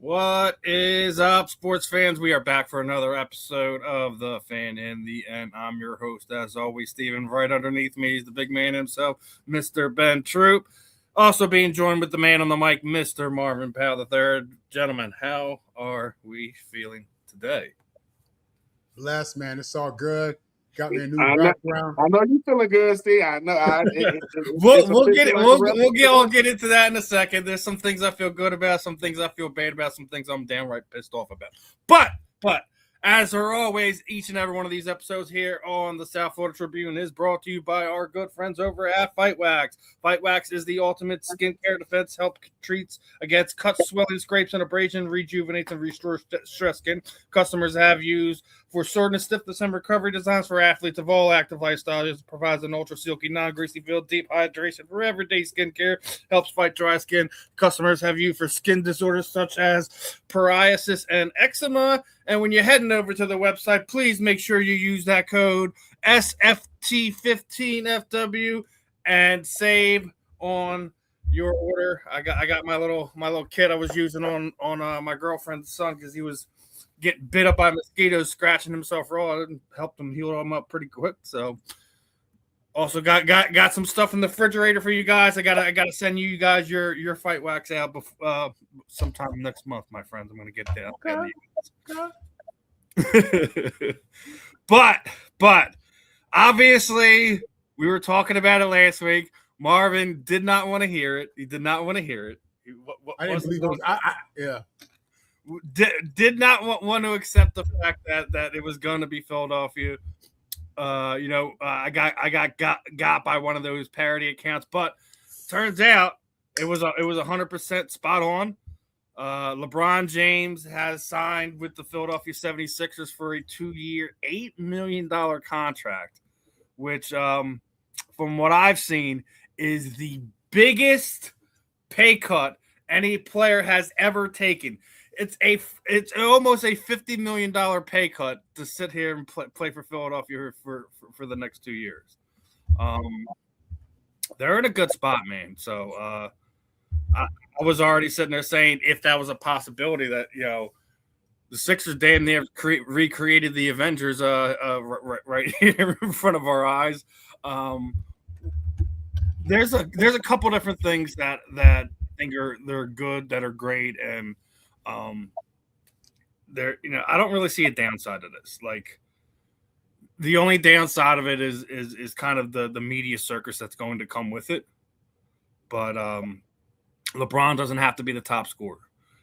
What is up, sports fans? We are back for another episode of The Fan in the End. I'm your host, as always, Steven. Right underneath me is the big man himself, Mr. Ben Troupe. Also being joined with the man on the mic, Mr. Marvin Powell III. Gentlemen, how are we feeling today? Blessed, man. It's all good. Got me a new background. I know you feeling good, Steve. I know. We'll get into that in a second. There's some things I feel good about, some things I feel bad about, some things I'm downright pissed off about. But as are always, each and every one of these episodes here on the South Florida Tribune is brought to you by our good friends over at Fight Wax. Fight Wax is the ultimate skincare defense. Help treats against cuts, swelling, scrapes, and abrasion, rejuvenates and restores stress skin. Customers have used for soreness, stiffness, and recovery designs for athletes of all active lifestyles. It provides an ultra silky, non-greasy feel, deep hydration for everyday skincare. Helps fight dry skin. Customers have used for skin disorders such as psoriasis and eczema. And when you're heading over to the website, please make sure you use that code SFT15FW and save on your order. I got my little kit I was using on my girlfriend's son because he was getting bit up by mosquitoes, scratching himself raw. It helped him heal him up pretty quick. So also got some stuff in the refrigerator for you guys. I gotta send you guys your Fight Wax out before, sometime next month, my friends. I'm gonna get that. Okay. But obviously we were talking about it last week. Marvin did not want to hear it. He did not want to hear it. I didn't believe it was. Yeah. Did not want to accept the fact that it was going to be Philadelphia. I got by one of those parody accounts, but turns out it was 100% spot on. LeBron James has signed with the Philadelphia 76ers for a 2-year, $8 million contract, which, from what I've seen, is the biggest pay cut any player has ever taken. It's almost a $50 million pay cut to sit here and play for Philadelphia for the next 2 years. They're in a good spot, man. So I was already sitting there saying if that was a possibility that, the Sixers damn near recreated the Avengers right here in front of our eyes. There's a couple different things that I think they're good, that are great, and I don't really see a downside to this. Like, the only downside of it is kind of the media circus that's going to come with it. But LeBron doesn't have to be the top scorer.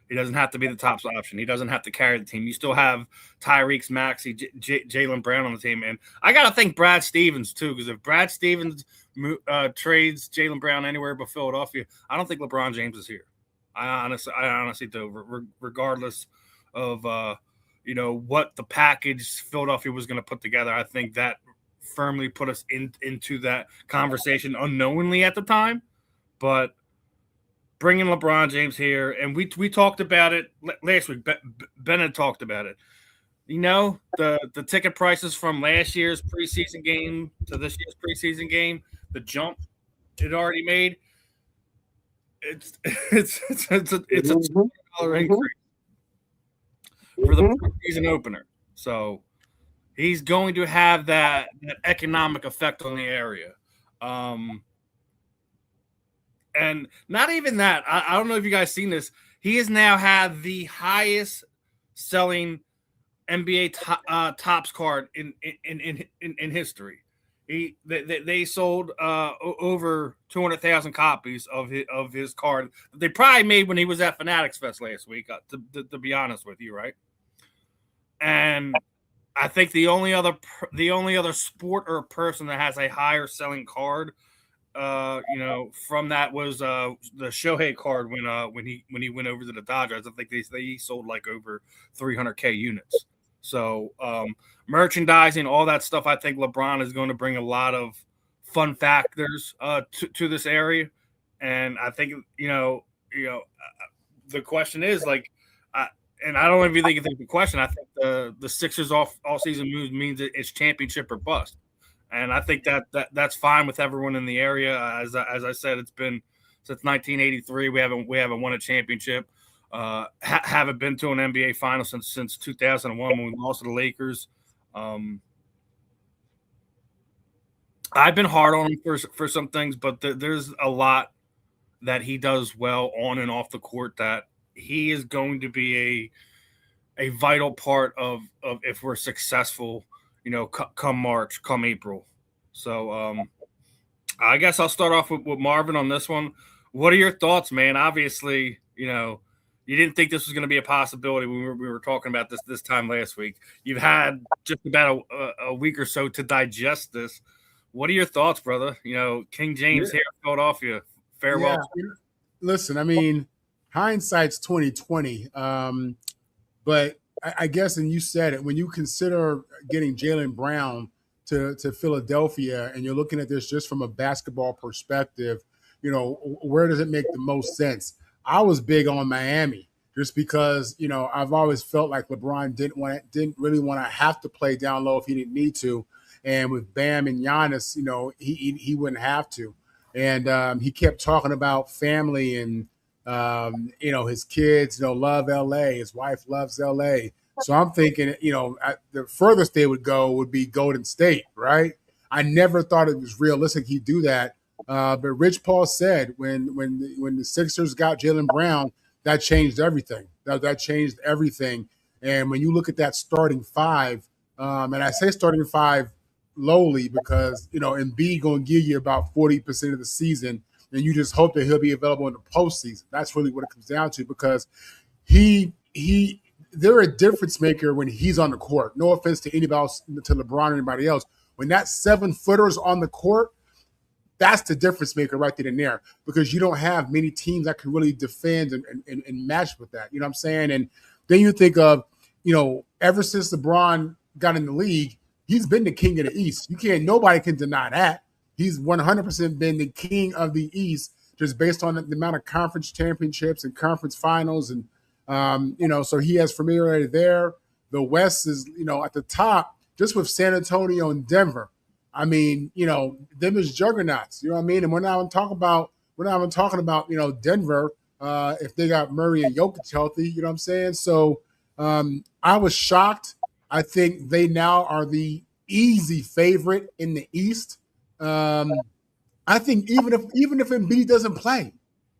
He doesn't have to be the top option. He doesn't have to carry the team. You still have Tyrese Maxey, Jaylen Brown on the team. And I got to think Brad Stevens, too, because if Brad Stevens trades Jaylen Brown anywhere but Philadelphia, I don't think LeBron James is here. I honestly do, regardless of, what the package Philadelphia was going to put together. I think that firmly put us into that conversation unknowingly at the time. But bringing LeBron James here, and we talked about it last week. Ben had talked about it. The ticket prices from last year's preseason game to this year's preseason game, the jump it already made. It's a $2 increase for the preseason opener. So he's going to have that economic effect on the area. And not even that. I don't know if you guys seen this. He has now had the highest selling NBA tops card in history. They sold over 200,000 copies of his card. They probably made when he was at Fanatics Fest last week. To be honest with you, right? And I think the only other sport or person that has a higher selling card, from that was the Shohei card when he went over to the Dodgers. I think they sold like over 300K units. So merchandising, all that stuff, I think LeBron is going to bring a lot of fun factors to this area. And I think the question is and I don't even think the question. I think the Sixers all season moves means it's championship or bust. And I think that's fine with everyone in the area. As I said, it's been since 1983 we haven't won a championship. haven't been to an NBA final since 2001 when we lost to the Lakers. I've been hard on him for some things, but there's a lot that he does well on and off the court that he is going to be a vital part of if we're successful, come March, come April. So I guess I'll start off with Marvin on this one. What are your thoughts, man? Obviously, you didn't think this was going to be a possibility when we were talking about this time last week. You've had just about a week or so to digest this. What are your thoughts, brother? King James here, Philadelphia. Farewell. Yeah. Listen, I mean, hindsight's 2020. But I guess, and you said it, when you consider getting Jaylen Brown to Philadelphia, and you're looking at this just from a basketball perspective, where does it make the most sense? I was big on Miami just because, I've always felt like LeBron didn't really want to have to play down low if he didn't need to. And with Bam and Giannis, he wouldn't have to. And he kept talking about family and, his kids, love L.A. His wife loves L.A. So I'm thinking, the furthest they would go would be Golden State, right? I never thought it was realistic he'd do that. But Rich Paul said when the Sixers got Jaylen Brown, that changed everything. That changed everything. And when you look at that starting five, and I say starting five lowly because, Embiid going to give you about 40% of the season, and you just hope that he'll be available in the postseason. That's really what it comes down to because they're a difference maker when he's on the court. No offense to anybody else, to LeBron or anybody else. When that 7-footer's on the court, that's the difference maker right then and there because you don't have many teams that can really defend and match with that. You know what I'm saying? And then you think of, ever since LeBron got in the league, he's been the king of the East. Nobody can deny that. He's 100% been the king of the East just based on the amount of conference championships and conference finals. And, so he has familiarity there. The West is, at the top just with San Antonio and Denver. I mean, them is juggernauts, you know what I mean? And we're not even talking about, Denver, if they got Murray and Jokic healthy, you know what I'm saying? So I was shocked. I think they now are the easy favorite in the East. I think even if Embiid doesn't play,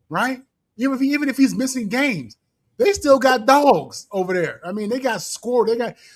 right? Even if he's missing games, they still got dogs over there. I mean, they got scored.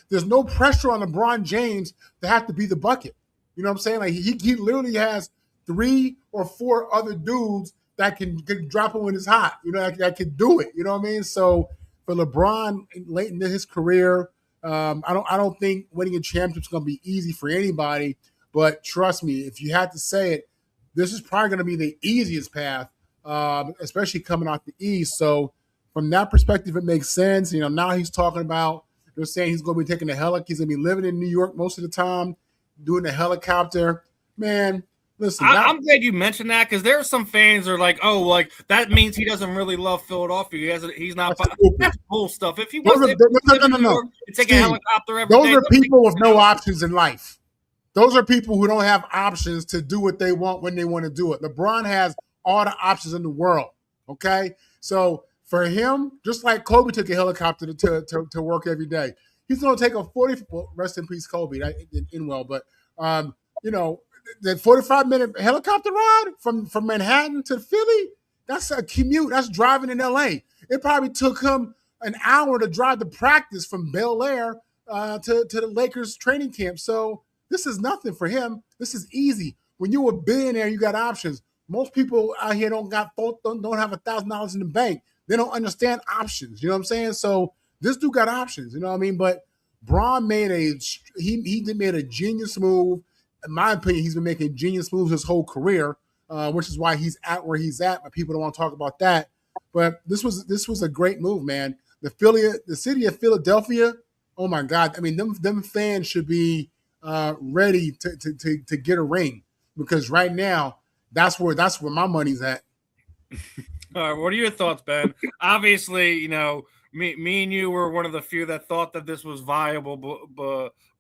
There's no pressure on LeBron James to have to be the bucket. You know what I'm saying? Like he literally has 3 or 4 other dudes that can drop him when it's hot. That can do it. You know what I mean? So for LeBron late in his career, I don't think winning a championship is going to be easy for anybody. But trust me, if you had to say it, this is probably going to be the easiest path, especially coming out the East. So from that perspective, it makes sense. Now he's talking about, they're saying he's going to be taking the helicopter. He's going to be living in New York most of the time, doing the helicopter. Man, listen. I'm glad you mentioned that because there are some fans that are like, oh, like that means he doesn't really love Philadelphia. He's not. That's bull stuff. If he wants to take a helicopter every day, those are people with no options in life. Those are people who don't have options to do what they want when they want to do it. LeBron has all the options in the world, okay? So for him, just like Kobe took a helicopter to work every day, he's going to take a 40 – well, rest in peace, Kobe. That didn't end well. But, the 45-minute helicopter ride from Manhattan to Philly, that's a commute. That's driving in L.A. It probably took him an hour to drive to practice from Bel Air to the Lakers training camp. So this is nothing for him. This is easy. When you're a billionaire, you got options. Most people out here don't have $1,000 in the bank. They don't understand options. You know what I'm saying? So this dude got options. You know what I mean? But Braun made a genius move. In my opinion, he's been making genius moves his whole career, which is why he's at where he's at. But people don't want to talk about that. But this was a great move, man. The city of Philadelphia. Oh my God! I mean, them fans should be ready to get a ring because right now that's where my money's at. All right, what are your thoughts, Ben? Obviously, me and you were one of the few that thought that this was viable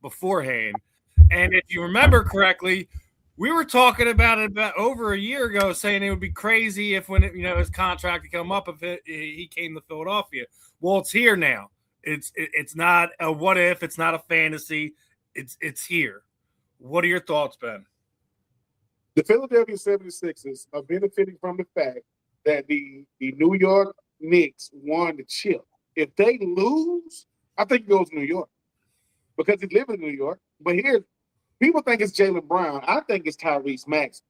beforehand. And if you remember correctly, We were talking about it about over a year ago, saying it would be crazy if when his contract would come up if he came to Philadelphia. Well, it's here now. It's not a what if. It's not a fantasy. It's here. What are your thoughts, Ben? The Philadelphia 76ers are benefiting from the fact that the New York Knicks won the chip. If they lose, I think he goes to New York because he lives in New York. But here, people think it's Jaylen Brown. I think it's Tyrese Maxey.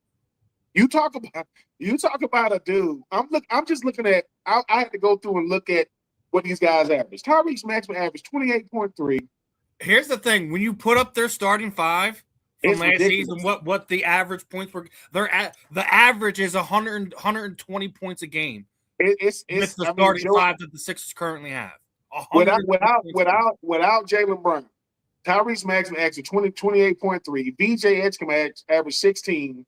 You talk about a dude. I'm just looking at. I had to go through and look at what these guys average. Tyrese Maxey averaged 28.3. Here's the thing: when you put up their starting five from It's last ridiculous. season, what the average points were, the average is 120 points a game. It's With the I mean, starting five that the Sixers currently have. without Jaylen Brown, Tyrese Maxey averaged 28.3. BJ Edgecombe averaged 16.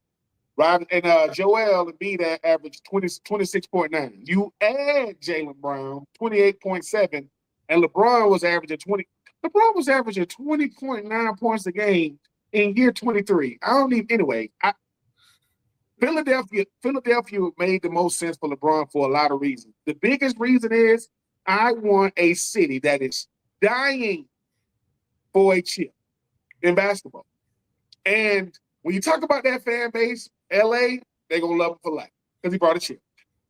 Right, and Joel Embiid averaged 26.9. You add Jaylen Brown 28.7, and LeBron was averaging 20. LeBron was averaging 20.9 points a game in year 23. I don't even anyway. Philadelphia made the most sense for LeBron for a lot of reasons. The biggest reason is I want a city that is dying for a chip in basketball. And when you talk about that fan base, LA, they're going to love him for life because he brought a chip.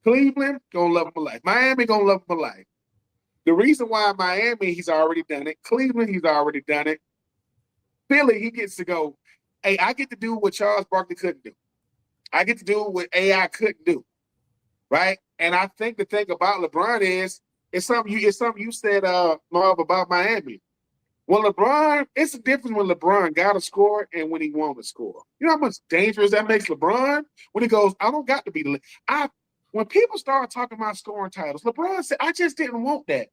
Cleveland, going to love him for life. Miami, going to love him for life. The reason why Miami, he's already done it. Cleveland, he's already done it. Philly, he gets to go, hey, I get to do what Charles Barkley couldn't do. I get to do what AI couldn't do, right? And I think the thing about LeBron is, it's something you said, Marv, about Miami. Well, LeBron, it's the difference when LeBron got to score and when he won't to score. You know how much dangerous that makes LeBron? When he goes, I don't got to be the when people start talking about scoring titles, LeBron said, I just didn't want that.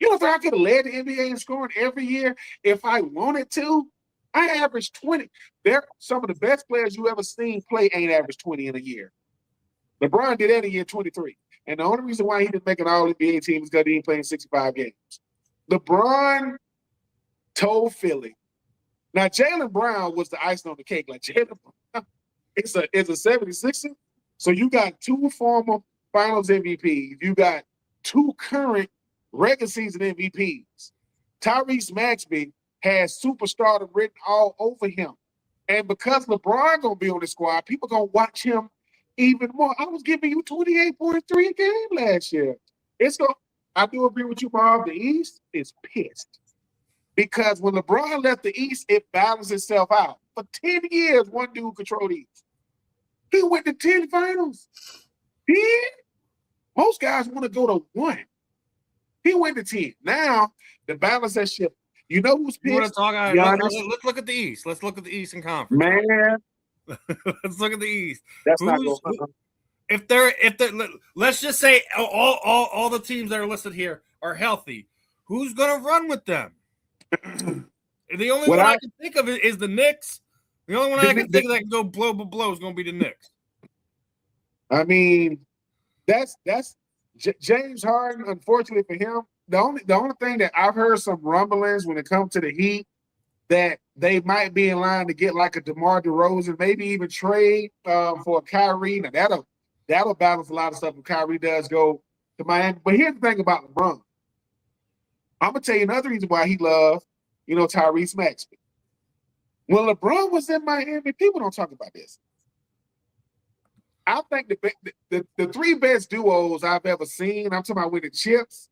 You know, if I could have led the NBA in scoring every year if I wanted to, I averaged 20. They're some of the best players you ever seen play ain't averaged 20 in a year. LeBron did that in year 23. And the only reason why he didn't make an all-NBA team is because he ain't playing 65 games. LeBron told Philly. Now, Jaylen Brown was the icing on the cake. Like, Jaylen Brown is a 76er. So you got two former finals MVPs. You got two current regular season MVPs. Tyrese Maxey has superstar written all over him. And because LeBron going to be on the squad, people going to watch him even more. I was giving you 28.3 a game last year. I do agree with you, Bob. The East is pissed. Because when LeBron left the East, it balanced itself out. For 10 years, one dude controlled the East. He went to 10 finals. Most guys want to go to 1. He went to 10. Now, the balance has shifted. You know who's pissed? Let's look at the East. Let's look at the Eastern Conference. Man. Let's look at the East. That's not going to if they're let's just say all the teams that are listed here are healthy. Who's going to run with them? The only one I can think of is the Knicks. The only one I can think of that can go blow is going to be the Knicks. I mean, that's James Harden. Unfortunately for him, the only thing that I've heard some rumblings when it comes to the Heat that they might be in line to get like a DeMar DeRozan, maybe even trade for a Kyrie. Now that'll balance a lot of stuff if Kyrie does go to Miami. But here's the thing about LeBron. I'm gonna tell you another reason why he loved, Tyrese Maxey. When LeBron was in Miami, people don't talk about this. I think the three best duos I've ever seen, I'm talking about winning chips,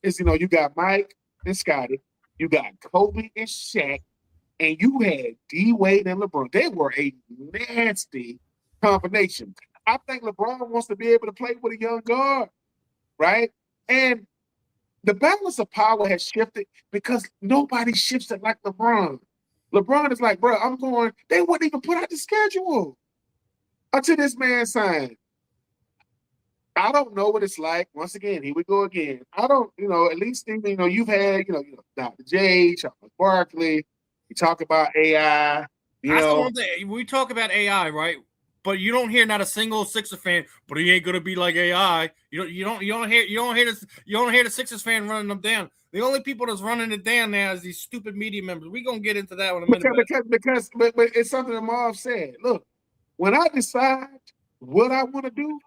is, you got Mike and Scottie, you got Kobe and Shaq, and you had D Wade and LeBron. They were a nasty combination. I think LeBron wants to be able to play with a young guard, right? And the balance of power has shifted because nobody shifts it like LeBron. LeBron is like, bro, they wouldn't even put out the schedule until this man signed. I don't know what it's like. Once again, here we go again. I don't, at least, you've had, Dr. J, Charles Barkley. You talk about AI. That's the one thing. We talk about AI, right? But you don't hear not a single Sixers fan. But he ain't gonna be like AI. You don't hear the Sixers fan running them down. The only people that's running it down now is these stupid media members. We're gonna get into that in a minute. But it's something that Marv said. Look, when I decide what I want to do,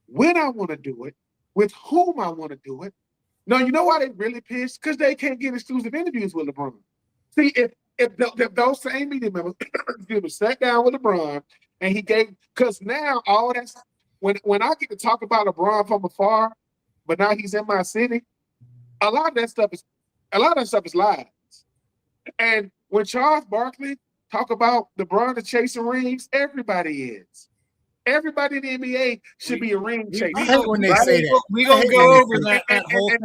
when I want to do it, with whom I want to do it. No, you know why they really pissed? Because they can't get exclusive interviews with LeBron. See, if those same media members sat down with LeBron and he gave, because now all that's when I get to talk about LeBron from afar, but now he's in my city, a lot of that stuff is lies. And when Charles Barkley talk about LeBron and chasing rings, everybody is. Everybody in the NBA should be a ring chaser. I hate when they say that. We gonna go over that whole thing.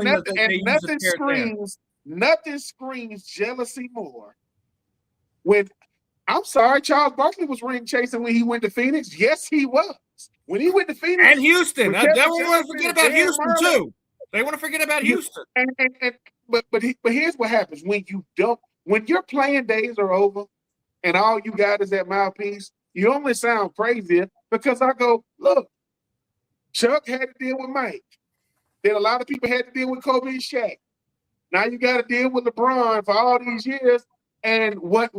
Nothing screams jealousy more. When I'm sorry, Charles Barkley was ring chasing when he went to Phoenix. Yes, he was. When he went to Phoenix and Houston, they want to forget about Houston too. They want to forget about Houston. But here's what happens when your playing days are over, and all you got is that mouthpiece. You only sound crazier because I go, look, Chuck had to deal with Mike. Then a lot of people had to deal with Kobe and Shaq. Now you got to deal with LeBron for all these years. And what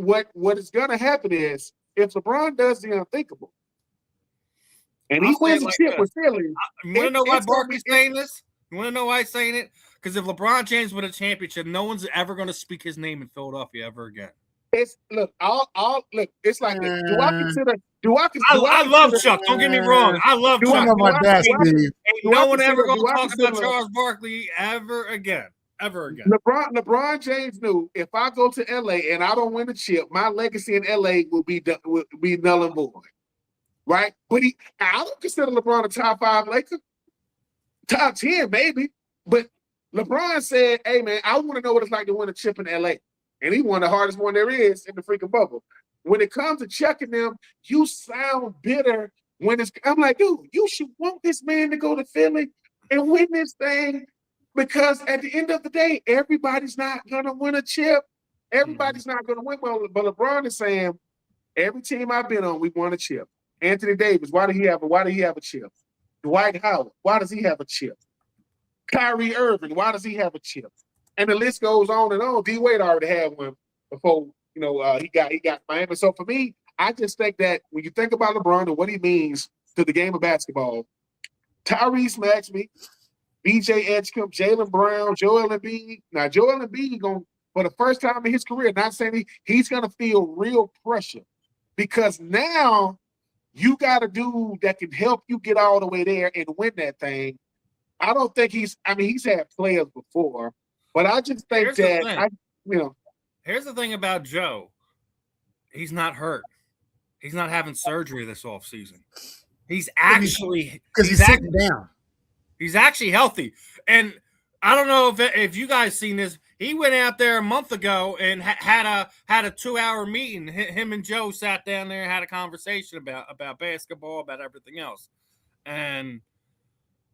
is going to happen is if LeBron does the unthinkable and he wins a chip with Philly. You want to know why Barkley's saying this? You want to know why he's saying it? Because if LeBron James wins a championship, no one's ever going to speak his name in Philadelphia ever again. It's look. It's like this. I love Chuck. Don't get me wrong. I love Chuck. No one ever gonna talk about Charles Barkley ever again. LeBron James knew if I go to LA and I don't win a chip, my legacy in LA will be null and void. Right? But I don't consider LeBron a top 5 Laker. Top 10, maybe. But LeBron said, hey man, I want to know what it's like to win a chip in LA. And he won the hardest one there is in the freaking bubble. When it comes to checking them, you sound bitter when I'm like, dude, you should want this man to go to Philly and win this thing because at the end of the day, everybody's not going to win a chip. Everybody's not going to win. But LeBron is saying, every team I've been on, we won a chip. Anthony Davis, why did he have a chip? Dwight Howard, why does he have a chip? Kyrie Irving, why does he have a chip? And the list goes on and on. D Wade already had one before, he got Miami. So for me, I just think that when you think about LeBron and what he means to the game of basketball, Tyrese Maxey, BJ Edgecombe, Jaylen Brown, Joel Embiid. Now Joel Embiid going for the first time in his career, not saying he's going to feel real pressure because now you got a dude that can help you get all the way there and win that thing. I don't think he's had players before. But I just think here's the thing about Joe. He's not hurt. He's not having surgery this offseason. He's actually sitting down. He's actually healthy. And I don't know if you guys seen this. He went out there a month ago and had a 2-hour meeting. Him and Joe sat down there and had a conversation about basketball, about everything else. And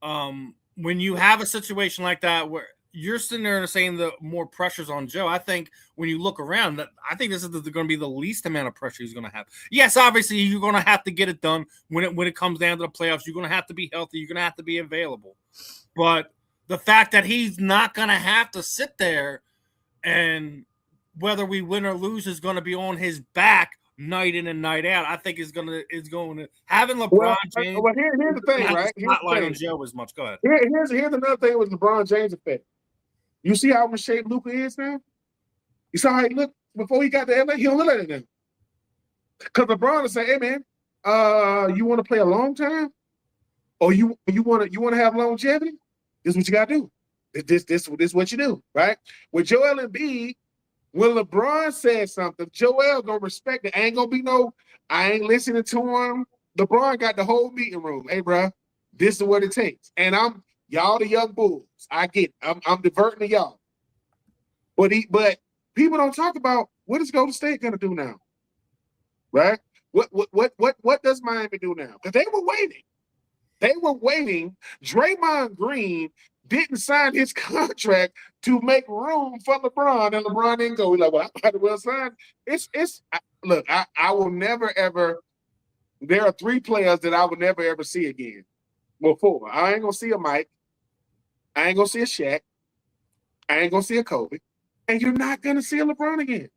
when you have a situation like that where you're sitting there and saying the more pressure's on Joe. I think when you look around, I think this is going to be the least amount of pressure he's going to have. Yes, obviously you're going to have to get it done when it comes down to the playoffs. You're going to have to be healthy. You're going to have to be available. But the fact that he's not going to have to sit there and whether we win or lose is going to be on his back night in and night out. I think is going to having LeBron James. Well, here's the thing, right? Spotlight on Joe as much. Go ahead. Here's another thing with LeBron James effect. You see how in shape Luka is now? You saw how he looked before he got to LA? He don't look like that now. Because LeBron will say, hey man, you want to play a long time? Or you want to have longevity? This is what you gotta do. This is what you do, right? With Joel Embiid, when LeBron says something, Joel gonna respect it. Ain't gonna be I ain't listening to him. LeBron got the whole meeting room. Hey, bro, this is what it takes. And y'all the young bulls. I get it. I'm diverting to y'all. But people don't talk about what is Golden State gonna do now, right? What does Miami do now? Because they were waiting. Draymond Green didn't sign his contract to make room for LeBron, and LeBron didn't go. He's like, well, I might as well sign. Look, I will never ever there are 3 players that I would never ever see again. Well, 4. I ain't gonna see a Mike. I ain't gonna see a Shaq. I ain't gonna see a Kobe. And you're not gonna see a LeBron again.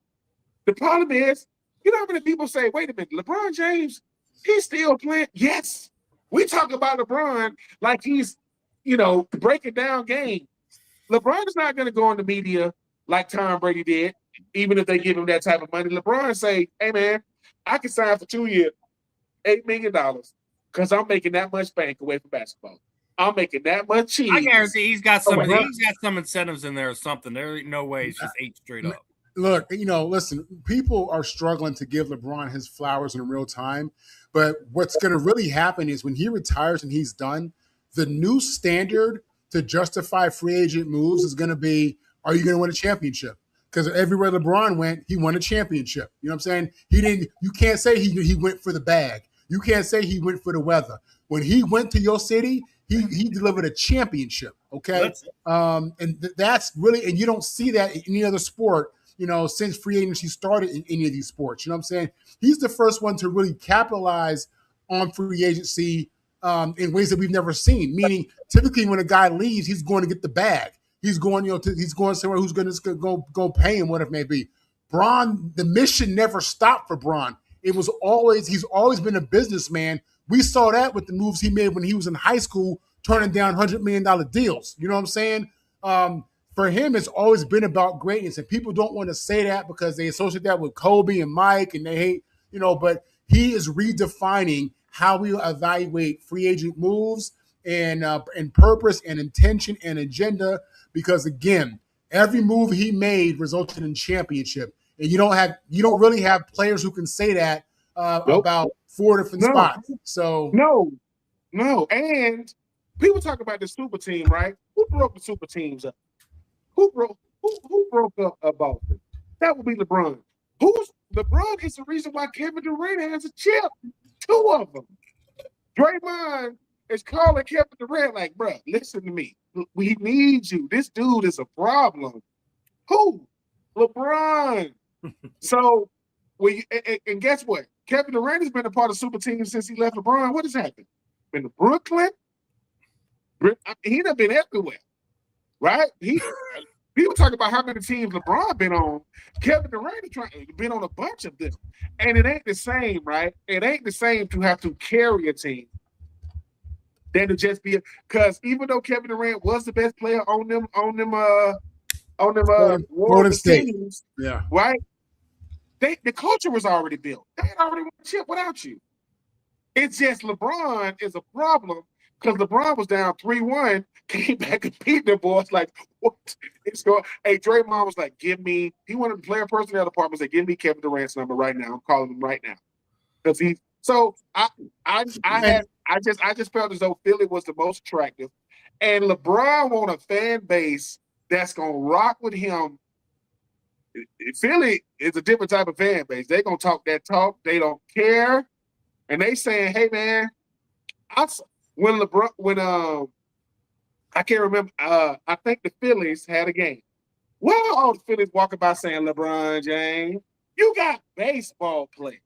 The problem is, you know how many people say, wait a minute, LeBron James, he's still playing. Yes. We talk about LeBron like he's, breaking down games. LeBron is not gonna go on the media like Tom Brady did, even if they give him that type of money. LeBron say, hey man, I can sign for 2 years, $8 million, because I'm making that much bank away from basketball. I'm making that much cheese. I guarantee he's got some incentives in there or something. There ain't no way it's just 8 straight up. Look, listen, people are struggling to give LeBron his flowers in real time. But what's going to really happen is when he retires and he's done, the new standard to justify free agent moves is going to be, are you going to win a championship? Because everywhere LeBron went, he won a championship. You know what I'm saying? You can't say he went for the bag. You can't say he went for the weather. When he went to your city, he delivered a championship. Okay. That's really, and you don't see that in any other sport, since free agency started in any of these sports. You know what I'm saying? He's the first one to really capitalize on free agency in ways that we've never seen. Meaning, typically when a guy leaves, he's going to get the bag. He's going, he's going somewhere who's going to go pay him, whatever it may be. Bron, the mission never stopped for Bron. He's always been a businessman. We saw that with the moves he made when he was in high school, turning down $100 million deals. You know what I'm saying? For him, it's always been about greatness, and people don't want to say that because they associate that with Kobe and Mike, and they hate, but he is redefining how we evaluate free agent moves and purpose and intention and agenda, because again, every move he made resulted in championship. And you don't really have players who can say that about 4 different spots. So no. And people talk about the super team, right? Who broke the super teams up? Who broke up a Boston? That would be LeBron. LeBron is the reason why Kevin Durant has a chip. 2 of them. Draymond is calling Kevin Durant like, bro, listen to me. We need you. This dude is a problem. Who? LeBron. So, and guess what? Kevin Durant has been a part of super team since he left LeBron. What has happened? Been to Brooklyn? He done been everywhere, right? People talk about how many teams LeBron been on. Kevin Durant been on a bunch of them. And it ain't the same, right? It ain't the same to have to carry a team than to just be because even though Kevin Durant was the best player on them Golden State teams, yeah, right? The culture was already built. They had already won a chip without you. It's just LeBron is a problem because LeBron was down 3-1, came back and beat the boys. Like, what? Hey, Draymond was like, he wanted the player personnel department say, give me Kevin Durant's number right now. I'm calling him right now. Because I just felt as though Philly was the most attractive. And LeBron want a fan base that's gonna rock with him. Philly is a different type of fan base. They're gonna talk that talk. They don't care, and they saying, "Hey, man, I can't remember. I think the Phillies had a game. Well, all the Phillies walking by saying, LeBron James, you got baseball players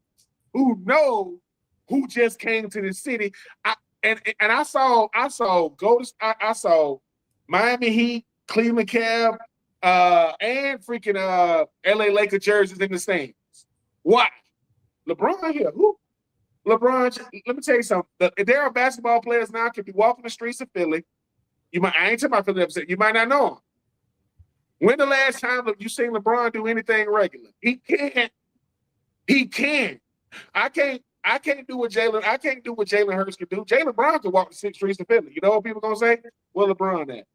who know who just came to the city. I saw Miami Heat, Cleveland Cavs, and freaking LA Lakers jerseys in the stands. Why? LeBron here. Who? LeBron, let me tell you something. There are basketball players now can be walking the streets of Philly. I ain't talking about Philly upset. You might not know him. When the last time you seen LeBron do anything regular? He can't. He can't. I can't do what Jalen Hurts can do. Jalen Brown can walk the 6 streets of Philly. You know what people gonna say? Where LeBron at?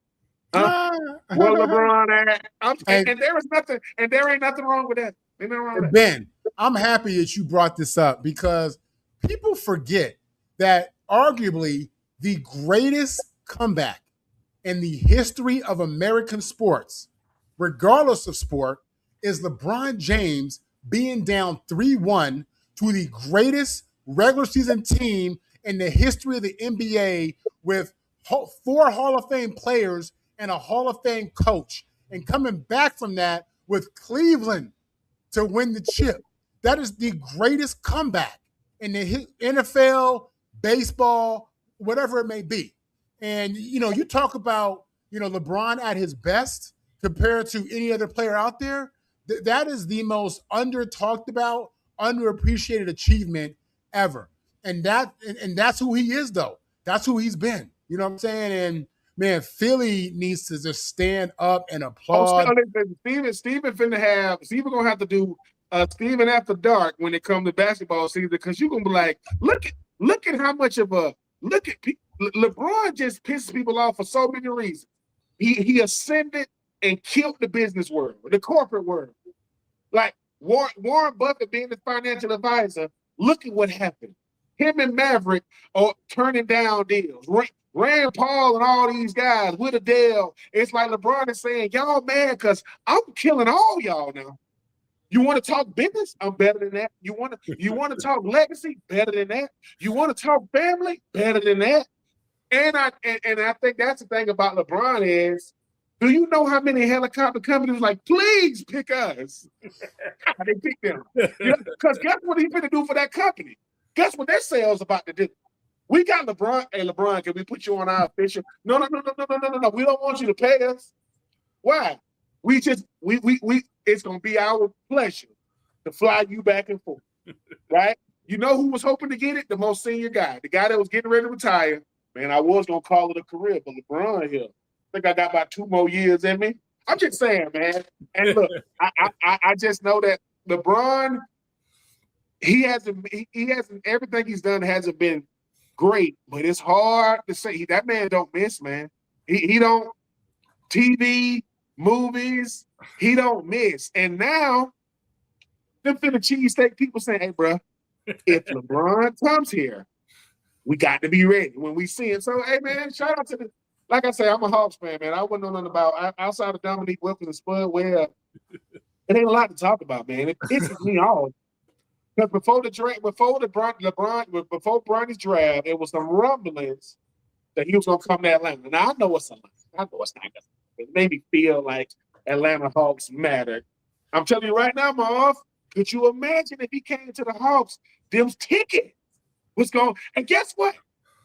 Where LeBron at? And there is nothing, and there ain't nothing wrong with that. Ain't nothing wrong with that. Ben, I'm happy that you brought this up because people forget that arguably the greatest comeback in the history of American sports, regardless of sport, is LeBron James being down 3-1 to the greatest regular season team in the history of the NBA with 4 Hall of Fame players and a Hall of Fame coach, and coming back from that with Cleveland to win the chip. That is the greatest comeback in the NFL, baseball, whatever it may be. And, you talk about, LeBron at his best compared to any other player out there. That is the most under-talked about, underappreciated achievement ever. And that's who he is, though. That's who he's been. You know what I'm saying? And, man, Philly needs to just stand up and applaud. Steven going to have to do Steven After Dark when it comes to basketball season, because you're going to be like, look at how much of a – LeBron just pisses people off for so many reasons. He ascended and killed the business world, the corporate world. Like Warren Buffett being the financial advisor, look at what happened. Him and Maverick are turning down deals. Rand Paul and all these guys with Adele. It's like LeBron is saying, y'all mad because I'm killing all y'all now. You want to talk business? I'm better than that. You want to talk legacy? Better than that. You want to talk family? Better than that. And I think that's the thing about LeBron is, do you know how many helicopter companies like, please pick us? They pick them. Because guess what he's going to do for that company? Guess what their sales about to do? We got LeBron. Hey, LeBron, can we put you on our official? No. We don't want you to pay us. Why? We it's going to be our pleasure to fly you back and forth, right? You know who was hoping to get it? The most senior guy, the guy that was getting ready to retire. Man, I was going to call it a career, but LeBron here, I think I got about 2 more years in me. I'm just saying, man. And look, I just know that LeBron, he hasn't everything he's done hasn't been great, but it's hard to say. That man don't miss, man. He don't TV, movies, he don't miss. And now, them finna cheesesteak people saying, hey, bro, if LeBron comes here, we got to be ready when we see him. So, hey, man, shout out to like I say, I'm a Hawks fan, man. I wouldn't know nothing about outside of Dominique Wilkins and Spud Webb. It ain't a lot to talk about, man. It pisses me off. Because before Bronny's draft, it was some rumblings that he was going to come to Atlanta. Now, I know it's a lie. I know it's not going to. It made me feel like Atlanta Hawks mattered. I'm telling you right now, Marv, could you imagine if he came to the Hawks, them tickets was going, and guess what?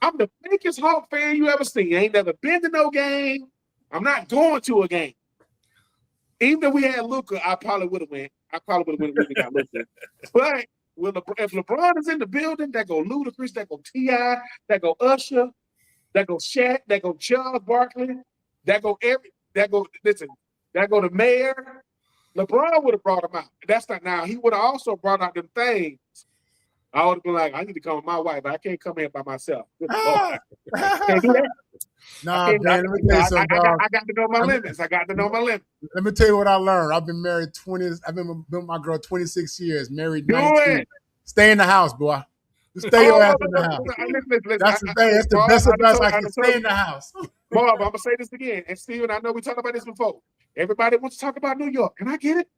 I'm the biggest Hawk fan you ever seen. I ain't never been to no game. I'm not going to a game. Even if we had Luka, I probably would have went. I probably would have went if we got Luka. But if LeBron is in the building, that go Ludacris, that go T.I., that go Usher, that go Shaq, that go Charles Barkley, that go the mayor. LeBron would have brought him out. That's not now. He would have also brought out them things. I would have been like, I need to come with my wife, but I can't come here by myself. Can't do that. Nah, man, let me tell you something, I got to know my limits. I got to know my limits. Let me tell you what I learned. I've been married I've been with my girl 26 years, married 19. Stay in the house, boy. Just stay your ass in the house. Listen, that's the thing. That's the best advice I can stay in the house. Bob, I'm going to say this again. And Steven, I know we talked about this before. Everybody wants to talk about New York, and I get it.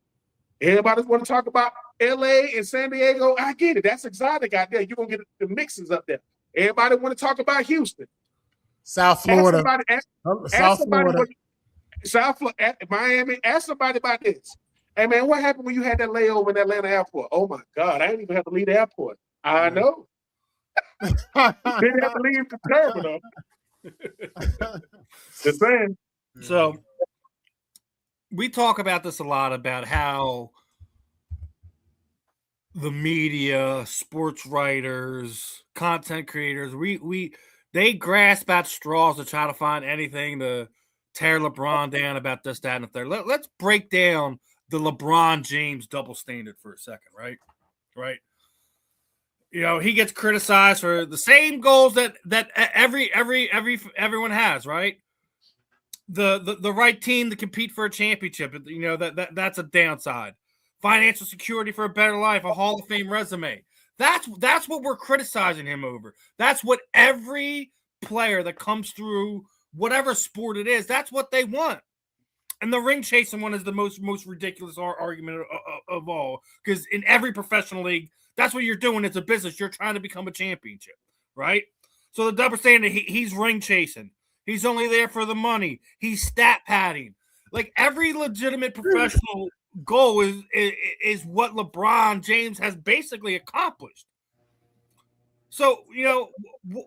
Everybody want to talk about L.A. and San Diego. I get it. That's exotic out there. You're going to get the mixes up there. Everybody want to talk about Houston. South Florida. Miami. Ask somebody about this. Hey, man, what happened when you had that layover in Atlanta airport? Oh, my God. I didn't even have to leave the airport. I know. Didn't have to leave the terminal. Just saying. So we talk about this a lot, about how the media, sports writers, content creators, they grasp at straws to try to find anything to tear LeBron down about this, that, and the third. Let's break down the LeBron James double standard for a second, right? Right. You know, he gets criticized for the same goals that everyone has, right? The right team to compete for a championship. You know, that's a downside. Financial security for a better life, a Hall of Fame resume. That's what we're criticizing him over. That's what every player that comes through whatever sport it is, that's what they want. And the ring chasing one is the most ridiculous argument of all, because in every professional league, that's what you're doing. It's a business. You're trying to become a championship, right? So the double standard, he's ring chasing. He's only there for the money. He's stat padding. Like every legitimate professional goal is what LeBron James has basically accomplished. So,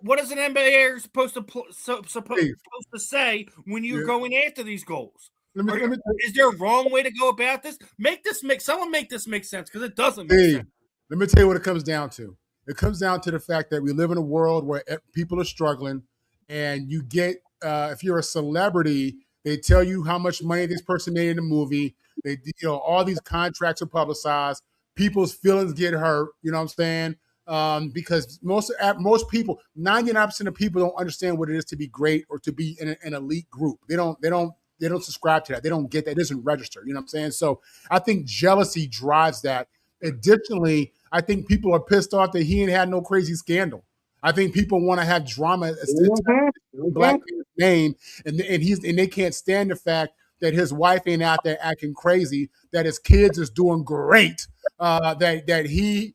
what is an NBA supposed to say when you're going after these goals? Is there a wrong way to go about this? Make this make sense, because it doesn't make sense. Let me tell you what it comes down to. It comes down to the fact that we live in a world where people are struggling, and you get if you're a celebrity, they tell you how much money this person made in the movie. They, all these contracts are publicized. People's feelings get hurt. You know what I'm saying? Because most people, 99% of people don't understand what it is to be great or to be in an elite group. They don't subscribe to that. They don't get that. It doesn't register. You know what I'm saying? So I think jealousy drives that. Additionally, I think people are pissed off that he ain't had no crazy scandal. I think people want to have drama black man's name, and they can't stand the fact that his wife ain't out there acting crazy, that his kids is doing great, that he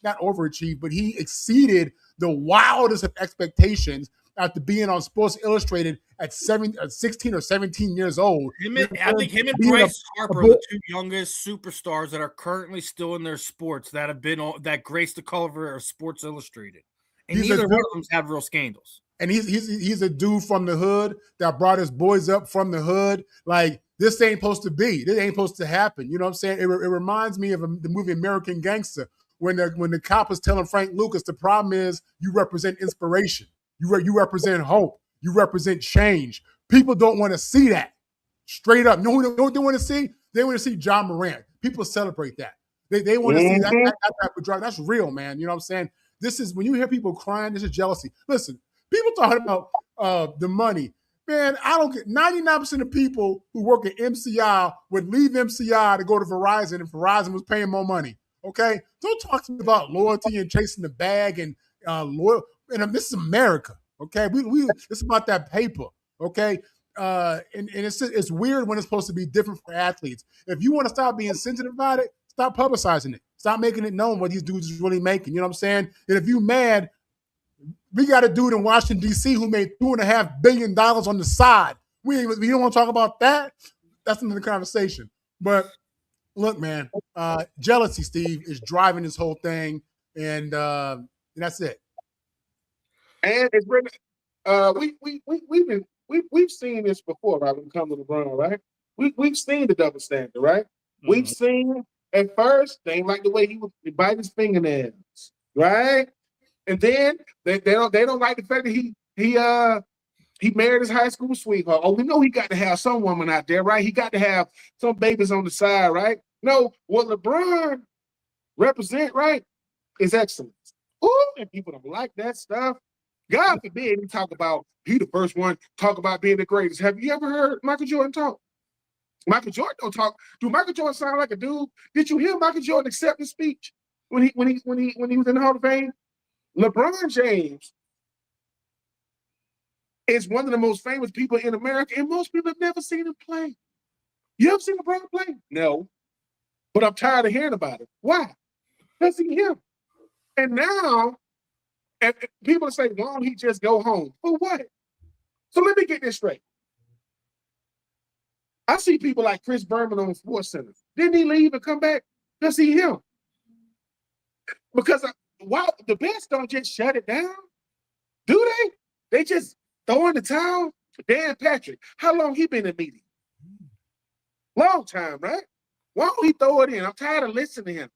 not overachieved, but he exceeded the wildest of expectations after being on Sports Illustrated at 16 or 17 years old. I think him and Bryce Harper are the two youngest superstars that are currently still in their sports that have been that graced the cover of Sports Illustrated, and neither one of them have real scandals. And he's a dude from the hood that brought his boys up from the hood. Like, this ain't supposed to be. This ain't supposed to happen. You know what I'm saying? It reminds me of the movie American Gangster, when the cop is telling Frank Lucas, the problem is you represent inspiration. You represent hope. You represent change. People don't want to see that. Straight up. Know what they want to see? They want to see John Morant. People celebrate that. They want to see that type of drug. That's real, man. You know what I'm saying? This is, when you hear people crying, this is jealousy. Listen, people talking about the money. Man, I don't get 99% of people who work at MCI would leave MCI to go to Verizon if Verizon was paying more money. Okay? Don't talk to me about loyalty and chasing the bag and loyal. And this is America, okay? It's about that paper, okay? And it's weird when it's supposed to be different for athletes. If you want to stop being sensitive about it, stop publicizing it. Stop making it known what these dudes is really making. You know what I'm saying? And if you mad, we got a dude in Washington, D.C. who made $2.5 billion on the side. We don't want to talk about that. That's another conversation. But look, man, jealousy, Steve, is driving this whole thing, and that's it. And it's been, we've seen this before, right? When it comes to LeBron, right? We've seen the double standard, right? Mm-hmm. We've seen at first they ain't like the way he would bite his fingernails, right? And then they don't like the fact that he married his high school sweetheart. Oh, we know he got to have some woman out there, right? He got to have some babies on the side, right? No, what LeBron represent, right, is excellence. Ooh, and people don't like that stuff. God forbid he talk about, he the first one talk about being the greatest. Have you ever heard Michael Jordan talk? Michael Jordan don't talk. Do Michael Jordan sound like a dude? Did you hear Michael Jordan accept his speech when he was in the Hall of Fame? LeBron James is one of the most famous people in America, and most people have never seen him play. You ever seen LeBron play? No. But I'm tired of hearing about it. Why? Because he's him. And now, and people say, why don't he just go home? For what? So let me get this straight. I see people like Chris Berman on Sports Center. Didn't he leave and come back? Because he him. Because the best don't just shut it down. Do they? They just throw in the towel. Dan Patrick, how long he been in media? Long time, right? Why don't he throw it in? I'm tired of listening to him,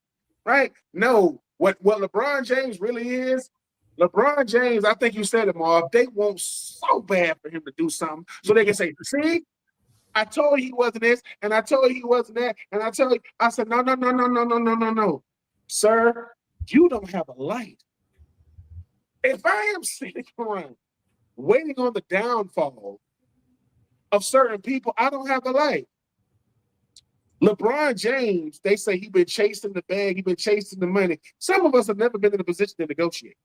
right? No, what LeBron James really is, LeBron James, I think you said it, Marv, they want so bad for him to do something so they can say, see, I told you he wasn't this, and I told you he wasn't that, and I said, no. Sir, you don't have a light. If I am sitting around waiting on the downfall of certain people, I don't have a light. LeBron James, they say he's been chasing the bag, he's been chasing the money. Some of us have never been in a position to negotiate.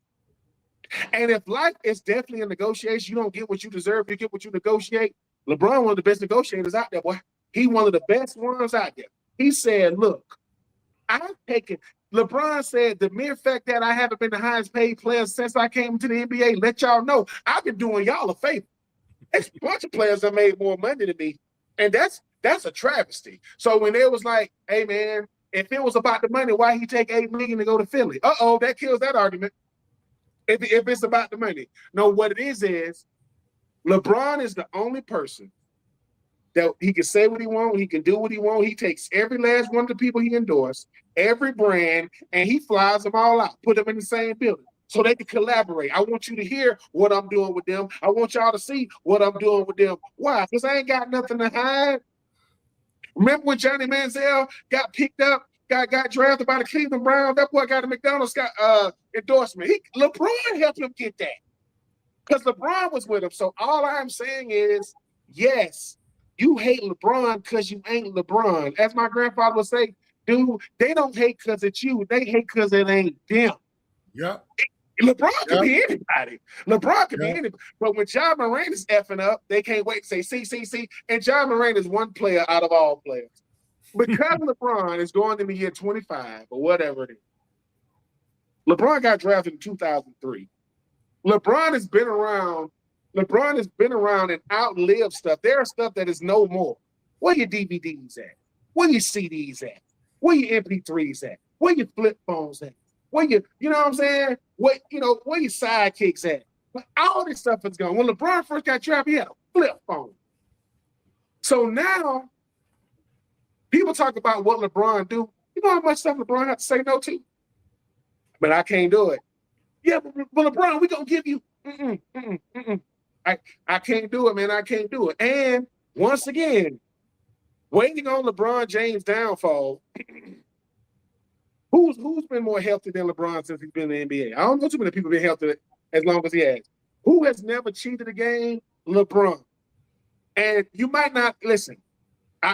And if life is definitely a negotiation, you don't get what you deserve, you get what you negotiate. LeBron, one of the best negotiators out there, boy. He one of the best ones out there. He said, look, I've taken, LeBron said, the mere fact that I haven't been the highest paid player since I came to the NBA, let y'all know, I've been doing y'all a favor. There's a bunch of players that made more money than me. And that's a travesty. So when they was like, hey, man, if it was about the money, why he take $8 million to go to Philly? That kills that argument. If it's about the money. No, what it is LeBron is the only person that he can say what he wants, he can do what he wants. He takes every last one of the people he endorsed, every brand, and he flies them all out, put them in the same building so they can collaborate. I want you to hear what I'm doing with them. I want y'all to see what I'm doing with them. Why? Because I ain't got nothing to hide. Remember when Johnny Manziel got picked up, got drafted by the Cleveland Browns? That boy got a McDonald's endorsement. LeBron helped him get that because LeBron was with him. So all I'm saying is, yes, you hate LeBron because you ain't LeBron. As my grandfather would say, dude, they don't hate because it's you. They hate because it ain't them. Yeah. LeBron can be anybody. LeBron can be anybody. But when John Moran is effing up, they can't wait to say, see. And John Moran is one player out of all players. Because LeBron is going in the year 25 or whatever it is. LeBron got drafted in 2003. LeBron has been around and outlived stuff. There are stuff that is no more. Where your DVDs at? Where your CDs at? Where your MP3s at? Where your flip phones at? Where you know what I'm saying? Where your sidekicks at? But all this stuff is gone. When LeBron first got drafted, he had a flip phone. So now people talk about what LeBron do. You know how much stuff LeBron had to say no to? But I can't do it. Yeah, but LeBron, we gonna give you. I can't do it, man. I can't do it. And once again, waiting on LeBron James' downfall. Who's been more healthy than LeBron since he's been in the NBA? I don't know too many people been healthy as long as he has. Who has never cheated a game? LeBron. And you might not listen.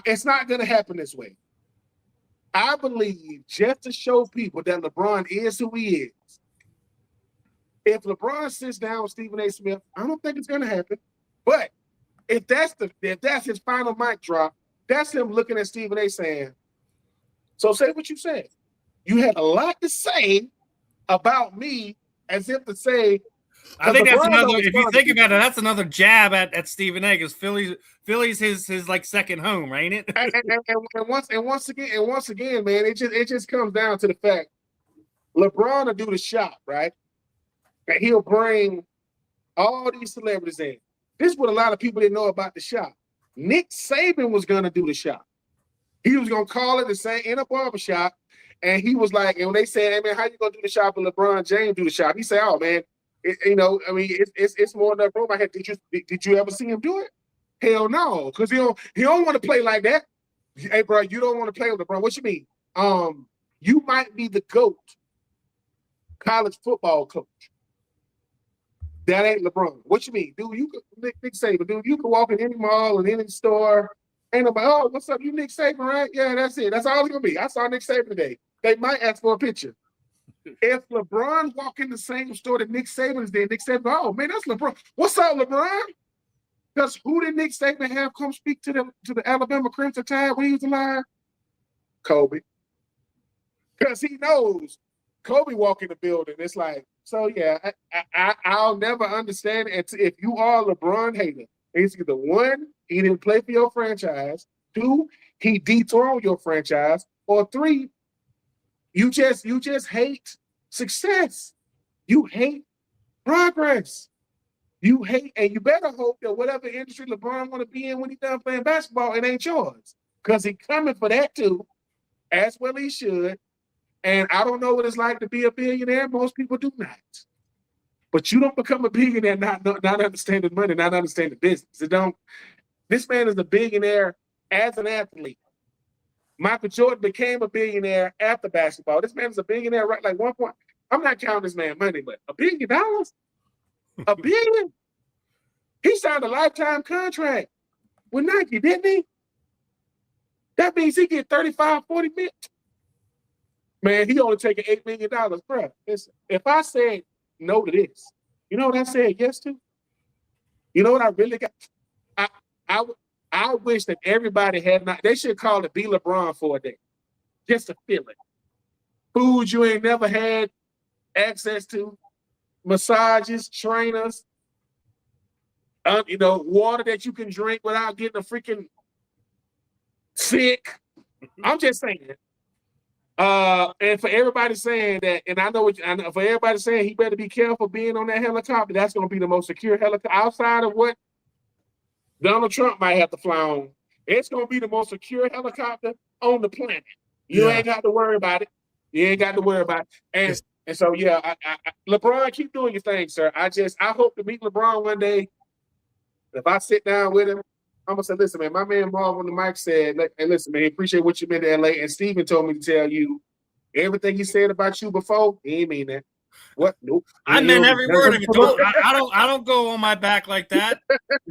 It's not going to happen this way. I believe just to show people that LeBron is who he is. If LeBron sits down with Stephen A. Smith, I don't think it's going to happen. But if that's his final mic drop, that's him looking at Stephen A. saying, so say what you said. You had a lot to say about me, as if to say. I think that's another. If you think about it, that's another jab at Stephen A. Because Philly's his like second home, ain't it? and once again, man, it just comes down to the fact LeBron will do the shop, right? And he'll bring all these celebrities in. This is what a lot of people didn't know about the shop. Nick Saban was gonna do the shop. He was gonna call it the same in a barbershop. And he was like, and when they said, hey, man, how you going to do the shop and LeBron James do the shop? He said, oh, man, it's more than enough room. I had, did you ever see him do it? Hell no, because he don't want to play like that. Hey, bro, you don't want to play with LeBron. What you mean? You might be the GOAT college football coach. That ain't LeBron. What you mean? Dude, Nick Saban, dude, you can walk in any mall and any store. Ain't nobody, oh, what's up? You Nick Saban, right? Yeah, that's it. That's all it's going to be. I saw Nick Saban today. They might ask for a picture. If LeBron walk in the same store that Nick Saban is there, Nick Saban, oh, man, that's LeBron. What's up, LeBron? Because who did Nick Saban have come speak to the Alabama Crimson Tide when he was alive? Kobe. Because he knows Kobe walk in the building. It's like, so, yeah, I'll never understand it. If you are a LeBron hater, it's either one, he didn't play for your franchise, two, he dethroned your franchise, or three, you just hate success. You hate progress. You hate, and you better hope that whatever industry LeBron want to be in when he's done playing basketball, it ain't yours. Because he's coming for that too, as well he should. And I don't know what it's like to be a billionaire. Most people do not. But you don't become a billionaire not understanding money, not understanding business. This man is a billionaire as an athlete. Michael Jordan became a billionaire after basketball. This man is a billionaire, right? Like 1 point. I'm not counting this man money, but $1 billion? $1 billion? He signed a lifetime contract with Nike, didn't he? That means he get 35, 40 million. Man, he only taking $8 million, bro. Listen, if I said no to this, you know what I said yes to? You know what I really got? I wish that everybody had not. They should call it Be LeBron for a day, just to feel it. Food you ain't never had access to, massages, trainers, water that you can drink without getting a freaking sick. I'm just saying, And for everybody saying that, and I know for everybody saying he better be careful being on that helicopter, that's going to be the most secure helicopter outside of what Donald Trump might have to fly on. It's going to be the most secure helicopter on the planet. You ain't got to worry about it. You ain't got to worry about it. And so, yeah, LeBron, keep doing your thing, sir. I hope to meet LeBron one day. If I sit down with him, I'm going to say, listen, man, my man Marvin on the mic said, hey, listen, man, appreciate what you've been to LA. And Steven told me to tell you everything he said about you before, he ain't mean that. What? Nope. I meant every word of it. I don't go on my back like that.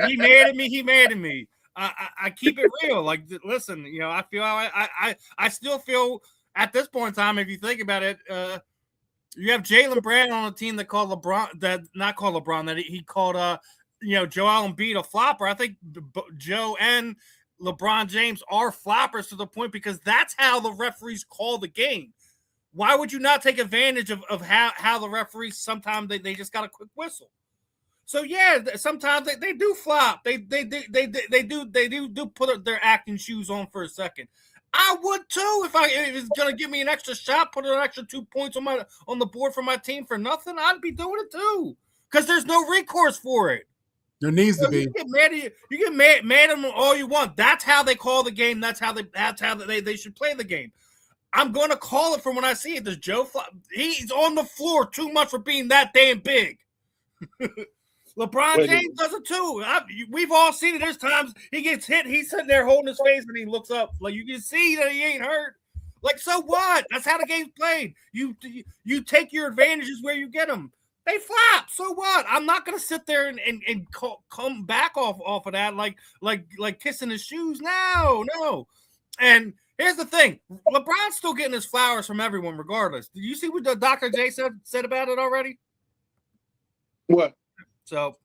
He mad at me. He mad at me. I keep it real. Like, listen, you know, I feel I still feel at this point in time, if you think about it, you have Jaylen Brown on a team that called LeBron, that he called Joel Embiid a flopper. I think Joe and LeBron James are floppers to the point because that's how the referees call the game. Why would you not take advantage of how the referees sometimes they just got a quick whistle? So yeah, sometimes they do flop. They do put their acting shoes on for a second. I would too if it's gonna give me an extra shot, put an extra 2 points on the board for my team for nothing. I'd be doing it too because there's no recourse for it. There needs to be. You get mad at them all you want. That's how they call the game. That's how they should play the game. I'm going to call it from when I see it. Does Joe he's on the floor too much for being that damn big. LeBron James does it too. We've all seen it. There's times he gets hit. He's sitting there holding his face and he looks up. Like you can see that he ain't hurt. Like, so what? That's how the game's played. You take your advantages where you get them. They flop. So what? I'm not going to sit there and come back off of that like kissing his shoes. No. And here's the thing. LeBron's still getting his flowers from everyone regardless. Did you see what Dr. J said about it already? What? So,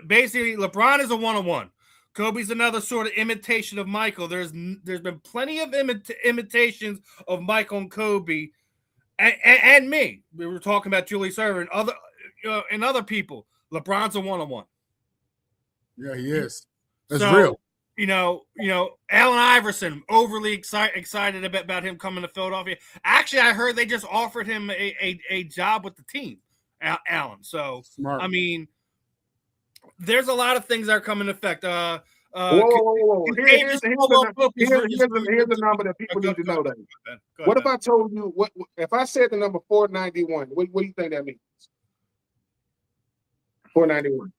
basically, LeBron is a one-on-one. Kobe's another sort of imitation of Michael. There's been plenty of imitations of Michael and Kobe, and me. We were talking about Julius Erving and other people. LeBron's a one-on-one. Yeah, he is. That's real. You know, Allen Iverson, overly excited about him coming to Philadelphia. Actually, I heard they just offered him a job with the team. Allen. So, smart. I mean, there's a lot of things that are coming to effect. Whoa. Here's the number that people need to know. What if I told you, if I said the number 491, what do you think that means? 491.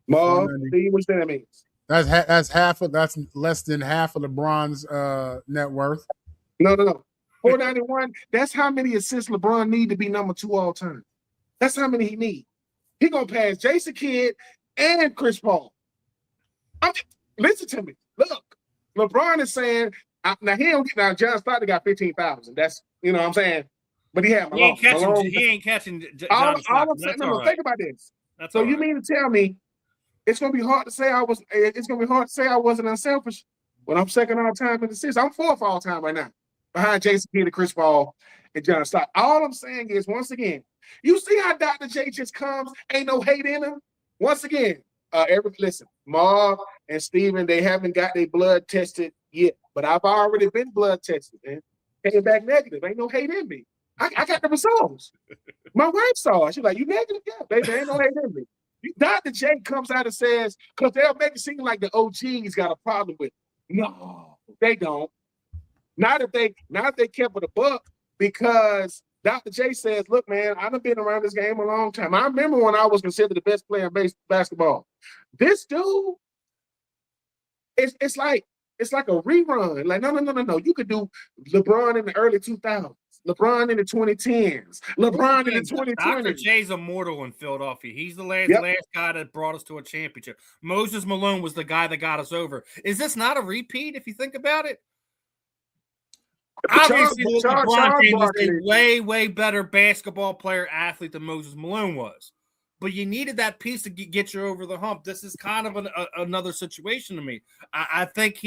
Marv, see what that means? That's less than half of LeBron's net worth. No. 491, that's how many assists LeBron need to be number 2 all time. That's how many he need. He gonna pass Jason Kidd and Chris Paul. Listen to me. Look, LeBron is saying now John Stockton got 15,000. That's what I'm saying. But he had Malone. He ain't catching all I'm saying. No, think about this. So you mean to tell me it's gonna be hard to say I wasn't unselfish when I'm second all time in the season? I'm 4th all time right now. Behind Jason Kidd and Chris Paul and John Stockton. All I'm saying is, once again, you see how Dr. J just comes, ain't no hate in him. Once again, listen, Marv and Steven, they haven't got their blood tested yet, but I've already been blood tested, man. Came back negative. Ain't no hate in me. I got the results. My wife saw it. She's like, you negative? Yeah, baby, ain't no hate in me. Dr. J comes out and says, because they'll make it seem like the OG's got a problem with it. No, they don't. Not if they kept it a buck, because Dr. J says, look, man, I've been around this game a long time. I remember when I was considered the best player in basketball. This dude, it's like a rerun. Like, no. You could do LeBron in the early 2000s, LeBron in the 2010s, LeBron in the 2020s. Dr. J's immortal in Philadelphia. He's the last guy that brought us to a championship. Moses Malone was the guy that got us over. Is this not a repeat if you think about it? Obviously, LeBron James is a way better basketball player, athlete than Moses Malone was. But you needed that piece to get you over the hump. This is kind of another situation to me. I think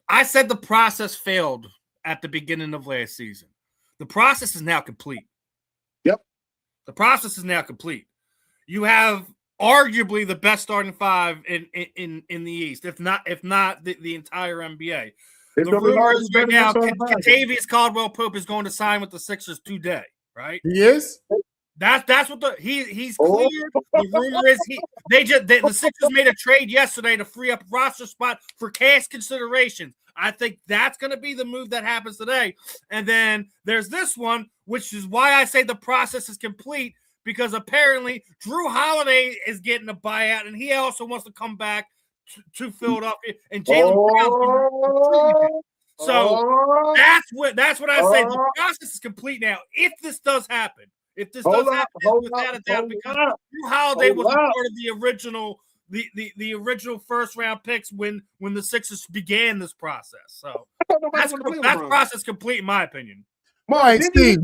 I said the process failed at the beginning of last season. The process is now complete. Yep. The process is now complete. You have arguably the best starting five in the East, if not the entire NBA. It's The gonna be rumor hard is to right better now, than Sean Kentavious Caldwell-Pope is going to sign with the Sixers today, right? He is? That's what he's Oh. cleared. The rumor is the Sixers made a trade yesterday to free up roster spot for cash considerations. I think that's going to be the move that happens today. And then there's this one, which is why I say the process is complete, because apparently Drew Holiday is getting a buyout, and he also wants to come back to Philadelphia, and Jaylen Brown. So that's what I say. The process is complete now. If this does happen, without a doubt, because Drew Holiday was a part of the original. The original first round picks when the Sixers began this process. So that process complete in my opinion. All right, Steve,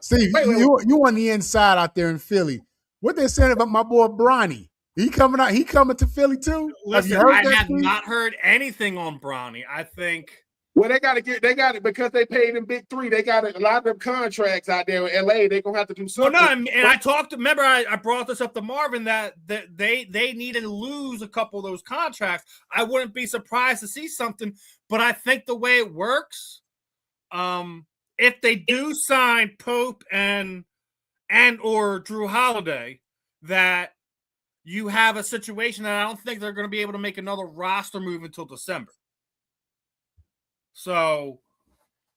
Steve, you on the inside out there in Philly. What they saying about my boy Bronny? He coming to Philly too? Listen, I have not heard anything on Bronny. I think. Well, they got it because they paid them big three. They got a lot of them contracts out there in LA. They're gonna have to do something. Well, no, and I talked. Remember, I brought this up to Marvin that they needed to lose a couple of those contracts. I wouldn't be surprised to see something, but I think the way it works, if they do sign Pope and or Drew Holiday, that you have a situation that I don't think they're going to be able to make another roster move until December. So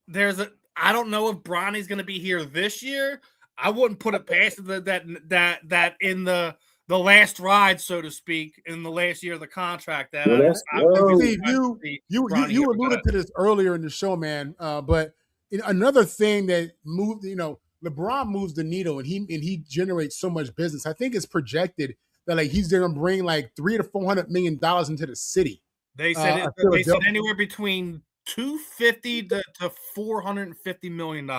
I don't know if Bronny's going to be here this year. I wouldn't put it past that in the last ride, so to speak, in the last year of the contract. Steve, you alluded to this earlier in the show, man. But another thing that moved, LeBron moves the needle, and he generates so much business. I think it's projected that he's going to bring $300 to $400 million into the city. They said anywhere between $250 to $450 million.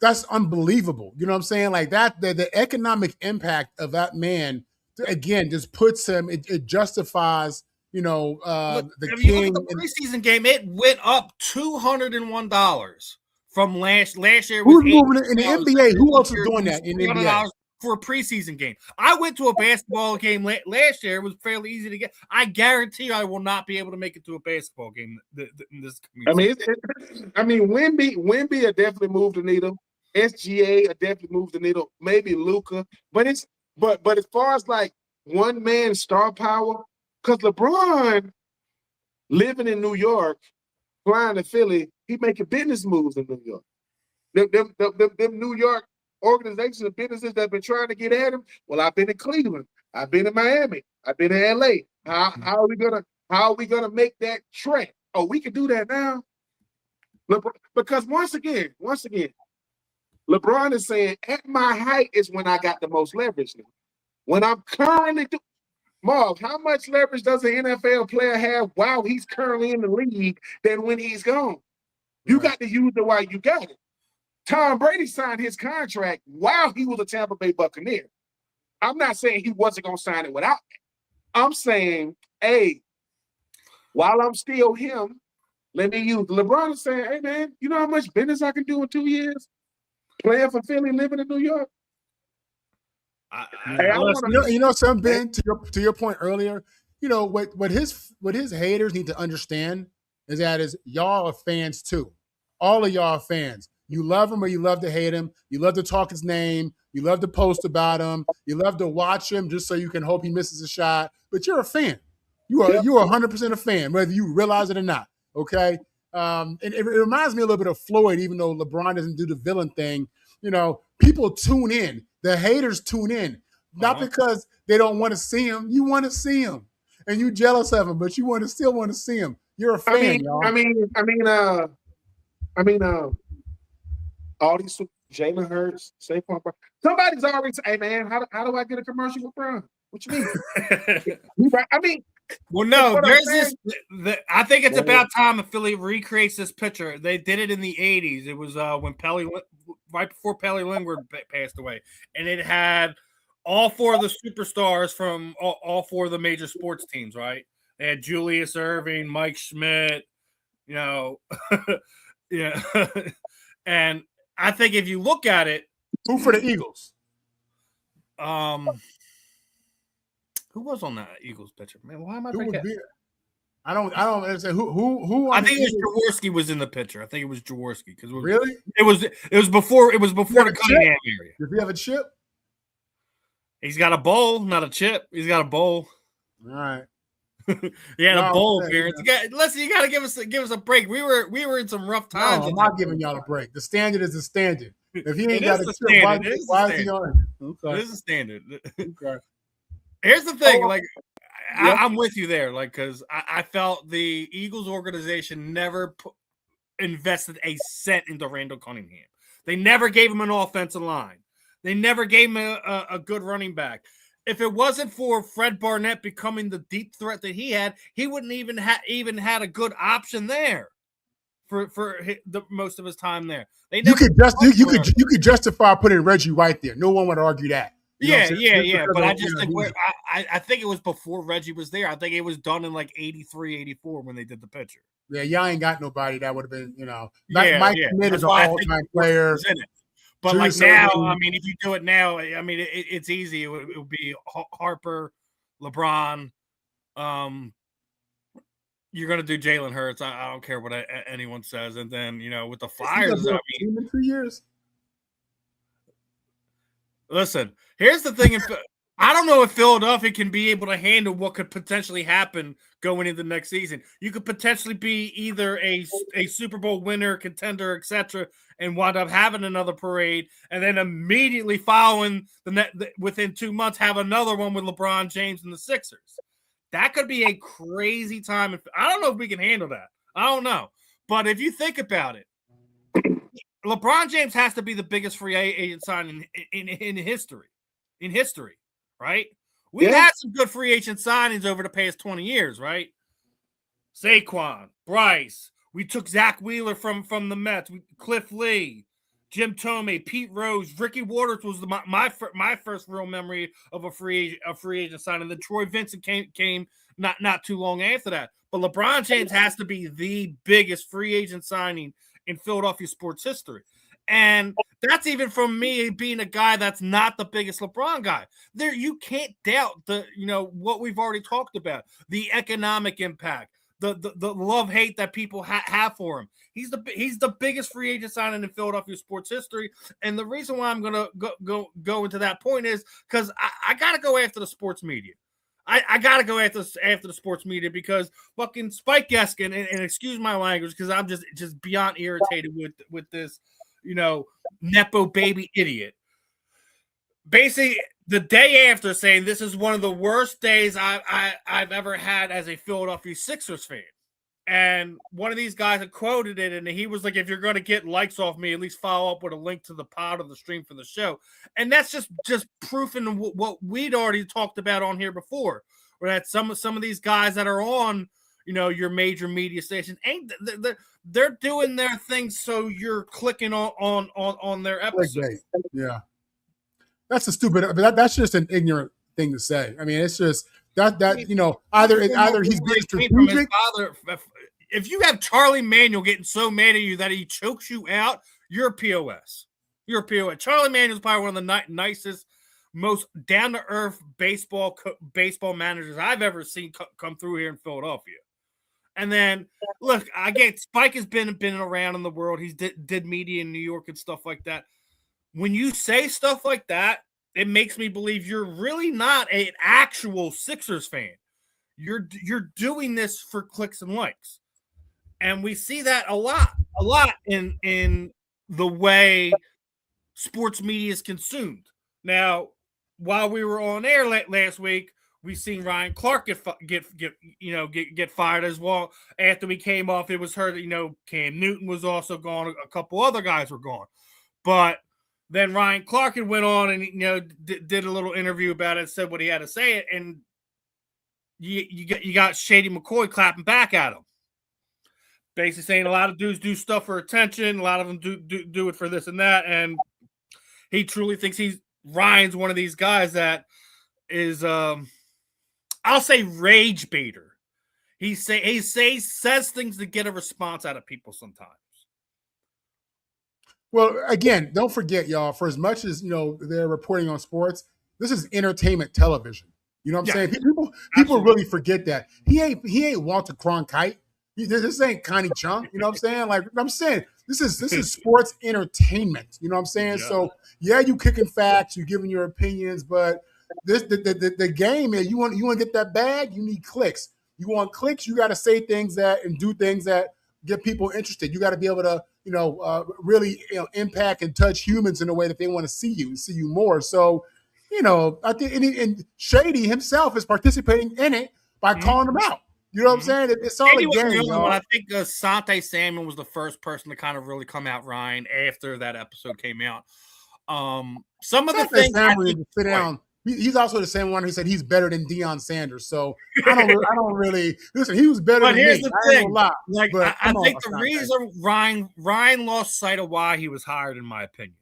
That's unbelievable. You know what I'm saying? Like that, the economic impact of that man, again, just puts him. It justifies, the king. You look at the preseason game, it went up $201 from last year. Who's moving in the NBA? Who else is doing that in the NBA? For a preseason game. I went to a basketball game last year. It was fairly easy to get. I guarantee you I will not be able to make it to a basketball game in this community. Wemby will definitely move the needle. SGA will definitely move the needle. Maybe Luka. But as far as one man star power, because LeBron living in New York, flying to Philly, he making business moves in New York. Them New York organizations and businesses that have been trying to get at him. Well, I've been in Cleveland. I've been in Miami. I've been in LA. How are we gonna make that trend? Oh, we can do that now. Because once again, LeBron is saying at my height is when I got the most leverage now. When I'm currently Marv, how much leverage does an NFL player have while he's currently in the league than when he's gone? You got to use it while you got it. Tom Brady signed his contract while he was a Tampa Bay Buccaneer. I'm not saying he wasn't going to sign it without me. I'm saying, hey, while I'm still him, let me use LeBron is saying, hey, man, you know how much business I can do in 2 years? Playing for Philly, living in New York? Something, Ben, to your point earlier, what his haters need to understand is that y'all are fans too. All of y'all are fans. You love him or you love to hate him. You love to talk his name. You love to post about him. You love to watch him just so you can hope he misses a shot. But you're a fan. You are 100% a fan, whether you realize it or not. Okay. And it reminds me a little bit of Floyd, even though LeBron doesn't do the villain thing. People tune in. The haters tune in, not because they don't want to see him. You want to see him, and you jealous of him, but you still want to see him. You're a fan, y'all. All these Jalen Hurts, Saquon. Somebody's already saying, hey, man, how do I get a commercial with Brown? What you mean? Well, no, there's this. I think it's about time if Philly recreates this picture. They did it in the 80s. It was when right before Pelly Lindbergh passed away. And it had all four of the superstars from all four of the major sports teams, right? They had Julius Erving, Mike Schmidt, yeah. And I think if you look at it. Who for the Eagles? Who was on that Eagles pitcher? Man, why am I Who would forgetting? be? I don't understand who. I think it was Jaworski was in the pitcher. I think it was Jaworski because really it was before the Cunningham area. Does he have a chip? He's got a bowl, not a chip. He's got a bowl. All right. He had a bowl appearance. Listen, you got to give us a break. We were in some rough times. No, I'm not giving y'all a break. The standard is the standard. If he ain't got a chip, why is he on? Okay. It is a standard. Okay. Here's the thing, I'm with you there, because I felt the Eagles organization never invested a cent into Randall Cunningham. They never gave him an offensive line. They never gave him a good running back. If it wasn't for Fred Barnett becoming the deep threat that he had, he wouldn't even had a good option there for the most of his time there. You could justify putting Reggie White there. No one would argue that. Yeah. But I just think I think it was before Reggie was there. I think it was done in like 83, 84 when they did the picture. Yeah, y'all ain't got nobody that would have been, Mike Schmidt is an all-time player. But like now, I mean, if you do it now, I mean, it's easy. It would be Harper, LeBron. You're going to do Jalen Hurts. I don't care what anyone says. And then, with the Flyers, I mean, in 2 years. Listen, here's the thing. I don't know if Philadelphia can be able to handle what could potentially happen going into the next season. You could potentially be either a Super Bowl winner, contender, etc., and wind up having another parade, and then immediately following within 2 months have another one with LeBron James and the Sixers. That could be a crazy time. I don't know if we can handle that. I don't know. But if you think about it, LeBron James has to be the biggest free agent signing in history. In history, right? We've had some good free agent signings over the past 20 years, right? Saquon, Bryce. We took Zach Wheeler from the Mets. Cliff Lee, Jim Thome, Pete Rose, Ricky Waters was my first real memory of a free agent signing. Then Troy Vincent came not too long after that. But LeBron James has to be the biggest free agent signing in Philadelphia sports history. And that's even from me being a guy that's not the biggest LeBron guy. There, you can't doubt what we've already talked about, the economic impact, the love-hate that people have for him. He's the biggest free agent signing in Philadelphia sports history. And the reason why I'm gonna go into that point is because I gotta go after the sports media. I gotta go after the sports media because fucking Spike Eskin, and excuse my language because I'm just beyond irritated with this, Nepo baby idiot. Basically, the day after saying this is one of the worst days I've ever had as a Philadelphia Sixers fan. And one of these guys had quoted it, and he was like, if you're going to get likes off me, at least follow up with a link to the pod of the stream for the show. And that's just proofing what we'd already talked about on here before, where that some of these guys that are on, your major media stations, they're doing their things so you're clicking on their episodes. Yeah. That's a stupid, but that's just an ignorant thing to say. I mean, it's just that either he's being strategic. If you have Charlie Manuel getting so mad at you that he chokes you out, you're a POS. You're a POS. Charlie Manuel's probably one of the nicest, most down to earth baseball managers I've ever seen come through here in Philadelphia. And then look, I get Spike has been around in the world. He's did media in New York and stuff like that. When you say stuff like that, it makes me believe you're really not an actual Sixers fan. You're doing this for clicks and likes. And we see that a lot in the way sports media is consumed. Now, while we were on air last week, we seen Ryan Clark get fired as well. After we came off, it was heard that Cam Newton was also gone. A couple other guys were gone, but then Ryan Clark went on and did a little interview about it, said what he had to say, and you got Shady McCoy clapping back at him, basically saying a lot of dudes do stuff for attention, a lot of them do it for this and that, and he truly thinks Ryan's one of these guys that is I'll say rage baiter. He says things to get a response out of people sometimes. Well, again, don't forget, y'all, for as much as they're reporting on sports, This is entertainment television. You know what I'm Yeah. saying? People really forget that. He ain't Walter Cronkite. This ain't Connie Chung. You know what I'm saying? Like I'm saying, this is sports entertainment. You know what I'm saying? Yeah. So yeah, you kicking facts, you giving your opinions, but the game is you want to get that bag, you need clicks. You want clicks, you got to say things and do things that get people interested. You got to be able to, really impact and touch humans in a way that they want to see you more. So, I think and Shady himself is participating in it by calling them out. You know what I'm saying? It's all a game, y'all. I think Sante Samuel was the first person to kind of really come out, Ryan, after that episode came out. Some of the things sit down. He's also the same one who said he's better than Deion Sanders. So I don't really listen. He was better than me. Here's the thing. I think the reason Ryan lost sight of why he was hired, in my opinion.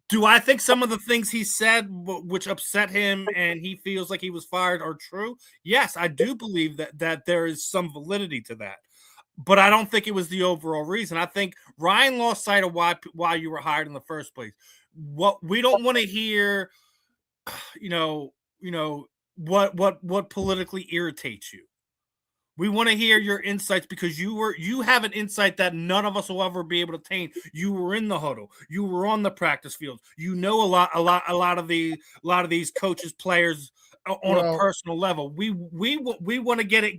Do I think some of the things he said, which upset him and he feels like he was fired, are true? Yes, I do believe that there is some validity to that. But I don't think it was the overall reason. I think Ryan lost sight of why you were hired in the first place. What we don't want to hear, what politically irritates you. We want to hear your insights because you have an insight that none of us will ever be able to attain. You were in the huddle. You were on the practice field. You know a lot of these coaches, players on a personal level. We want to get a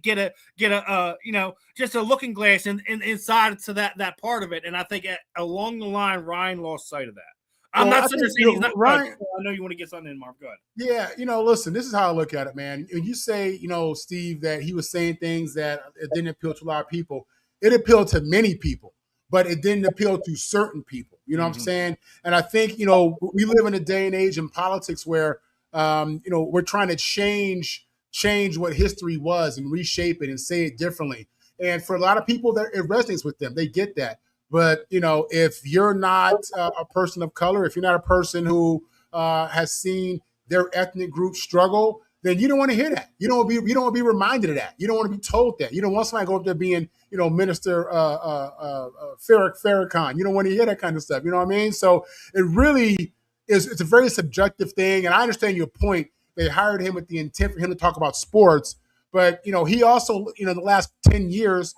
just a looking glass inside to that part of it. And I think along the line, Ryan lost sight of that. I'm not saying he's not Ryan. I know you want to get something in, Marv. Go ahead. Yeah, listen, this is how I look at it, man. When you say, Steve, that he was saying things that it didn't appeal to a lot of people, it appealed to many people, but it didn't appeal to certain people. You know what I'm saying? And I think, we live in a day and age in politics where, we're trying to change what history was and reshape it and say it differently. And for a lot of people, it resonates with them. They get that. But, if you're not a person of color, if you're not a person who has seen their ethnic group struggle, then you don't want to hear that. You don't want to be reminded of that. You don't want to be told that. You don't want somebody to go up there being, Minister Farrakhan. You don't want to hear that kind of stuff. You know what I mean? So it really it's a very subjective thing. And I understand your point. They hired him with the intent for him to talk about sports. But, he also, the last 10 years,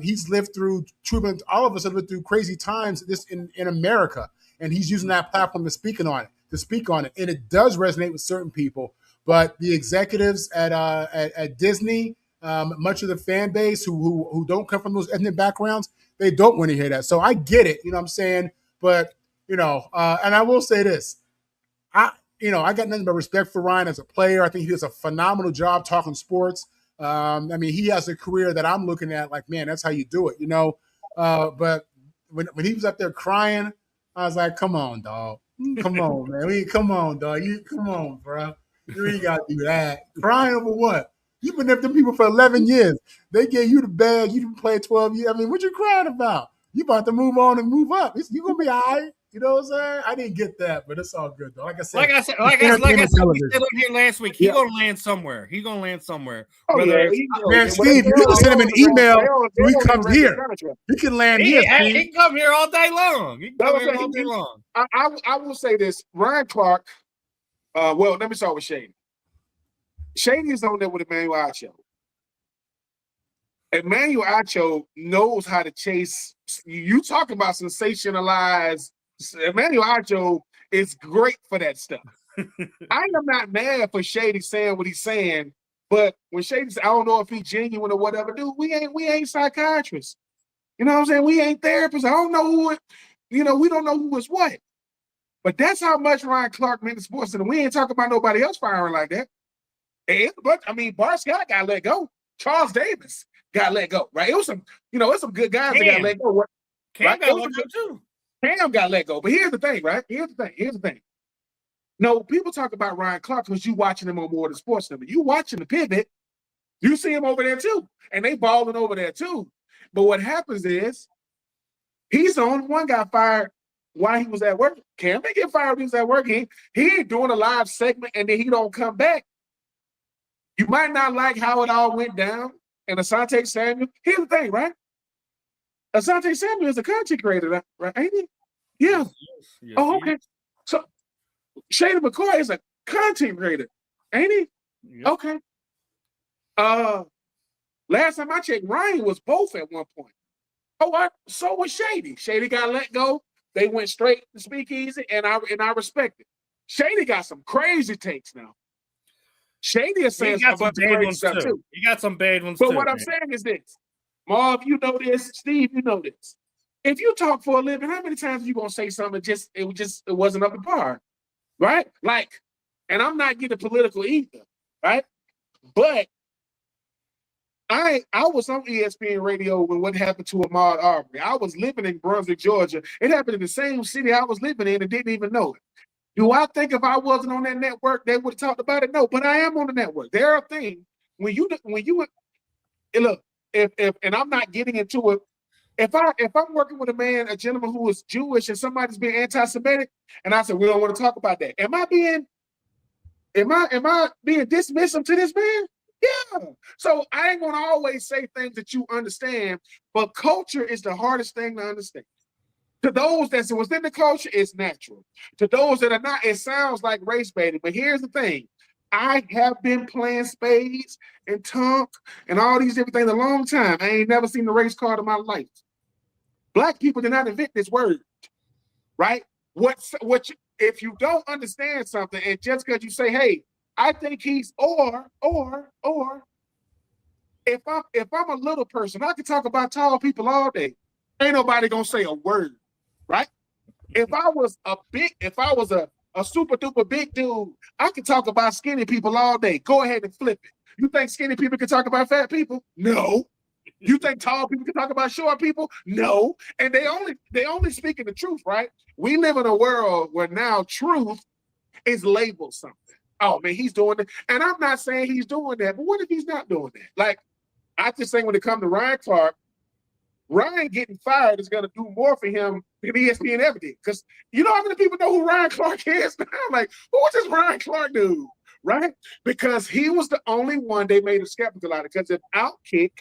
he's lived through Troupe. All of us have lived through crazy times in America, and he's using that platform to speak on it, and it does resonate with certain people. But the executives at Disney, much of the fan base who don't come from those ethnic backgrounds, they don't want to hear that. So I get it, you know what I'm saying. But and I will say this, I got nothing but respect for Ryan as a player. I think he does a phenomenal job talking sports. He has a career that I'm looking at like, man, that's how you do it, But when he was up there crying, I was like, come on, dog. Come on, man. Come on, dog. Come on, bro. You ain't got to do that. Crying over what? You've been there with them people for 11 years. They gave you the bag. You didn't play 12 years. What you crying about? You about to move on and move up. You going to be all right. You know what I'm saying? I didn't get that, but it's all good though. Like I said, we said on here last week, he's gonna land somewhere. He's gonna land somewhere. Oh, man, Steve, you can send him an email when he comes here. He can land here. He can come here all day long. I will say this: Ryan Clark. Let me start with Shady. Shady is on there with Emmanuel Acho. Emmanuel Acho knows how to chase. You talk about sensationalized. Emmanuel Acho is great for that stuff. I am not mad for Shady saying what he's saying, but when Shady says, I don't know if he's genuine or whatever, dude, we ain't psychiatrists. You know what I'm saying? We ain't therapists. I don't know who it, we don't know who is what. But that's how much Ryan Clark meant to sports. And we ain't talking about nobody else firing like that. But Bart Scott got let go. Charles Davis got let go, right? It was some, it's some good guys that got let go. Cam got let go too. Cam got let go. But here's the thing, right? Here's the thing. No, people talk about Ryan Clark because you watching him on More Than Sports Number. You watching the pivot, you see him over there too. And they balling over there too. But what happens is he's the only one got fired while he was at work. Cam didn't get fired when he was at work. He ain't doing a live segment and then he don't come back. You might not like how it all went down. And Asante Samuel, here's the thing, right? Asante Samuel is a content creator, right? Ain't he? Yeah. Yes, oh, okay. So Shady McCoy is a content creator, ain't he? Yep. Okay. Last time I checked, Ryan was both at one point. So was Shady. Shady got let go. They went straight to Speakeasy, and I respect it. Shady got some crazy takes now. Shady is saying a bunch of crazy stuff too. You got some bad ones too. But what I'm saying is this. Marv, you know this. Steve, you know this. If you talk for a living, how many times are you gonna say something it wasn't up to par? Right? Like, and I'm not getting political either, right? But I was on ESPN radio when what happened to Ahmaud Arbery. I was living in Brunswick, Georgia. It happened in the same city I was living in and didn't even know it. Do I think if I wasn't on that network, they would have talked about it? No, but I am on the network. There are things when you look, if and I'm not getting into it. If I'm working with a gentleman who is Jewish and somebody's being anti-Semitic, and I said we don't want to talk about that. Am I being dismissive to this man? Yeah. So I ain't gonna always say things that you understand, but culture is the hardest thing to understand. To those that's within the culture, it's natural. To those that are not, it sounds like race baiting. But here's the thing. I have been playing spades and tonk and all these different things a long time. I ain't never seen the race card in my life. Black people did not invent this word, right? If you don't understand something and just because you say, hey, I think he's or if I'm a little person, I can talk about tall people all day. Ain't nobody gonna say a word, right? If I was a super duper big dude, I could talk about skinny people all day. Go ahead and flip it. You think skinny people can talk about fat people? No. You think tall people can talk about short people? No. And they only speaking the truth, right? We live in a world where now truth is labeled something. Oh man, he's doing it. And I'm not saying he's doing that, but what if he's not doing that? Like, I just think when it comes to Ryan Clark, Ryan getting fired is going to do more for him than ESPN ever did. Because you know how many people know who Ryan Clark is now? Like, who is this Ryan Clark dude? Right? Because he was the only one they made a skeptical out of. Because if Outkick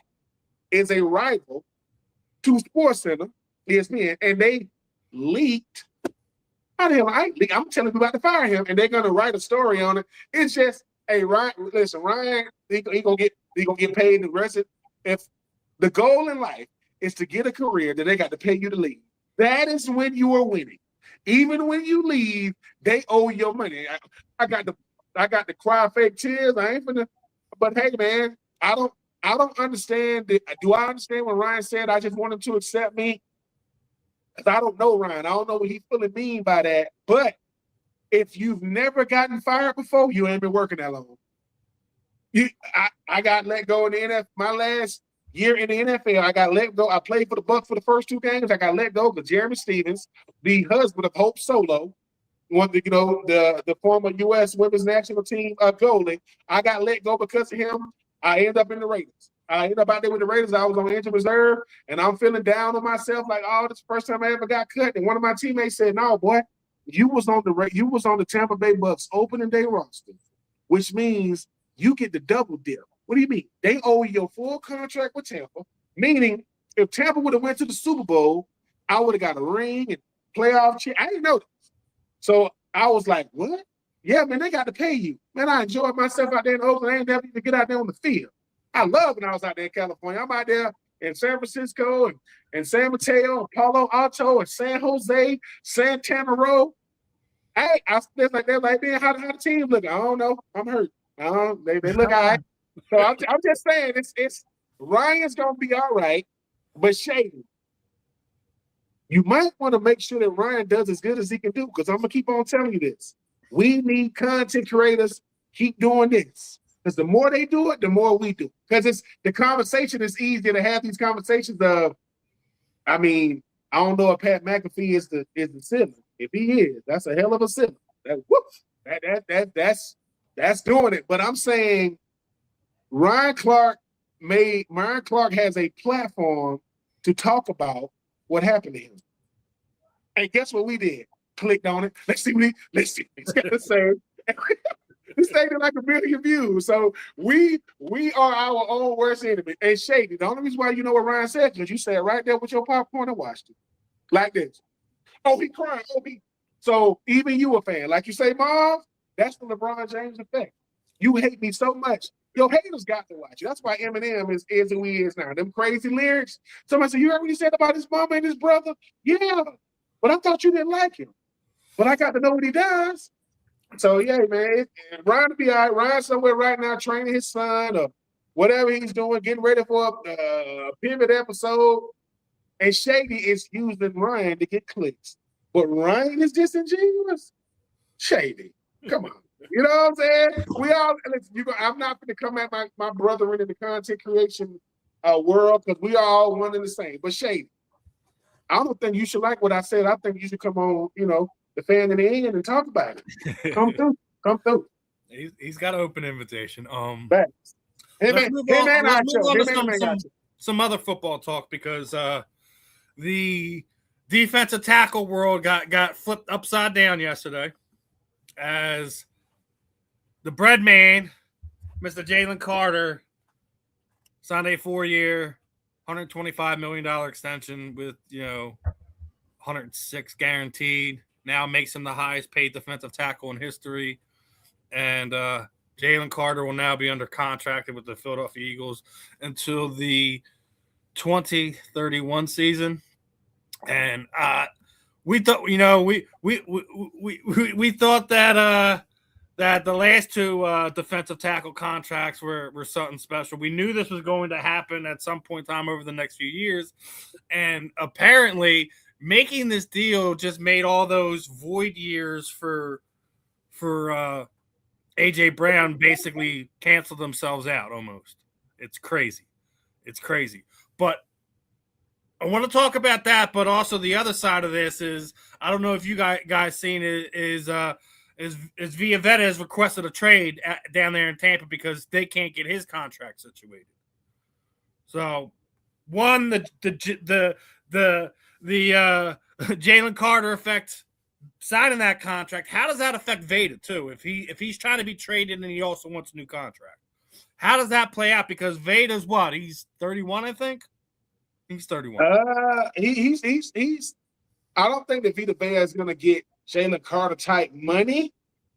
is a rival to SportsCenter, ESPN, and they leaked, how the hell I'm telling you about to fire him, and they're going to write a story on it. It's just, hey, Ryan, listen, Ryan, he gonna get paid the rest of it. If the goal in life is to get a career that they got to pay you to leave, that is when you are winning. Even when you leave, they owe you your money. I got the cry fake tears. I ain't finna, but hey, man, I don't understand. Do I understand what Ryan said? I just want him to accept me. Because I don't know Ryan. I don't know what he fully mean by that. But if you've never gotten fired before, you ain't been working that long. I got let go in the NFL. My last year in the NFL, I got let go. I played for the Bucs for the first 2 games. I got let go because Jeremy Stevens, the husband of Hope Solo, the former U.S. women's national team goalie, I got let go because of him. I ended up in the Raiders. I ended up out there with the Raiders. I was on injured reserve, and I'm feeling down on myself like, oh, this is the first time I ever got cut. And one of my teammates said, no, boy, you was on the Tampa Bay Bucs opening day roster, which means you get the double dip. What do you mean? They owe you your full contract with Tampa, meaning if Tampa would have went to the Super Bowl, I would have got a ring and playoff check. I didn't know this. So I was like, what? Yeah, man, they got to pay you. Man, I enjoyed myself out there in Oakland. I ain't never even get out there on the field. I love when I was out there in California. I'm out there in San Francisco and San Mateo and Palo Alto and San Jose, Santana Row. Hey, they're like, man, how the team look? I don't know. I'm hurt. They look all right. So I'm just saying, it's Ryan's gonna be all right, but Shady, you might want to make sure that Ryan does as good as he can do, because I'm gonna keep on telling you this. We need content creators. Keep doing this. Because the more they do it, the more we do. Because the conversation is easier to have these conversations of, I mean, I don't know if Pat McAfee is the ceiling. If he is, that's a hell of a ceiling. That's doing it. But I'm saying Ryan Clark has a platform to talk about what happened to him. And guess what we did? Clicked on it. Let's see what he's got to say. This thing did like 1 million views. So we are our own worst enemy. And Shady, the only reason why you know what Ryan said, because you said right there with your popcorn and watched it. Like this. Oh, he crying. Oh, he So even you a fan, like you say, Marv, that's the LeBron James effect. You hate me so much. Your haters got to watch you. That's why Eminem is who he is now. Them crazy lyrics. Somebody said, you heard what he said about his mama and his brother? Yeah. But I thought you didn't like him. But I got to know what he does. So, yeah, man. Ryan to be all right. Ryan's somewhere right now training his son or whatever he's doing, getting ready for a pivot episode. And Shady is using Ryan to get clicks. But Ryan is disingenuous. Shady. Come on. You know what I'm saying? We all, I'm not going to come at my brother in the content creation world because we are all one and the same. But Shady, I don't think you should like what I said. I think you should come on, the fan in the end and talk about it. Come through. Come through. He's got an open invitation. Let's move on to some other football talk because the defensive tackle world got flipped upside down yesterday as the bread man, Mr. Jalen Carter, signed a 4-year, $125 million extension with, 106 guaranteed. Now makes him the highest paid defensive tackle in history. And Jalen Carter will now be under contract with the Philadelphia Eagles until the 2031 season. And we thought, we thought that the last two defensive tackle contracts were something special. We knew this was going to happen at some point in time over the next few years. And apparently making this deal just made all those void years for A.J. Brown basically cancel themselves out almost. It's crazy. But I want to talk about that, but also the other side of this is, I don't know if you guys seen it, is Villavetta has requested a trade down there in Tampa because they can't get his contract situated. So, one, the Jalen Carter effect, signing that contract. How does that affect Veda too? If he's trying to be traded and he also wants a new contract, how does that play out? Because Veda's what? He's 31, I think. He's 31. He's. I don't think that Vita Vea is going to get Jalen Carter type money,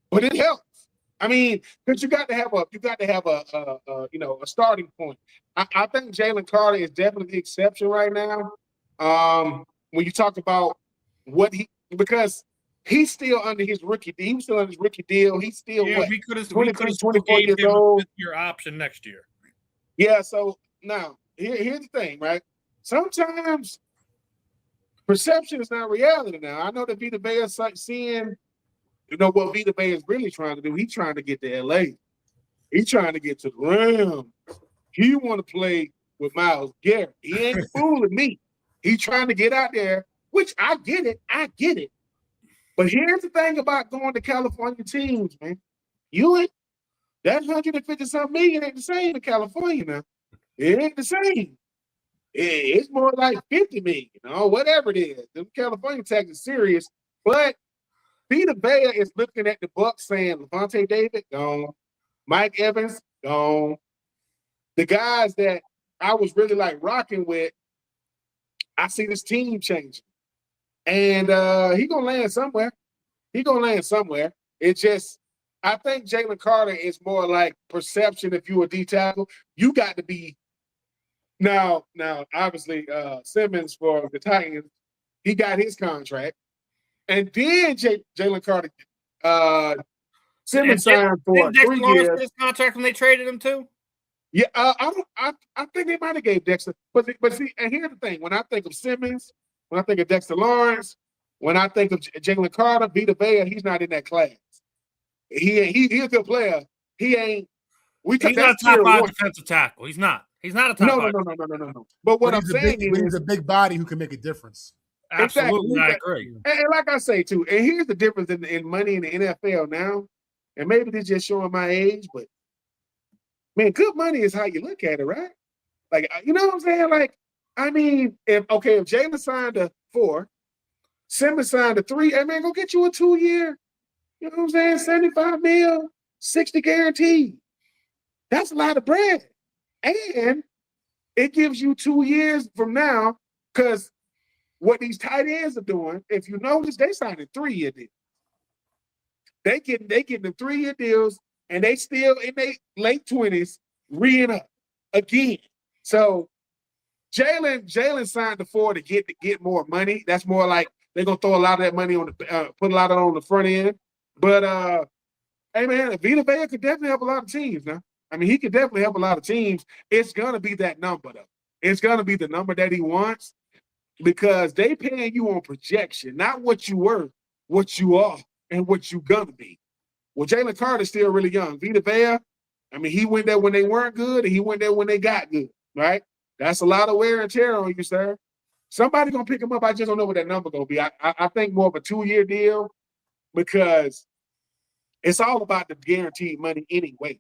but it helps. I mean, because you got to have a starting point. I think Jalen Carter is definitely the exception right now. When you talk about because he's still under his rookie deal. He was still under his rookie deal. He's still we could have 24 gave years him old. Your option next year. Yeah. So now here's the thing, right? Sometimes perception is not reality. Now I know that Vita Vea is seeing, what Vita Vea is really trying to do. He's trying to get to LA. He's trying to get to the Rams. He want to play with Myles Garrett. He ain't fooling me. He's trying to get out there, which I get it. But here's the thing about going to California teams, man. That 150-something million ain't the same in California now. It ain't the same. It's more like 50 million, whatever it is. The California tax is serious. But Vita Vea is looking at the Bucs saying, Levante David, gone. Mike Evans, gone. The guys that I was really rocking with, I see this team changing. And he going to land somewhere. It's just, I think Jalen Carter is more like perception. If you a D tackle, you got to be. Now, obviously, Simmons for the Titans, he got his contract. And then Jalen Carter, Simmons signed for 3 years. His contract when they traded him too? Yeah, I think they might have gave Dexter. But see, and here's the thing. When I think of Simmons, when I think of Dexter Lawrence, when I think of Jalen Carter, Vita Vea, he's not in that class. He's a good player. He ain't. He's not a top 5 defensive tackle. He's not a top 5. No. But what I'm saying is, he's a big body who can make a difference. Absolutely, exactly. I agree. And like I say too, and here's the difference in money in the NFL now, and maybe this just showing my age, but man, good money is how you look at it, right? You know what I'm saying? If Jalen signed a 4, Simmons signed a 3, hey man, go get you a 2-year, you know what I'm saying? 75 mil, 60 guaranteed. That's a lot of bread. And it gives you 2 years from now, because what these tight ends are doing, if you notice, they signed a 3-year deal. They getting the 3-year deals, and they still in their late 20s re up again. So Jalen signed the 4 to get more money. That's more like they're gonna throw a lot of that money on the put a lot of it on the front end. But hey man, Vita Vea could definitely help a lot of teams now. I mean, he could definitely help a lot of teams. It's gonna be that number though. It's gonna be the number that he wants because they paying you on projection, not what you were, what you are, and what you gonna be. Well, Jalen Carter's still really young. Vita Vea, I mean, he went there when they weren't good, and he went there when they got good, right? That's a lot of wear and tear on you, sir. Somebody gonna pick him up. I just don't know what that number gonna be. I think more of a 2-year deal because it's all about the guaranteed money anyway.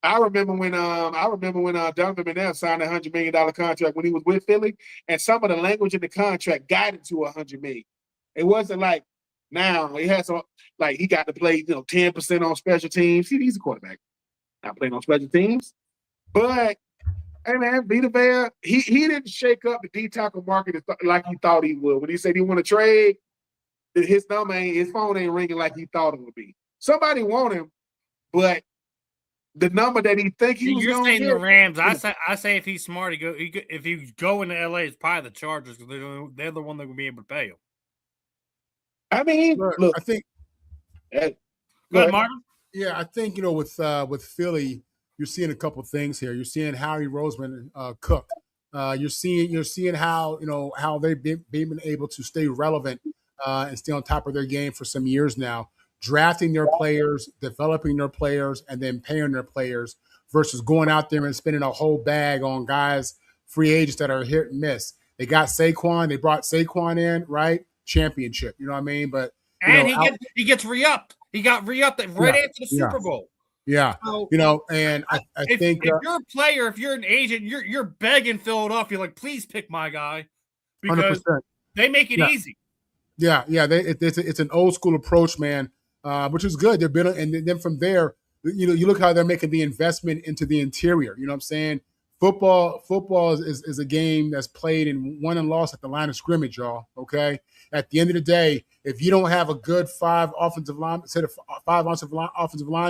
I remember when Donovan McNabb signed a $100 million contract when he was with Philly, and some of the language in the contract got it to $100 million. It wasn't like now he has some like he got to play 10% on special teams. He's a quarterback, not playing on special teams. But hey man, Vita Vea, he didn't shake up the D tackle market like he thought he would. When he said he want to trade, his phone ain't ringing like he thought it would be. Somebody want him, but the number that he think he was You're going saying to the Rams. I say if he's smart, if he's going to LA, it's probably the Chargers because they're the one that will be able to pay him. I mean, look, I think. Go ahead, Marvin. Yeah, I think with Philly, you're seeing a couple things here. You're seeing Harry Roseman cook. You're seeing how they've been able to stay relevant and stay on top of their game for some years now. Drafting their players, developing their players, and then paying their players versus going out there and spending a whole bag on guys, free agents that are hit and miss. They got Saquon. They brought Saquon in, right? Championship. You know what I mean? But he gets re-upped. He got re-upped right after the Super Bowl. Yeah. So, and I think if you're a player, if you're an agent, you're begging Philadelphia, like, please pick my guy because 100%. They make it easy. Yeah. It's an old school approach, man. Which is good. They're building, and then from there, you look how they're making the investment into the interior. You know what I'm saying? Football is a game that's played and won and lost at the line of scrimmage, y'all. Okay. At the end of the day, if you don't have a good five offensive linemen,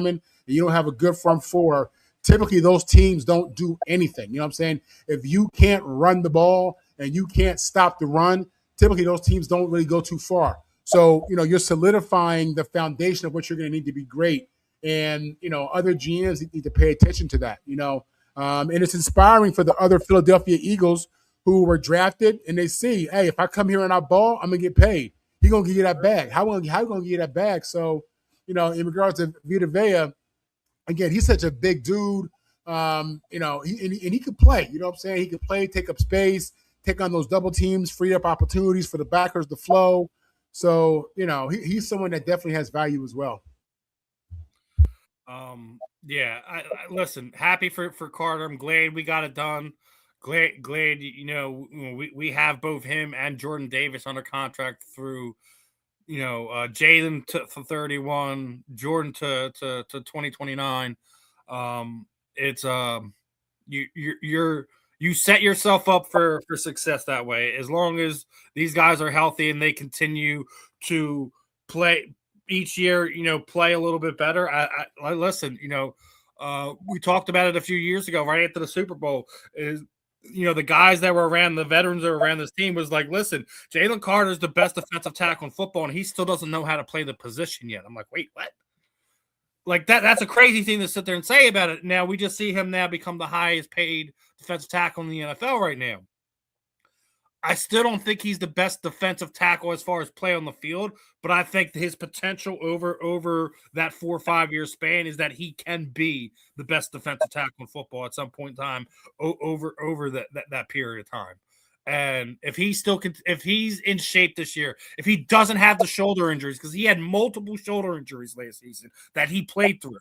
and you don't have a good front 4, typically those teams don't do anything. You know what I'm saying? If you can't run the ball and you can't stop the run, typically those teams don't really go too far. So, you're solidifying the foundation of what you're going to need to be great. And, other GMs need to pay attention to that, and it's inspiring for the other Philadelphia Eagles who were drafted and they see, hey, if I come here and I ball, I'm going to get paid. He's going to give you that bag. How are you going to get that bag? So, in regards to Vita Vea, again, he's such a big dude. He could play, you know what I'm saying? He could play, take up space, take on those double teams, free up opportunities for the backers to flow. So, he's someone that definitely has value as well. Yeah, I listen, happy for Carter. I'm glad we got it done. Glad we have both him and Jordan Davis under contract through Jalen to 31, Jordan to 2029. It's you set yourself up for success that way. As long as these guys are healthy and they continue to play each year, play a little bit better. I listen, we talked about it a few years ago, right after the Super Bowl, is the guys that were around, the veterans that were around this team was like, listen, Jalen Carter is the best defensive tackle in football, and he still doesn't know how to play the position yet. I'm like, wait, what? Like that's a crazy thing to sit there and say about it. Now we just see him now become the highest paid defensive tackle in the NFL right now. I still don't think he's the best defensive tackle as far as play on the field, but I think his potential over that 4 or 5 year span is that he can be the best defensive tackle in football at some point in time over that period of time. And if he's in shape this year, if he doesn't have the shoulder injuries, because he had multiple shoulder injuries last season that he played through,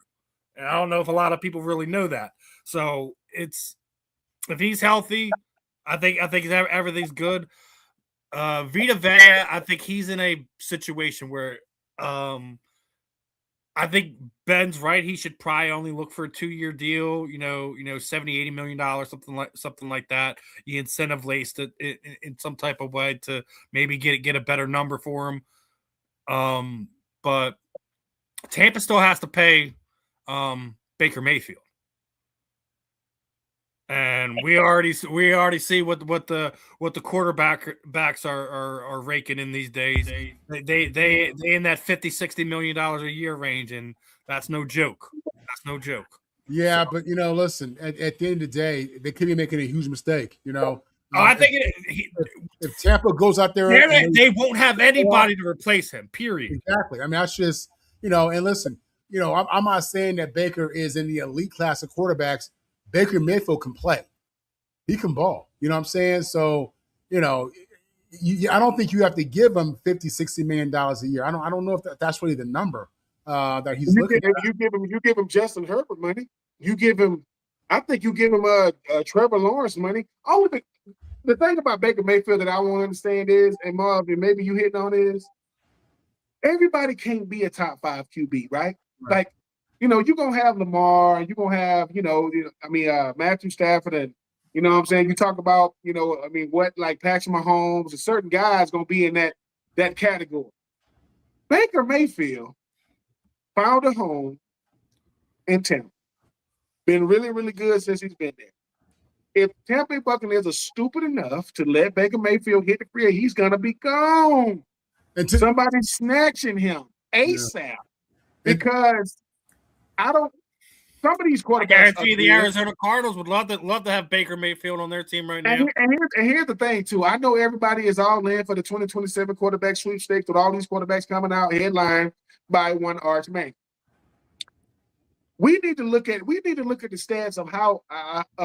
and I don't know if a lot of people really know that. So if he's healthy, I think everything's good. Vita Vea, I think he's in a situation where I think Ben's right. He should probably only look for a 2-year deal, $70-80 million, something like that. You incentive laced it in some type of way to maybe get a better number for him. But Tampa still has to pay Baker Mayfield. And we already see what the quarterbacks are raking in these days. They in that $50-60 million a year range, and that's no joke. That's no joke. Yeah, but listen. At the end of the day, they could be making a huge mistake. I think if Tampa goes out there, they won't have anybody to replace him. Period. Exactly. I mean, that's just And listen, I'm not saying that Baker is in the elite class of quarterbacks. Baker Mayfield can play. He can ball. You know what I'm saying? So, I don't think you have to give him $50-60 million a year. I don't know if that's really the number that he's looking at. You give him Justin Herbert money. I think you give him Trevor Lawrence money. The thing about Baker Mayfield that I want to understand is, and Marvin, maybe you hitting on is, everybody can't be a top 5 QB, right? Like, you're going to have Lamar, and you're going to have, Matthew Stafford, and, you know what I'm saying? You talk about, like Patrick Mahomes, a certain guy's going to be in that category. Baker Mayfield found a home in Tampa. Been really, really good since he's been there. If Tampa Bay Buccaneers are stupid enough to let Baker Mayfield hit the free, he's going to be gone. Somebody's snatching him ASAP because some of these quarterbacks. I guarantee the Arizona Cardinals would love to have Baker Mayfield on their team right now. And here's the thing, too. I know everybody is all in for the 2027 quarterback sweepstakes with all these quarterbacks coming out headlined by one Arch Manning. We need to look at the stats of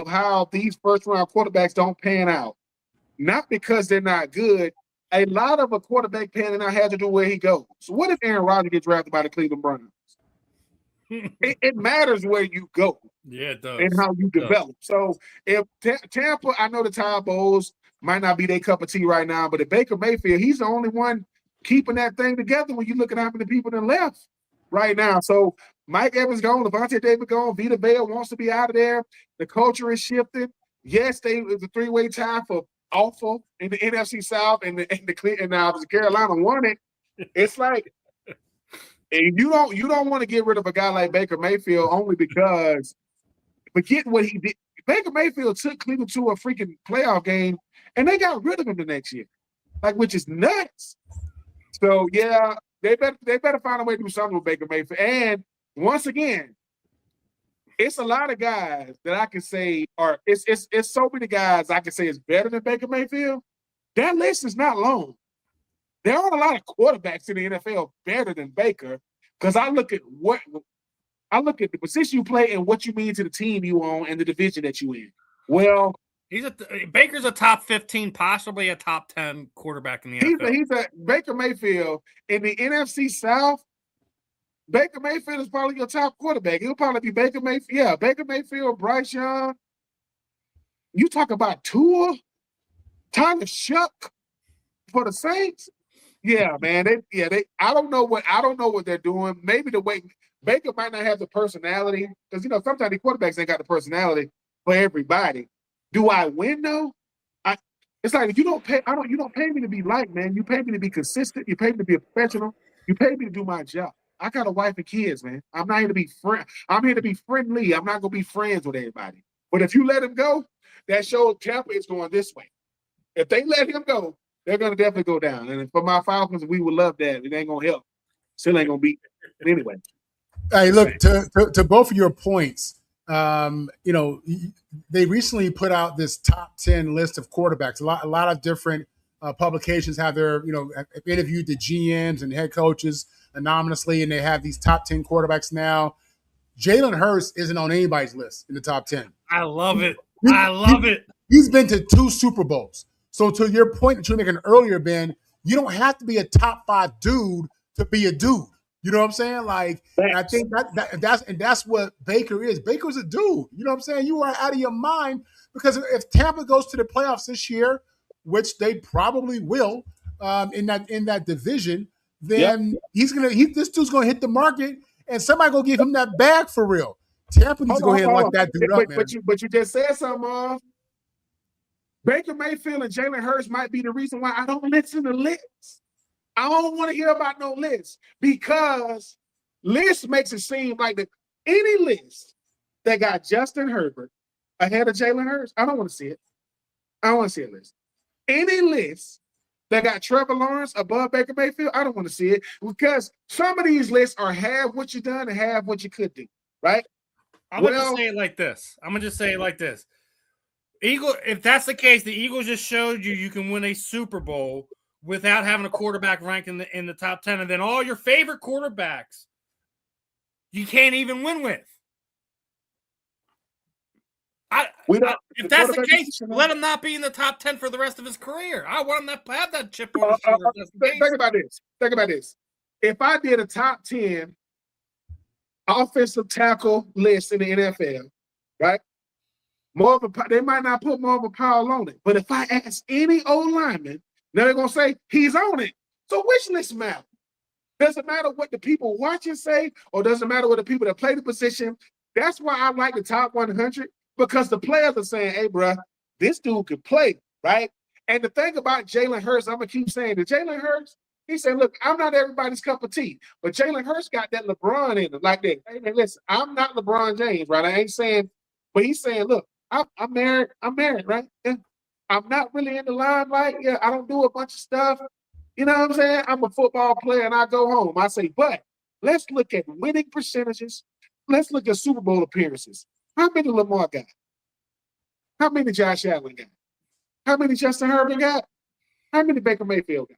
how these first round quarterbacks don't pan out. Not because they're not good. A lot of a quarterback panning out has to do where he goes. So what if Aaron Rodgers gets drafted by the Cleveland Browns? it matters where you go. Yeah, it does. And how you develop. So if Tampa, I know the Tide Bowls might not be their cup of tea right now, but if Baker Mayfield, he's the only one keeping that thing together when you look at how many people that left right now. So Mike Evans gone, Levante David gone, Vita Vea wants to be out of there. The culture is shifting. Yes, it was a 3-way tie for awful in the NFC South and now Carolina won it. It's like you don't want to get rid of a guy like Baker Mayfield only because forget what he did. Baker Mayfield took Cleveland to a freaking playoff game and they got rid of him the next year, which is nuts. So yeah, they better find a way to do something with Baker Mayfield. And once again, it's a lot of guys that I can say it's so many guys I can say is better than Baker Mayfield. That list is not long. There aren't a lot of quarterbacks in the NFL better than Baker because I look at the position you play and what you mean to the team you own and the division that you in. Well, Baker's a top 15, possibly a top 10 quarterback in the NFL. He's a Baker Mayfield in the NFC South. Baker Mayfield is probably your top quarterback. He'll probably be Baker Mayfield. Yeah, Baker Mayfield, Bryce Young. You talk about Tua, Tyler Shuck for the Saints. Yeah, man. I don't know what they're doing. Maybe the way Baker might not have the personality because sometimes the quarterbacks ain't got the personality for everybody. Do I win though? It's like you don't pay me to be liked, man. You pay me to be consistent. You pay me to be a professional. You pay me to do my job. I got a wife and kids, man. I'm not here to be I'm here to be friendly. I'm not gonna be friends with everybody. But if you let him go, that shows Tampa is going this way. If they let him go, they're gonna definitely go down. And for my Falcons, we would love that. It ain't gonna help. Still ain't gonna beat them. But anyway. Hey, look, to both of your points, they recently put out this top 10 list of quarterbacks. A lot of different publications have their, have interviewed the GMs and head coaches anonymously, and they have these top 10 quarterbacks now. Jalen Hurts isn't on anybody's list in the top 10. I love it. I love it. He's been to 2 Super Bowls. So to your point that you were making earlier, Ben, you don't have to be a top 5 dude to be a dude. You know what I'm saying? I think that's what Baker is. Baker's a dude. You know what I'm saying? You are out of your mind because if Tampa goes to the playoffs this year, which they probably will, in that division, then this dude's gonna hit the market and somebody gonna give him that bag for real. Tampa needs to go ahead and lock that dude up, man. But you just said something. Baker Mayfield and Jalen Hurts might be the reason why I don't listen to lists. I don't want to hear about no lists because list makes it seem like any list that got Justin Herbert ahead of Jalen Hurts, I don't want to see it. I don't want to see a list. Any list that got Trevor Lawrence above Baker Mayfield, I don't want to see it, because some of these lists are half what you done and half what you could do, right? I'm gonna just say it like this. If that's the case, the Eagles just showed you can win a Super Bowl without having a quarterback ranked in the top 10, and then all your favorite quarterbacks you can't even win with. If that's the case, let him not be in the top 10 for the rest of his career. I want him to have that chip on his shoulder. Think about this. If I did a top 10 offensive tackle list in the NFL, right? They might not put Marvin Powell on it, but if I ask any old lineman, now they're gonna say he's on it. So which list matter? Does it matter what the people watching say, or does it matter what the people that play the position? That's why I like the top 100, because the players are saying, hey, bro, this dude can play, right? And the thing about Jalen Hurts, I'm going to keep saying that Jalen Hurts, he said, look, I'm not everybody's cup of tea, but Jalen Hurts got that LeBron in him like that. Hey, man, listen, I'm not LeBron James, right? I ain't saying, but he's saying, look, I'm married, right? Yeah. I'm not really in the limelight. Yeah, I don't do a bunch of stuff. You know what I'm saying? I'm a football player and I go home. I say, but let's look at winning percentages. Let's look at Super Bowl appearances. How many Lamar got? How many Josh Allen got? How many Justin Herbert got? How many Baker Mayfield got?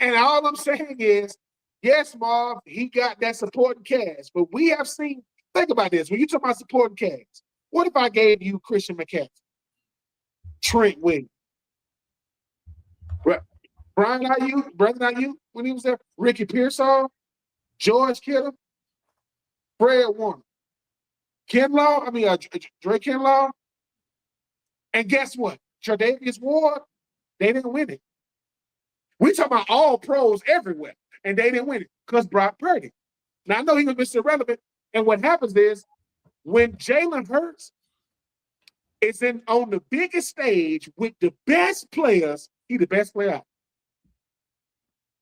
And all I'm saying is, yes, Marv, he got that supporting cast, but we have seen, think about this, when you talk about supporting cast, what if I gave you Christian McCaffrey, Trent Williams, Brian Ayuk, Brother Ayuk, when he was there, Ricky Pearsall, George Kittle, Fred Warner, Dre Kinlaw, and guess what? Tre'Davious Ward, they didn't win it. We talking about all pros everywhere, and they didn't win it because Brock Purdy. Now, I know he was Mr. Irrelevant, and what happens is when Jalen Hurts is on the biggest stage with the best players, he the best player out.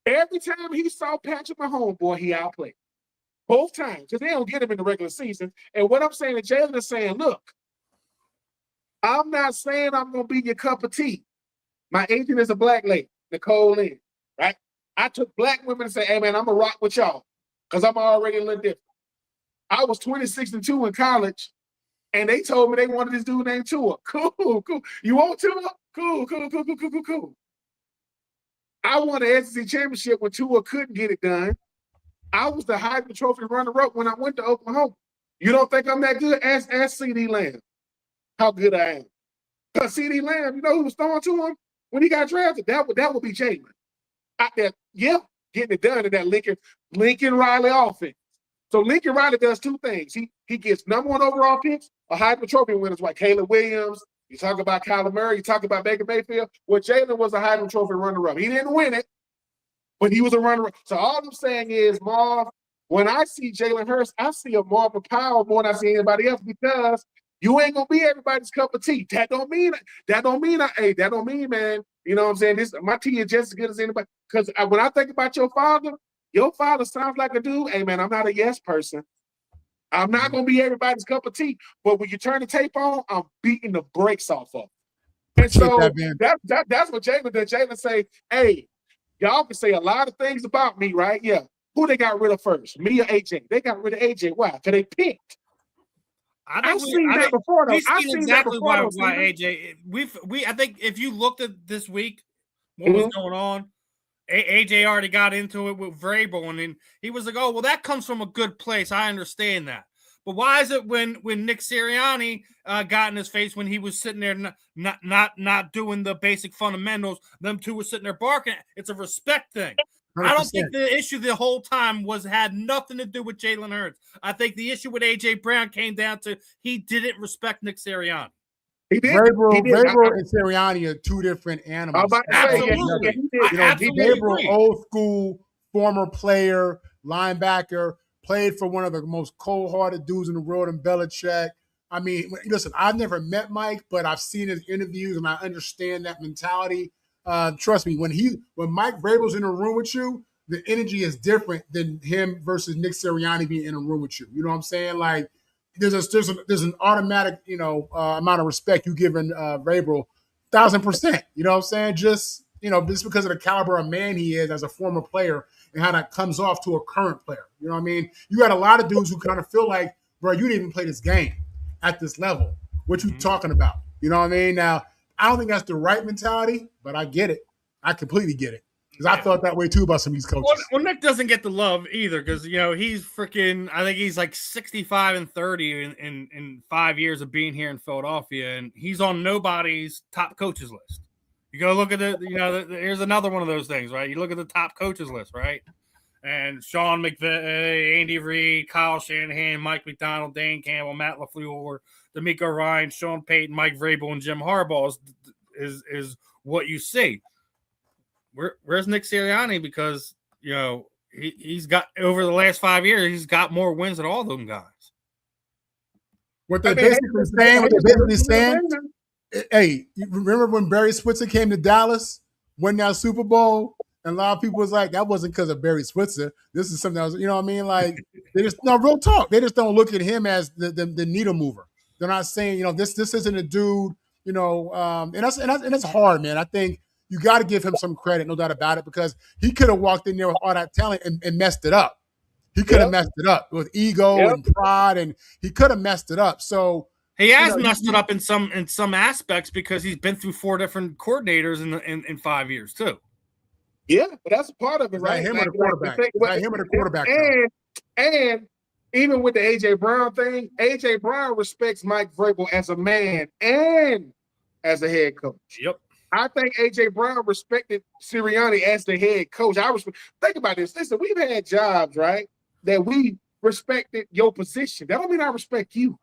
Every time he saw Patrick Mahomes, boy, he outplayed. Both times, because they don't get him in the regular season. And what I'm saying to Jalen is saying, look, I'm not saying I'm going to be your cup of tea. My agent is a black lady, Nicole Lynn, right? I took black women and said, hey, man, I'm going to rock with y'all because I'm already a little different. I was 26-2 in college, and they told me they wanted this dude named Tua. Cool. You want Tua? Cool. I won the SEC championship when Tua couldn't get it done. I was the Heisman Trophy runner-up when I went to Oklahoma. You don't think I'm that good? Ask C.D. Lamb how good I am. Because C.D. Lamb, you know who was throwing to him when he got drafted? That would be Jalen. Out there, getting it done in that Lincoln Riley offense. So Lincoln Riley does two things. He gets number one overall picks, a Heisman Trophy winners like Caleb Williams. You talk about Kyler Murray. You talk about Baker Mayfield. Well, Jalen was a Heisman Trophy runner-up. He didn't win it, but he was a runner-up. So all I'm saying is, Marv, when I see Jalen Hurts, I see a Marvin Powell more than I see anybody else, because you ain't gonna be everybody's cup of tea. That don't mean, man. You know what I'm saying? My tea is just as good as anybody. Because when I think about your father sounds like a dude. Hey, man, I'm not a yes person. I'm not gonna be everybody's cup of tea. But when you turn the tape on, I'm beating the brakes off of. And so that's what Jalen did. Jalen say, hey, y'all can say a lot of things about me, right? Yeah. Who they got rid of first? Me or AJ? They got rid of AJ. Why? Because they picked. I've seen that before, though. I've seen exactly why AJ. I think if you looked at this week, what was going on, AJ already got into it with Vrabel, and then he was like, "Oh, well, that comes from a good place. I understand that." But why is it when Nick Sirianni got in his face when he was sitting there not doing the basic fundamentals, them two were sitting there barking? It's a respect thing. 100%. I don't think the issue the whole time had nothing to do with Jalen Hurts. I think the issue with AJ Brown came down to he didn't respect Nick Sirianni. He did. Vrabel and Sirianni are two different animals. Absolutely. Vrabel, old school, former player, linebacker, played for one of the most cold-hearted dudes in the world in Belichick. I mean, listen, I've never met Mike, but I've seen his interviews and I understand that mentality. Trust me, when Mike Vrabel's in a room with you, the energy is different than him versus Nick Sirianni being in a room with you. You know what I'm saying? Like there's an automatic, amount of respect you giving Vrabel, 1,000%. You know what I'm saying? Just because of the caliber of man he is as a former player and how that comes off to a current player. You know what I mean? You got a lot of dudes who kind of feel like, bro, you didn't even play this game at this level. What you talking about? You know what I mean? Now, I don't think that's the right mentality, but I get it. I completely get it. Because I thought that way too about some of these coaches. Well, Nick doesn't get the love either because he's freaking. I think he's like 65-30 in 5 years of being here in Philadelphia, and he's on nobody's top coaches list. You go look at here's another one of those things, right? You look at the top coaches list, right? And Sean McVay, Andy Reid, Kyle Shanahan, Mike McDonald, Dane Campbell, Matt LaFleur, D'Amico Ryan, Sean Payton, Mike Vrabel, and Jim Harbaugh is what you see. Where's Nick Sirianni? Because he's got over the last 5 years, he's got more wins than all them guys. What they're basically saying, hey, you remember when Barry Switzer came to Dallas, won that Super Bowl, and a lot of people was like, that wasn't because of Barry Switzer. This is something else. You know what I mean? Like they just real talk. They just don't look at him as the needle mover. They're not saying this isn't a dude. And that's hard, man. I think you got to give him some credit, no doubt about it, because he could have walked in there with all that talent and messed it up. He could have messed it up with ego and pride, and he could have messed it up. So he has messed it up in some aspects because he's been through 4 different coordinators in 5 years too. Yeah, but that's a part of it, right? Him or the quarterback. And even with the AJ Brown thing, AJ Brown respects Mike Vrabel as a man and as a head coach. Yep. I think AJ Brown respected Sirianni as the head coach. Think about this. Listen, we've had jobs, right, that we respected your position. That don't mean I respect you.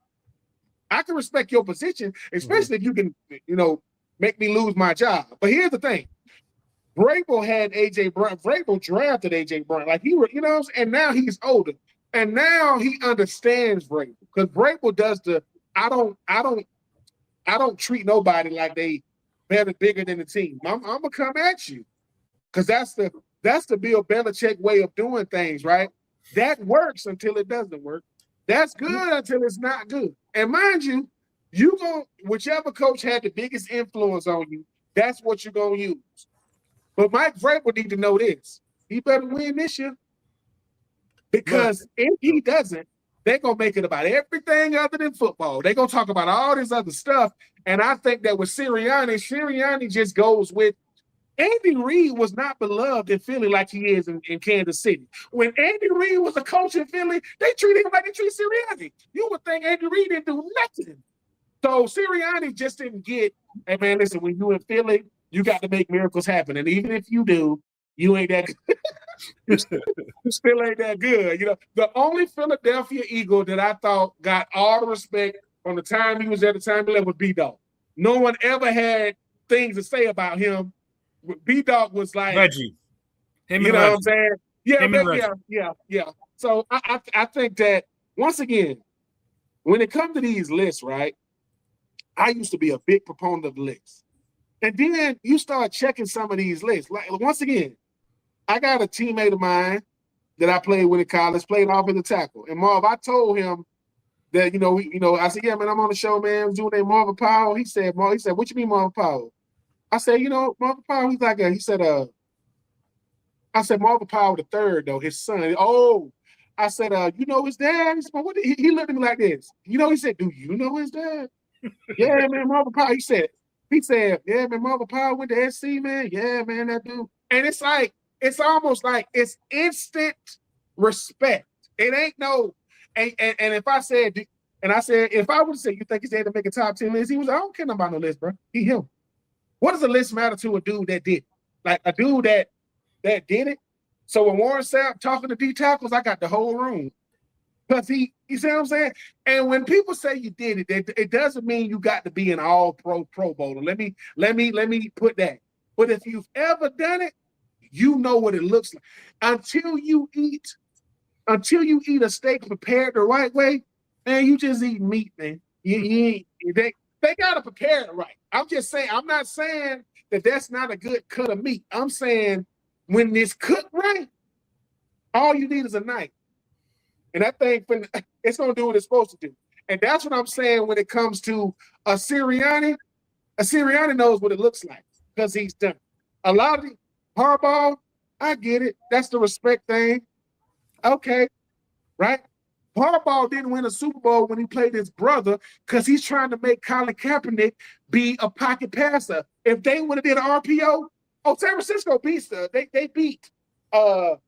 I can respect your position, especially if you can, make me lose my job. But here's the thing. Vrabel had AJ Brown. Vrabel drafted AJ Brown. Like and now he's older. And now he understands Vrabel. Because Vrabel does I don't treat nobody like they better, bigger than the team. I'm gonna come at you. Because that's the Bill Belichick way of doing things, right? That works until it doesn't work. That's good until it's not good. And mind you, whichever coach had the biggest influence on you, that's what you're gonna use. But Mike Vrabel need to know this. He better win this year. Because if he doesn't, they're going to make it about everything other than football. They're going to talk about all this other stuff. And I think that with Sirianni just goes with Andy Reid was not beloved in Philly like he is in Kansas City. When Andy Reid was a coach in Philly, they treated him like they treat Sirianni. You would think Andy Reid didn't do nothing. So Sirianni just didn't get, hey, man, listen, when you in Philly, you got to make miracles happen. And even if you do, you ain't that good. You still ain't that good. The only Philadelphia Eagle that I thought got all the respect from the time he was at the time he left was B-Dog. No one ever had things to say about him. B-Dog was like Reggie. What I'm saying? Yeah. So I think that once again, when it comes to these lists, right? I used to be a big proponent of the lists. And then you start checking some of these lists. Like once again, I got a teammate of mine that I played with in college, played offensive tackle. And Marv, I told him that, I said, yeah, man, I'm on the show, man. Dude named Marvin Powell. He said, what you mean Marvin Powell? I said, Marvin Powell, I said, Marvin Powell the third, though, his son. Oh, I said, his dad? He said, he looked at me like this. He said, do you know his dad? Yeah, man, Marvin Powell. He said, yeah, man, Marvin Powell went to SC, man. Yeah, man, that dude. And it's almost like it's instant respect. It ain't no, and if I said, if I would say, you think he's able to make a top 10 list, he was, I don't care about no list, bro. He him. What does a list matter to a dude that did? Like a dude that did it? So when Warren Sapp talking to D tackles, I got the whole room. Because you see what I'm saying? And when people say you did it, it doesn't mean you got to be an all pro bowler. Let me put that. But if you've ever done it, you know what it looks like. Until you eat a steak prepared the right way, man, you just eat meat, man. They gotta prepare it right. I'm just saying, I'm not saying that that's not a good cut of meat. I'm saying when it's cooked right, All you need is a knife. And that thing, it's going to do what it's supposed to do. And that's what I'm saying when it comes to a Sirianni. A Sirianni knows what it looks like because he's done it. A lot of the Harbaugh, I get it. That's the respect thing. Okay, right? Harbaugh didn't win a Super Bowl when he played his brother because he's trying to make Colin Kaepernick be a pocket passer. If they would have did an RPO, San Francisco beats they beat the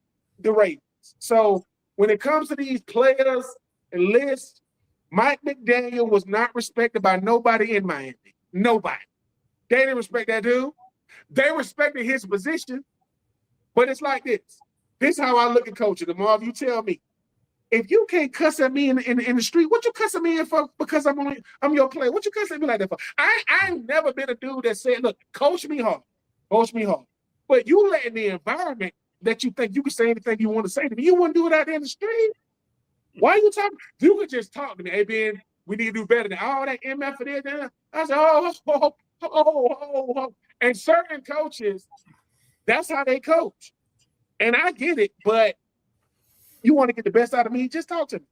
Ravens. So when it comes to these players and lists, Mike McDaniel was not respected by nobody in Miami. Nobody. They didn't respect that dude. They respected his position. But it's like this. This is how I look at coaching. Marv, you tell me. If you can't cuss at me in the street, what you cussing me in for? Because I'm your player. What you cussing at me like that for? I ain't never been a dude that said, look, coach me hard. Coach me hard. But you let in the environment that you think you can say anything you want to say to me. You wouldn't do it out there in the street. Why are you talking? You could just talk to me. Hey, Ben, we need to do better than all that MF for this. I said, oh. And certain coaches, that's how they coach. And I get it, but you want to get the best out of me, just talk to me.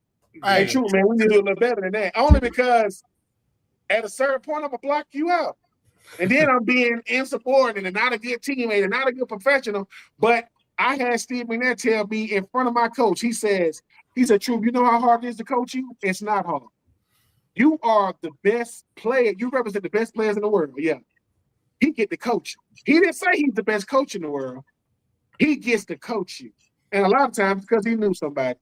Hey, true, man, we need to do a little better than that. Only because at a certain point, I'm going to block you out. And then I'm being insubordinate and not a good teammate and not a good professional. But I had Steve McNair tell me in front of my coach, he said, Troupe, you know how hard it is to coach you? It's not hard. You are the best player. You represent the best players in the world. Yeah. He get to coach you. He didn't say he's the best coach in the world. He gets to coach you. And a lot of times because he knew somebody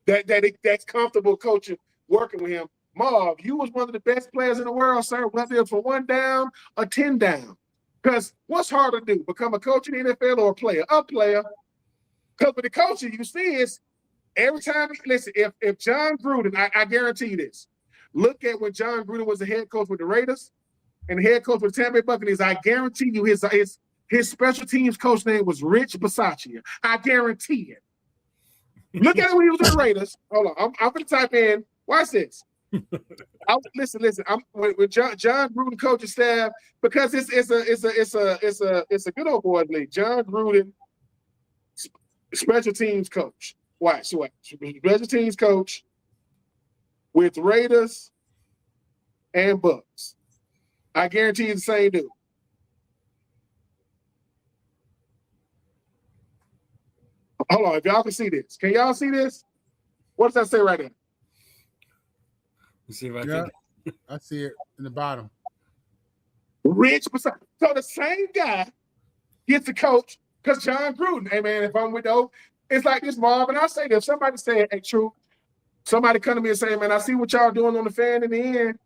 that's comfortable coaching, working with him. Marv, you was one of the best players in the world, sir, whether it's for 1 down or 10 down. Because what's harder to do, become a coach in the NFL or a player? A player. Because with the coaching, you see is every time, listen, if John Gruden, I guarantee you this, look at when John Gruden was the head coach with the Raiders and the head coach with the Tampa Bay Buccaneers, I guarantee you his special teams coach name was Rich Bisaccia. I guarantee it. Look at it when he was with the Raiders. Hold on. I'm going to type in, watch this. Listen. I'm with John Gruden coaching staff because it's a good old boy league. John Gruden, special teams coach. Watch. Special teams coach with Raiders and Bucks. I guarantee you the same dude. Hold on, if y'all can see this. Can y'all see this? What does that say right there? Let's see if I can. I see it in the bottom. Rich, so the same guy gets the coach because John Gruden. Hey man, if I'm with those, it's like this, Marvin. I say that if somebody say, "Hey, Troupe," somebody come to me and say, "Man, I see what y'all doing on the fan in the end.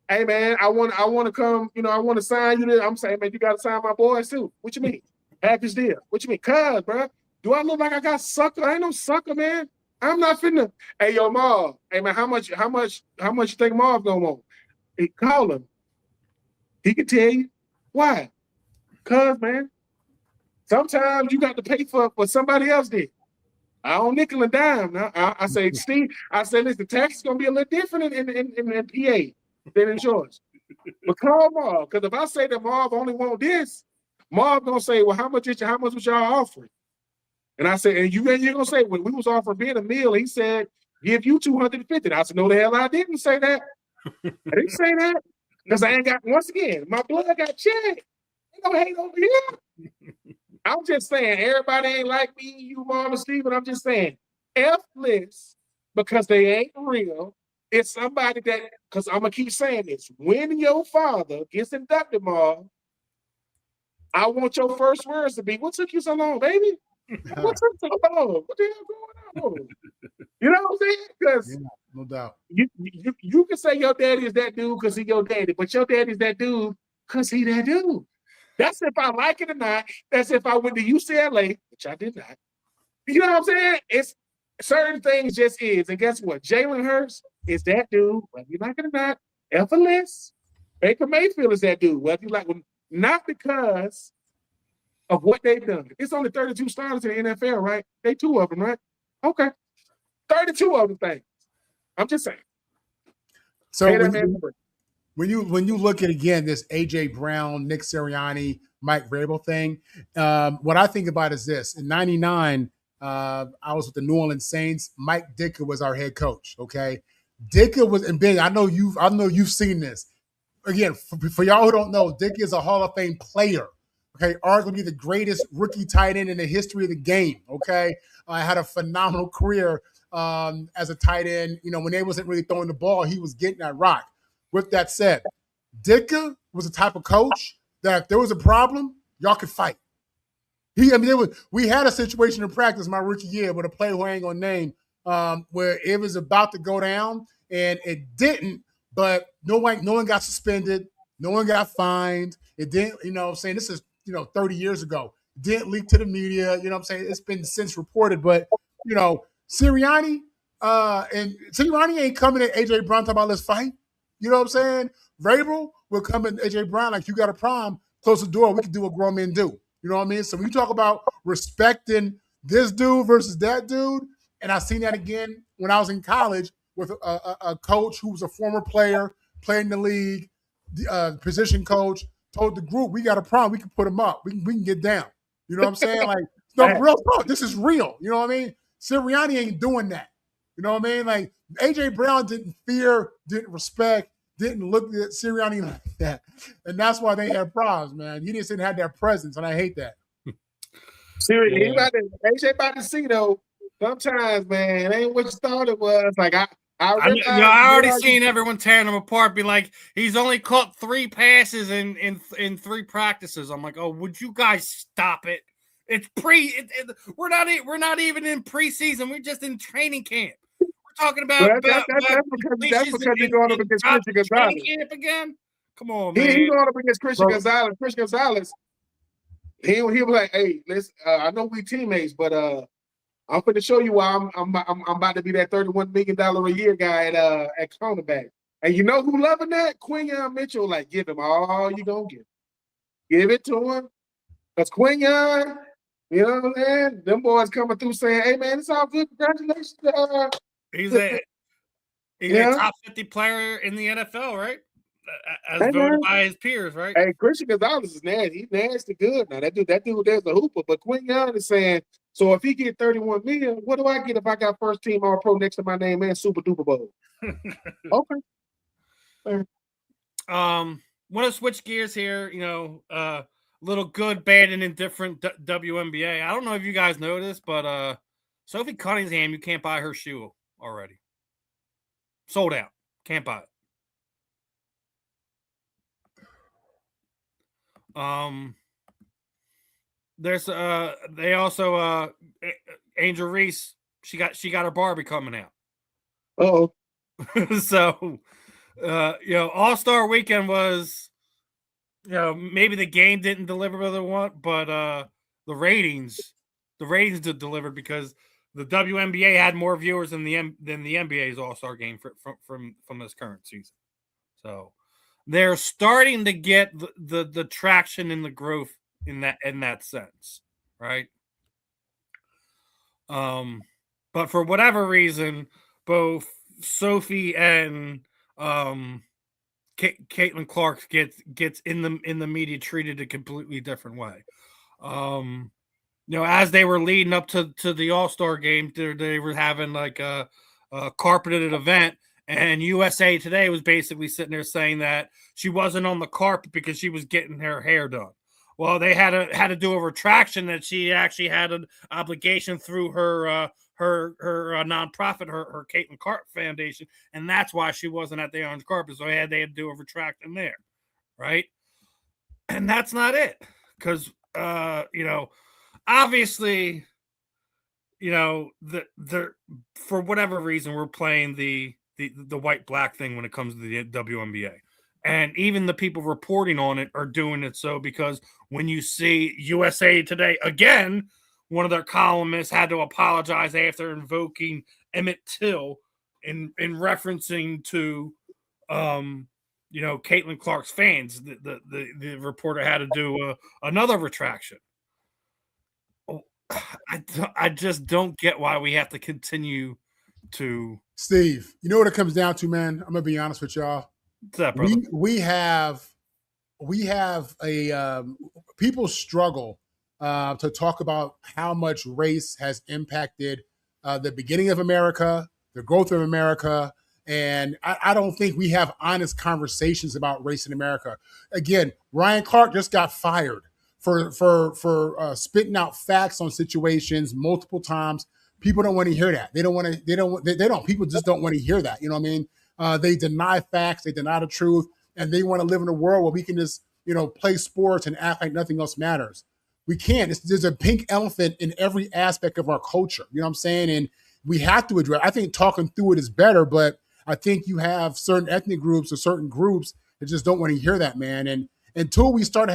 Hey man, I want to come. I want to sign you." I'm saying, man, you got to sign my boys too. What you mean? Package deal. What you mean? Cuz, bro. Do I look like I got sucker? I ain't no sucker, man. I'm not finna. Hey, yo, Marv. Hey, man, how much you think Marv gonna want? Hey, call him. He can tell you. Why? Cause, man, sometimes you got to pay for what somebody else did. I don't nickel and dime. Now, I say, Steve, listen, the tax is gonna be a little different in PA than in Georgia. But call Marv, because if I say that Marv only want this, Marv gonna say, well, how much was y'all offering? And I said, and you're gonna say, when we was offering Ben a meal, he said, give you $250. I said, no, the hell I didn't say that. I didn't say that. Because I ain't got, once again, my blood got checked. Ain't no hate over here. I'm just saying, everybody ain't like me, you, Mom, and Steven. I'm just saying, F-list, because they ain't real. It's somebody that, because I'm gonna keep saying this, when your father gets inducted, Mom, I want your first words to be, what took you so long, baby? What took so long? What the hell going on? You know what I'm saying? Because no doubt. You can say your daddy is that dude because he your daddy, but your daddy is that dude because he that dude. That's if I like it or not. That's if I went to UCLA, which I did not. You know what I'm saying? It's certain things just is. And guess what? Jalen Hurts is that dude, whether you like it or not. Effortless. Baker Mayfield is that dude, whether you like it, not because of what they've done. It's only 32 starters in the NFL, right? They 2 of them, right? Okay. 32 of them things. I'm just saying. So when you look at, again, this A.J. Brown, Nick Sirianni, Mike Vrabel thing, what I think about is this. In 99, I was with the New Orleans Saints. Mike Ditka was our head coach. Okay, Ditka was, and Ben, I know you've seen this. Again, for y'all who don't know, Ditka is a Hall of Fame player. Okay, arguably the greatest rookie tight end in the history of the game. Okay, had a phenomenal career as a tight end. You know, when they wasn't really throwing the ball, he was getting that rock. With that said, Ditka was the type of coach that if there was a problem, y'all could fight. We had a situation in practice my rookie year with a player who I ain't gonna name, where it was about to go down and it didn't, but no one got suspended, no one got fined. It didn't, I'm saying, this is 30 years ago. It didn't leak to the media, I'm saying, it's been since reported, but Sirianni ain't coming at AJ Brown talking about let's fight. You know what I'm saying? Vrabel will come at AJ Brown like, you got a problem, close the door, we can do what grown men do. You know what I mean? So when you talk about respecting this dude versus that dude, and I seen that again when I was in college with a coach who was a former player, played in the league, position coach, told the group, we got a problem, we can put him up. We can get down. You know what I'm saying? Like, no, real talk. This is real. You know what I mean? Sirianni ain't doing that. You know what I mean? Like, AJ Brown didn't fear, didn't respect, didn't look at Sirianni like that. And that's why they had problems, man. He just didn't have that presence, and I hate that. Seriously, AJ about to see, though, sometimes, man, it ain't what you thought it was. Like, I already seen everyone tearing him apart, be like, he's only caught 3 passes in 3 practices. I'm like, oh, would you guys stop it? It's we're not even in preseason. We're just in training camp. Talking about that's because he's going up against Christian Gonzalez again. Come on, man. He's going up against Christian Gonzalez. Christian Gonzalez, he was like, "Hey, let's. I know we teammates, but I'm going to show you why I'm about to be that $31 million a year guy at cornerback." And you know who loving that? Quinyon Mitchell. Like, give him all you gonna give it to him, because Quinyon, you know what I'm saying? Them boys coming through saying, "Hey, man, it's all good. Congratulations." He's a top 50 player in the NFL, right? As voted by his peers, right? Hey, Christian Gonzalez is nasty. He's nasty good now. That dude, there's a hooper. But Quinyon is saying, so if he get 31 million, what do I get if I got first team All Pro next to my name and Super Duper Bowl? Okay. Want to switch gears here? Little good, bad, and indifferent WNBA. I don't know if you guys know this, but Sophie Cunningham, you can't buy her shoe already. Sold out. Can't buy it. There's they also Angel Reese, she got her Barbie coming out. Oh. So All-Star weekend was, maybe the game didn't deliver what they want, but the ratings did deliver, because the WNBA had more viewers than the NBA's All-Star game from this current season. So they're starting to get the traction and the growth in that sense, right? But for whatever reason, both Sophie and Caitlin Clark gets in the media treated a completely different way. As they were leading up to the All-Star game, they were having like a carpeted event, and USA Today was basically sitting there saying that she wasn't on the carpet because she was getting her hair done. Well, they had to do a retraction that she actually had an obligation through her nonprofit, her Caitlin Clark Foundation, and that's why she wasn't at the orange carpet. So they had to do a retraction there, right? And that's not it, because obviously, the for whatever reason, we're playing the white black thing when it comes to the WNBA. And even the people reporting on it are doing it so because when you see USA Today, again, one of their columnists had to apologize after invoking Emmett Till in referencing to, Caitlin Clark's fans. The reporter had to do another retraction. I just don't get why we have to continue to. Steve, you know what it comes down to, man? I'm gonna be honest with y'all. What's up, brother? We have a people struggle to talk about how much race has impacted the beginning of America, the growth of America. And I don't think we have honest conversations about race in America. Again, Ryan Clark just got fired for spitting out facts on situations multiple times. People don't want to hear that. They don't. People just don't want to hear that. You know what I mean? They deny facts. They deny the truth. And they want to live in a world where we can just, play sports and act like nothing else matters. We can't. There's a pink elephant in every aspect of our culture. You know what I'm saying? And we have to address. I think talking through it is better, but I think you have certain ethnic groups or certain groups that just don't want to hear that, man. And until we start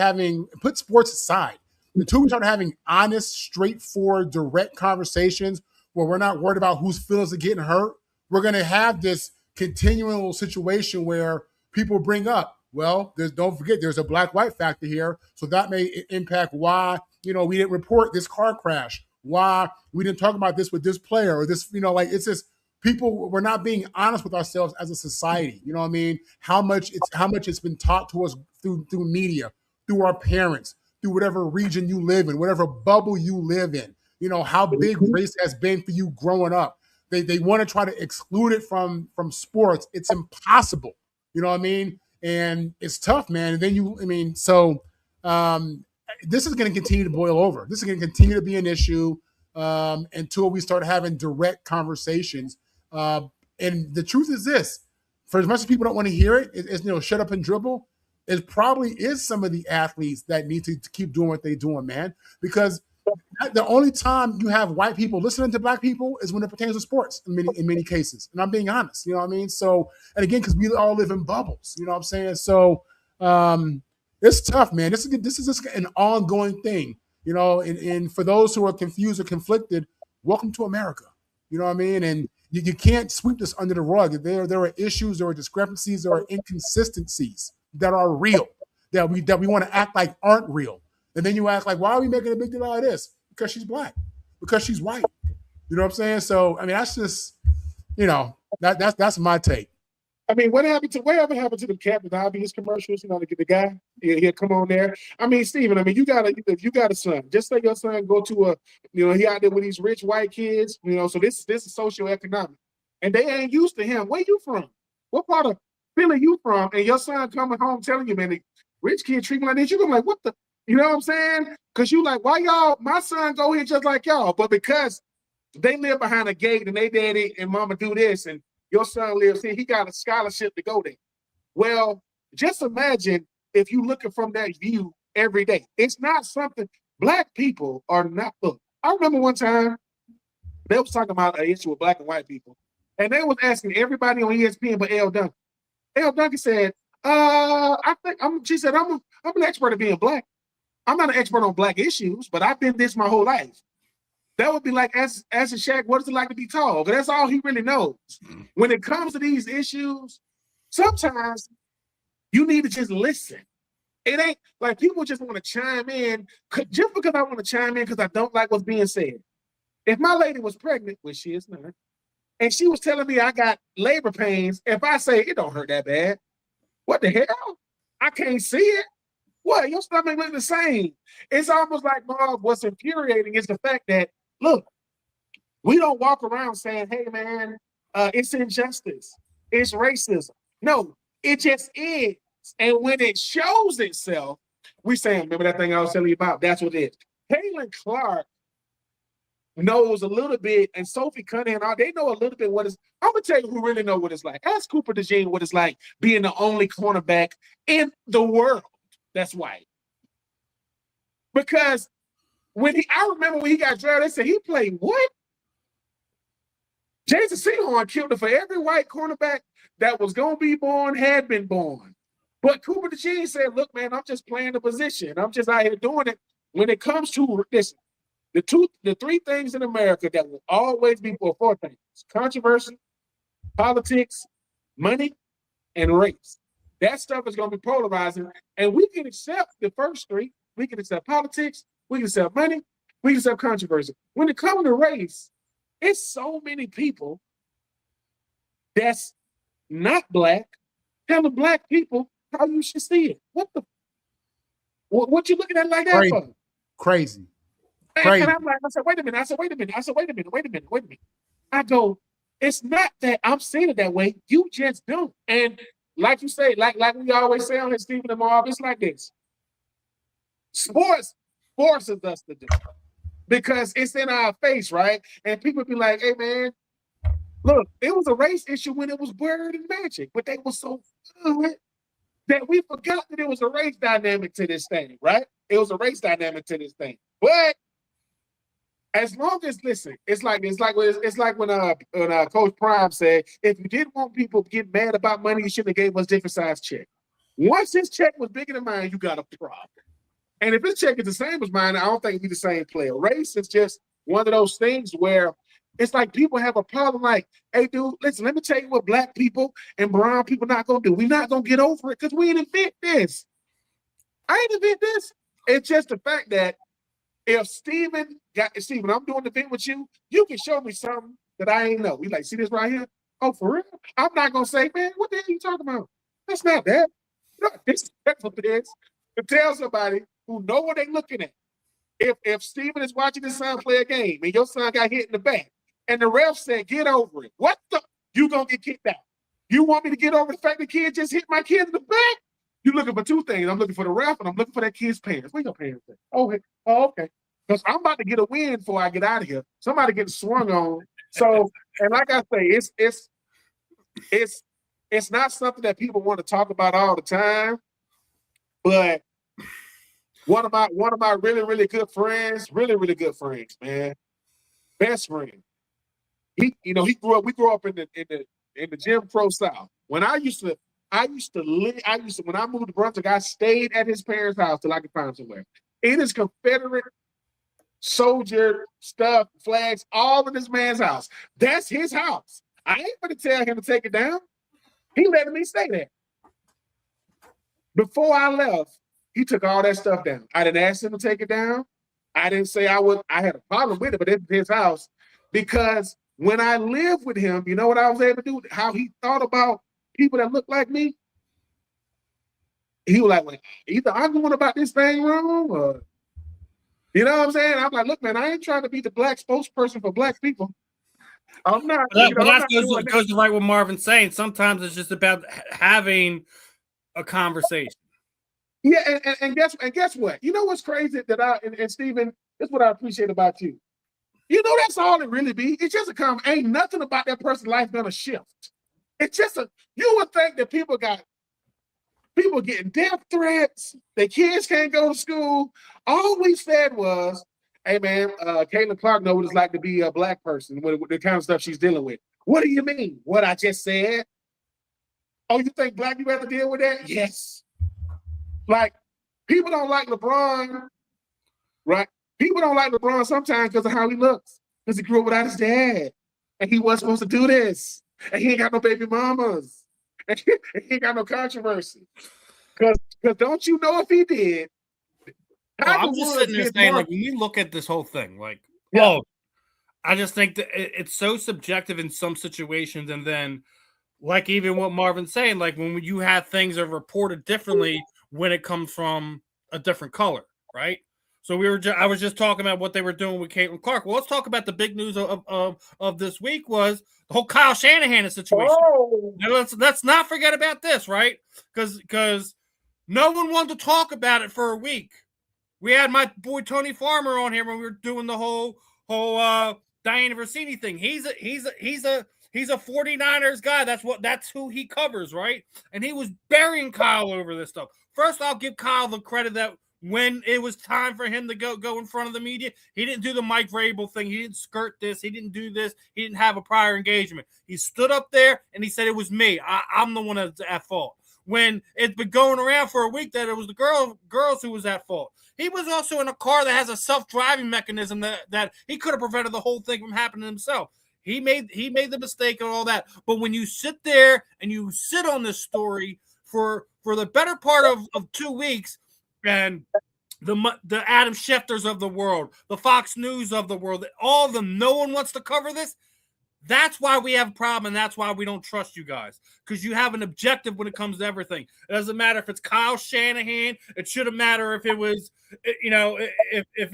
put sports aside, until we start having honest, straightforward, direct conversations where we're not worried about whose feelings are getting hurt, we're going to have this continual situation where people bring up, well, don't forget, there's a black-white factor here. So that may impact why, we didn't report this car crash, why we didn't talk about this with this player or this, it's just people, we're not being honest with ourselves as a society. You know what I mean? How much it's been taught to us through media, through our parents, through whatever region you live in, whatever bubble you live in, how big race has been for you growing up. They want to try to exclude it from sports. It's impossible. You know what I mean? And it's tough, man. And then this is going to continue to boil over. This is going to continue to be an issue until we start having direct conversations. And the truth is this, for as much as people don't want to hear it, it's shut up and dribble. It probably is some of the athletes that need to keep doing what they're doing, man, because the only time you have white people listening to black people is when it pertains to sports in many cases. And I'm being honest, you know what I mean? So, and again, because we all live in bubbles, you know what I'm saying? So it's tough, man. This is just an ongoing thing, and for those who are confused or conflicted, welcome to America. You know what I mean? And you can't sweep this under the rug. There are issues, there are discrepancies, there are inconsistencies that are real, that we want to act like aren't real. And then you ask, like, why are we making a big deal out of this? Because she's black, because she's white. You know what I'm saying? So, I mean, that's just, that's my take. I mean, whatever happened to the Captain Obvious commercials? The guy, he'll come on there. I mean, Steven, if you got a son, just say your son go to he out there with these rich white kids, so this is socioeconomic. And they ain't used to him. Where you from? What part of Philly you from? And your son coming home telling you, man, the rich kid treat me like this. You're gonna be like, what the? You know what I'm saying? Because you like, why my son go here just like y'all? But because they live behind a gate and they daddy and mama do this and your son lives here, he got a scholarship to go there. Well, just imagine if you looking from that view every day. It's not something, black people are not, look, I remember one time they was talking about an issue with black and white people. And they was asking everybody on ESPN but L. Duncan. L. Duncan said, she said, I'm an expert at being black. I'm not an expert on black issues, but I've been this my whole life. That would be like asking Shaq, what is it like to be tall? Because that's all he really knows. When it comes to these issues, sometimes you need to just listen. It ain't like people just want to chime in just because I want to chime in because I don't like what's being said. If my lady was pregnant, which she is not, and she was telling me I got labor pains, if I say it don't hurt that bad, what the hell? I can't see it. What? Your stomach look the same. It's almost like, Marv, what's infuriating is the fact that, look, we don't walk around saying, hey, man, it's injustice. It's racism. No, it just is. And when it shows itself, we saying, remember that thing I was telling you about? That's what it is. Caitlin Clark knows a little bit, and Sophie Cunningham, they know a little bit what it's. I'm going to tell you who really know what it's like. Ask Cooper DeJean what it's like being the only cornerback in the world that's white. Because I remember when he got drafted, they said he played what? Jason Sehorn killed it for every white cornerback that was going to be born, had been born. But Cooper DeJean said, look, man, I'm just playing the position. I'm just out here doing it. When it comes to this, the three things in America that will always be four things: controversy, politics, money, and race. That stuff is going to be polarizing, and we can accept the first three. We can accept politics, we can accept money, we can accept controversy. When it comes to race, it's so many people that's not black telling black people how you should see it. What you looking at like that for? Crazy. crazy. And I'm like, I said, wait a minute. I go, it's not that I'm saying it that way. You just don't. And like you say, like we always say on here, Steven and Marv, it's like this. Sports forces us to do it because it's in our face, right? And people be like, hey, man, look, it was a race issue when it was Word and Magic, but they were so good that we forgot that it was a race dynamic to this thing, right? It was a race dynamic to this thing. But as long as, listen, it's like when Coach Prime said, if you didn't want people to get mad about money, you shouldn't have gave us different size check. Once his check was bigger than mine, you got a problem. And if his check is the same as mine, I don't think we're the same player. Race is just one of those things where it's like people have a problem like, hey, dude, listen, let me tell you what black people and brown people not going to do. We're not going to get over it because we didn't invent this. I ain't invent this. It's just the fact that if Steven, I'm doing the thing with you, you can show me something that I ain't know. We like, see this right here? Oh, for real? I'm not going to say, man, what the hell are you talking about? That's not that. No, this is to tell somebody who know what they're looking at. If Steven is watching his son play a game and your son got hit in the back and the ref said, get over it, what the? You going to get kicked out. You want me to get over the fact the kid just hit my kid in the back? You're looking for two things. I'm looking for the ref and I'm looking for that kid's parents. Where your parents at? Oh, okay. Because I'm about to get a win before I get out of here. Somebody getting swung on. So, and like I say, it's not something that people want to talk about all the time. But one of my really, really good friends, man, best friend. We grew up in the Jim Crow South. When I used to when I moved to Brunswick, I stayed at his parents' house till I could find somewhere. It is Confederate soldier stuff, flags, all in this man's house. That's his house. I ain't gonna tell him to take it down. He letting me stay there. Before I left, he took all that stuff down. I didn't ask him to take it down. I didn't say I had a problem with it, but it's his house. Because when I lived with him, you know what I was able to do? How he thought about people that look like me? He was like, well, either I'm going about this thing wrong or, you know what I'm saying? I'm like, look, man, I ain't trying to be the black spokesperson for black people. I'm not. But that goes to right what Marvin's saying. Sometimes it's just about having a conversation. Yeah, and guess what? You know what's crazy and Steven, this is what I appreciate about you. You know, that's all it really be. It's just ain't nothing about that person's life gonna shift. It's just you would think that people getting death threats, their kids can't go to school. All we said was, hey man, Caitlin Clark knows what it's like to be a black person with the kind of stuff she's dealing with. What do you mean? What I just said? Oh, you think black people have to deal with that? Yes. Like, people don't like LeBron, right? People don't like LeBron sometimes because of how he looks. Because he grew up without his dad. And he wasn't supposed to do this. And he ain't got no baby mamas. And he ain't got no controversy. Because don't you know if he did? I'm just sitting there saying, like, when you look at this whole thing, like, I just think that it's so subjective in some situations. And then, like, even what Marvin's saying, like, when you have things that are reported differently when it comes from a different color, right? So I was just talking about what they were doing with Caitlin Clark. Well, let's talk about the big news of this week was the whole Kyle Shanahan situation. Oh. Now, let's not forget about this, right? Because no one wanted to talk about it for a week. We had my boy Tony Farmer on here when we were doing the whole Diana Versini thing. He's a 49ers guy. That's who he covers, right? And he was burying Kyle over this stuff. First, I'll give Kyle the credit that when it was time for him to go in front of the media, he didn't do the Mike Vrabel thing. He didn't skirt this. He didn't do this. He didn't have a prior engagement. He stood up there and he said it was me. I'm the one that's at fault. When it's been going around for a week that it was the girls who was at fault. He was also in a car that has a self-driving mechanism that he could have prevented the whole thing from happening himself. He made the mistake and all that. But when you sit there and you sit on this story for the better part of 2 weeks, and the Adam Schefters of the world, the Fox News of the world, all of them, no one wants to cover this. That's why we have a problem, and that's why we don't trust you guys, because you have an objective when it comes to everything. It doesn't matter if it's Kyle Shanahan. It shouldn't matter if it was, if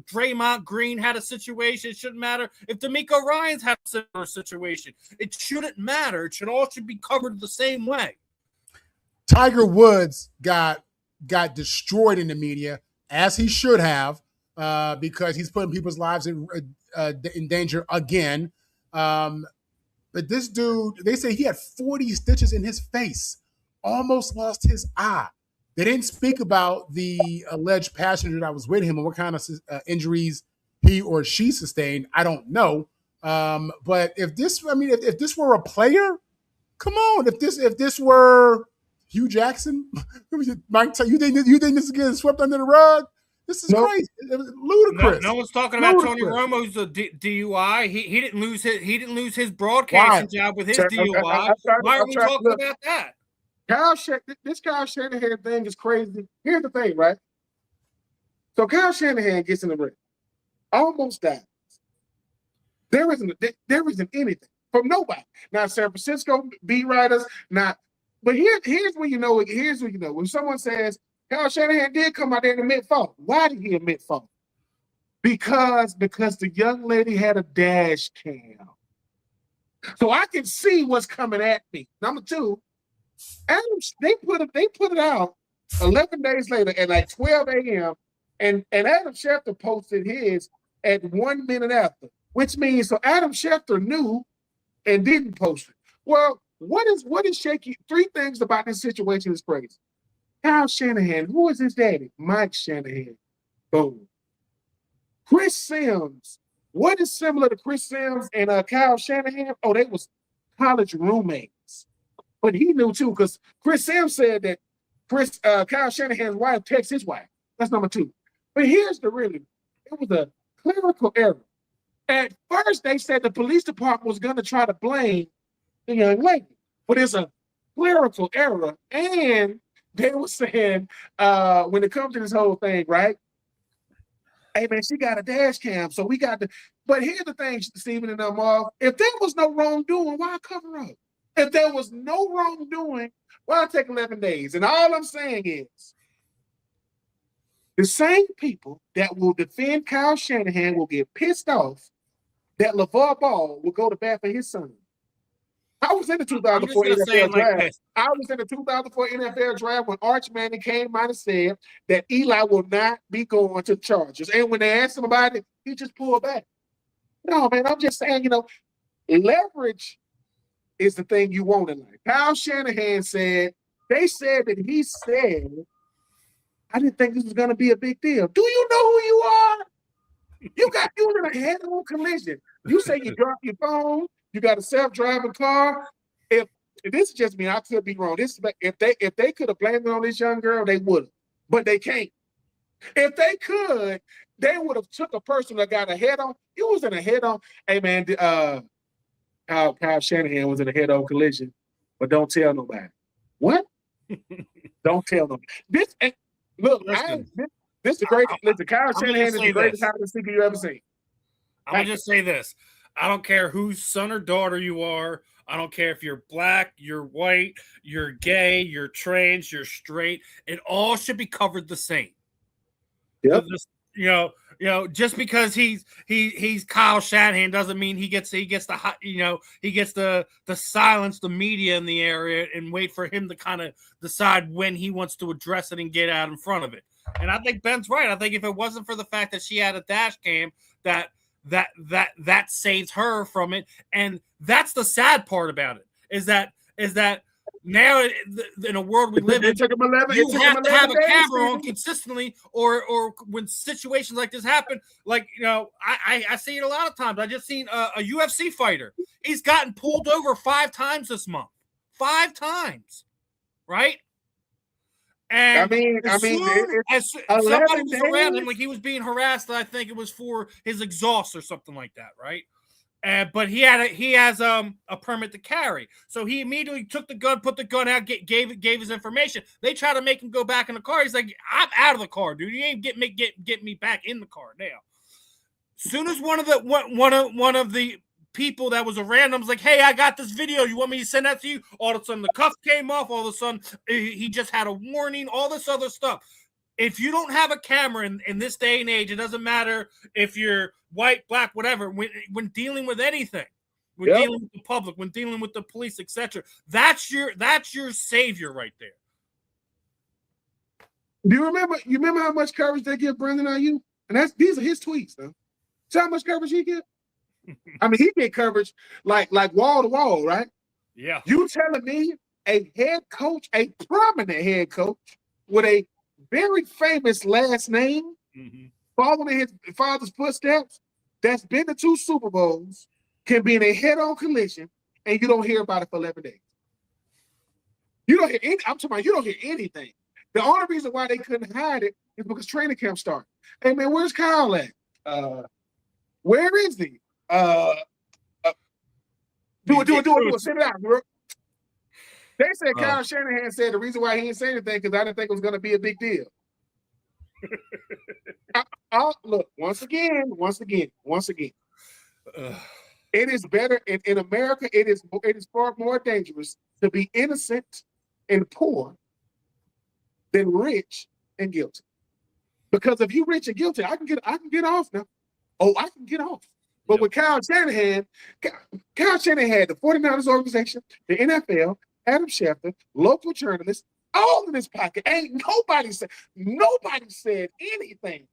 Draymond Green had a situation. It shouldn't matter if D'Amico Ryans had a similar situation. It shouldn't matter. It should be covered the same way. Tiger Woods got destroyed in the media, as he should have, because he's putting people's lives in danger again. But this dude, they say he had 40 stitches in his face, almost lost his eye. They didn't speak about the alleged passenger that was with him and what kind of injuries he or she sustained. I don't know. But if this were a player, come on. If this were Hugh Jackson, Mike, you think this is getting swept under the rug? This is crazy. It was ludicrous. No one's talking about Tony Romo, who's a DUI. He didn't lose his broadcasting job with his DUI. Why are we talking about that? This Kyle Shanahan thing is crazy. Here's the thing, right? So Kyle Shanahan gets in the ring, almost dies. There isn't anything from nobody. Not San Francisco beat writers, not. But here's where you know. Here's where you know when someone says Kyle Shanahan did come out there and admit fault. Why did he admit fault? Because the young lady had a dash cam. So I can see what's coming at me. Number two, they put it out 11 days later at like 12 a.m. And Adam Schefter posted his at 1 minute after, which means so Adam Schefter knew and didn't post it. Well, what is shaky? Three things about this situation is crazy. Kyle Shanahan, who is his daddy? Mike Shanahan. Boom. Chris Sims. What is similar to Chris Sims and Kyle Shanahan? Oh, they was college roommates. But he knew too, because Chris Sims said that Kyle Shanahan's wife texted his wife. That's number two. But here's the really, it was a clerical error. At first, they said the police department was going to try to blame the young lady, but it's a clerical error. And they were saying, when it comes to this whole thing, right? Hey, man, she got a dash cam, so we got to. But here's the thing, Steven and Marv. If there was no wrongdoing, why cover up? If there was no wrongdoing, why take 11 days? And all I'm saying is, the same people that will defend Kyle Shanahan will get pissed off that LeVar Ball will go to bat for his son. I was in the 2004 NFL draft. I was in the 2004 NFL draft when Arch Manning came out and said that Eli will not be going to the Chargers. And when they asked him about it, he just pulled back. No, man, I'm just saying, leverage is the thing you want in life. Kyle Shanahan said, they said that he said, I didn't think this was going to be a big deal. Do you know who you are? You in a head-on collision. You say you dropped your phone. You got a self-driving car. If this is just me, I could be wrong. If they could have blamed it on this young girl, they would have. But they can't. If they could, they would have took a person that got a head-on. He was in a head-on. Hey, man, Kyle Shanahan was in a head-on collision. But don't tell nobody. What? Don't tell nobody. This is the greatest. Listen, Kyle Shanahan is the greatest hide and seeker you ever seen. I'm going to just say this. I don't care whose son or daughter you are. I don't care if you're black, you're white, you're gay, you're trans, you're straight. It all should be covered the same. Yep. Just because he's Kyle Shanahan doesn't mean he gets to silence the media in the area and wait for him to kind of decide when he wants to address it and get out in front of it. And I think Ben's right. I think if it wasn't for the fact that she had a dash cam, that saves her from it. And that's the sad part about it, is that now in a world we live in, you have to have a camera on consistently, or when situations like this happen, I see it a lot of times. I just seen a UFC fighter. He's gotten pulled over 5 times this month. 5 times, right? And as somebody was around him, like he was being harassed. I think it was for his exhaust or something like that, right? But he has a permit to carry, so he immediately took the gun, put the gun out, gave his information. They try to make him go back in the car. He's like, "I'm out of the car, dude. You ain't get me back in the car now." Soon as one of the people that was a random's like, hey, I got this video. You want me to send that to you? All of a sudden, the cuff came off. All of a sudden, he just had a warning, all this other stuff. If you don't have a camera in this day and age, it doesn't matter if you're white, black, whatever, when dealing with anything, when dealing with the public, when dealing with the police, etc., that's your savior right there. Do you remember how much coverage they give Brandon Ayuk? And these are his tweets, though. See how much coverage he get? I mean, he get coverage like wall to wall, right? Yeah. You telling me a head coach, a prominent head coach with a very famous last name, following in his father's footsteps, that's been to 2 Super Bowls, can be in a head-on collision, and you don't hear about it for 11 days. You don't hear I'm talking about you don't hear anything. The only reason why they couldn't hide it is because training camp started. Hey man, where's Kyle at? Where is he? Do it. Sit it out, bro. They said Kyle Shanahan said the reason why he didn't say anything because I didn't think it was going to be a big deal. Look, once again. It is better in America. It is far more dangerous to be innocent and poor than rich and guilty. Because if you're rich and guilty, I can get off now. Oh, I can get off. But with Kyle Shanahan had the 49ers organization, the NFL, Adam Schefter, local journalists, all in his pocket. Ain't nobody said anything.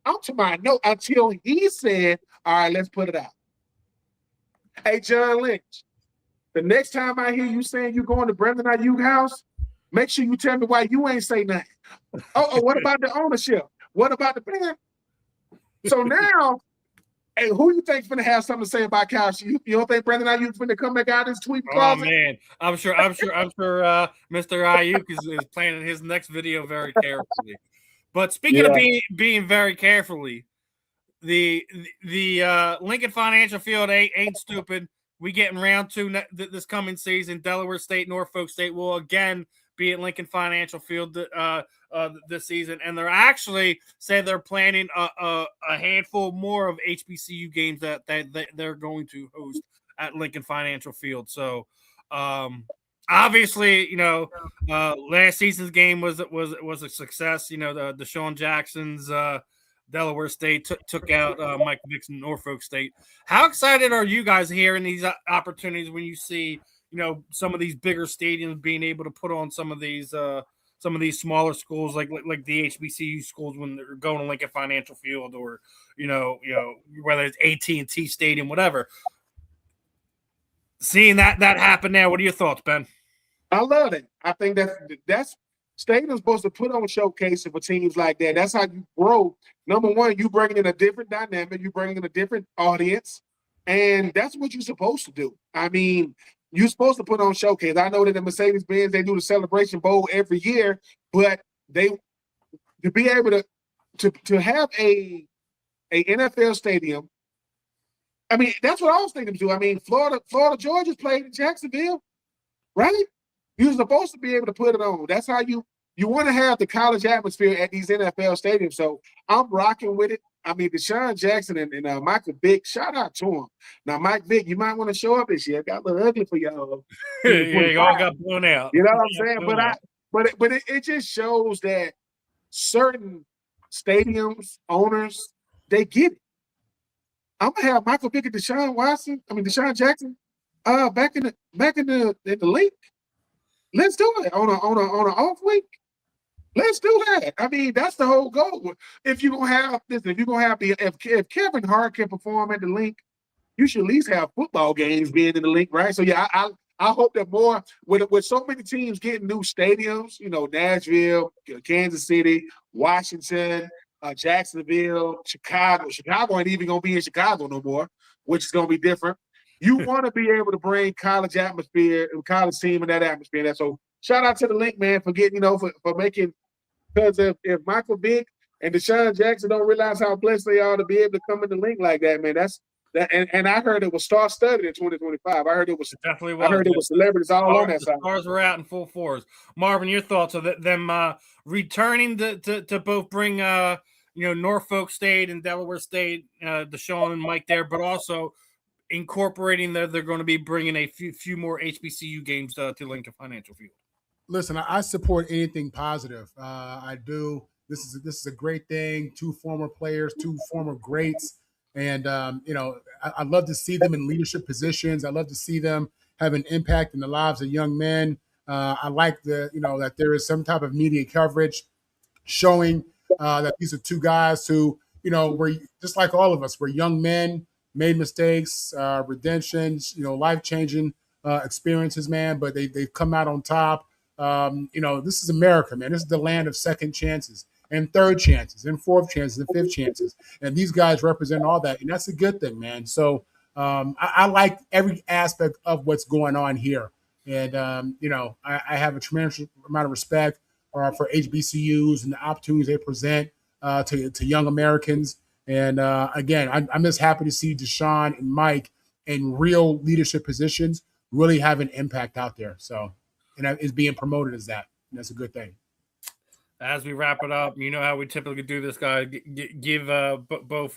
I'm to my note until he said, all right, let's put it out. Hey, John Lynch, the next time I hear you saying you're going to Brandon Ayuk house, make sure you tell me why you ain't say nothing. Oh, what about the ownership? What about the plan? So now, hey, who you think's gonna have something to say about Kyle? You don't think Brandon Ayuk's gonna come back out of his tweet closet? Oh man, I'm sure Mr. Ayuk is planning his next video very carefully. But speaking of being very carefully, the Lincoln Financial Field ain't stupid. We getting round 2 this coming season. Delaware State, Norfolk State will again be at Lincoln Financial Field this season, and they're actually say they're planning a handful more of HBCU games that they're going to host at Lincoln Financial Field. So obviously, last season's game was a success. The Deshaun Jackson's Delaware State took out Mike Vick's Norfolk State. How excited are you guys hearing these opportunities when you see some of these bigger stadiums being able to put on some of these smaller schools like the HBCU schools when they're going to Lincoln Financial Field or whether it's AT&T Stadium, whatever. Seeing that happen now, what are your thoughts, Ben? I love it. I think that's stadium's supposed to put on showcase for teams like that. That's how you grow. Number one, you bring in a different dynamic, you bring in a different audience, and that's what you're supposed to do. I mean, you're supposed to put on showcase. I know that the Mercedes-Benz, they do the Celebration Bowl every year, but to be able to have a NFL stadium, I mean, that's what all stadiums do. I mean, Florida Georgia's played in Jacksonville, right? You're supposed to be able to put it on. That's how you want to have the college atmosphere at these NFL stadiums. So I'm rocking with it. I mean, Deshaun Jackson and Michael Vick, shout out to him. Now, Mike Vick, you might want to show up this year. It got a little ugly for y'all. Yeah, you all got blown out. You know what I'm saying? But it just shows that certain stadiums, owners, they get it. I'm gonna have Michael Vick and Deshaun Jackson back in the league. Let's do it on an off week. Let's do that. I mean, that's the whole goal. If Kevin Hart can perform at the link, you should at least have football games being in the link, right? So yeah, I hope that more with so many teams getting new stadiums, Nashville, Kansas City, Washington, Jacksonville, Chicago. Chicago ain't even gonna be in Chicago no more, which is gonna be different. You want to be able to bring college atmosphere and college team in that atmosphere. So shout out to the link, man, for getting, for making, because if Michael Vick and Deshaun Jackson don't realize how blessed they are to be able to come in the link like that, man, that's that. And I heard it was star-studded in 2025. I heard it was definitely was. I heard it was celebrities all on that side. Stars were out in full force. Marvin, your thoughts of them returning to both bring Norfolk State and Delaware State, Deshaun and Mike there, but also incorporating that they're going to be bringing a few more HBCU games to Lincoln Financial Field. Listen, I support anything positive. I do. This is a great thing. 2 former players, 2 former greats, and I love to see them in leadership positions. I love to see them have an impact in the lives of young men. I like that there is some type of media coverage showing that these are 2 guys who were just like all of us. We're young men, made mistakes, redemptions, life changing experiences, man. But they've come out on top. This is America, man. This is the land of second chances and third chances and fourth chances and fifth chances. And these guys represent all that. And that's a good thing, man. So I like every aspect of what's going on here. And, I have a tremendous amount of respect for HBCUs and the opportunities they present to young Americans. And again, I'm just happy to see Deshaun and Mike in real leadership positions really have an impact out there. So, and is being promoted as that. And that's a good thing. As we wrap it up, you know how we typically do this, guy. Give both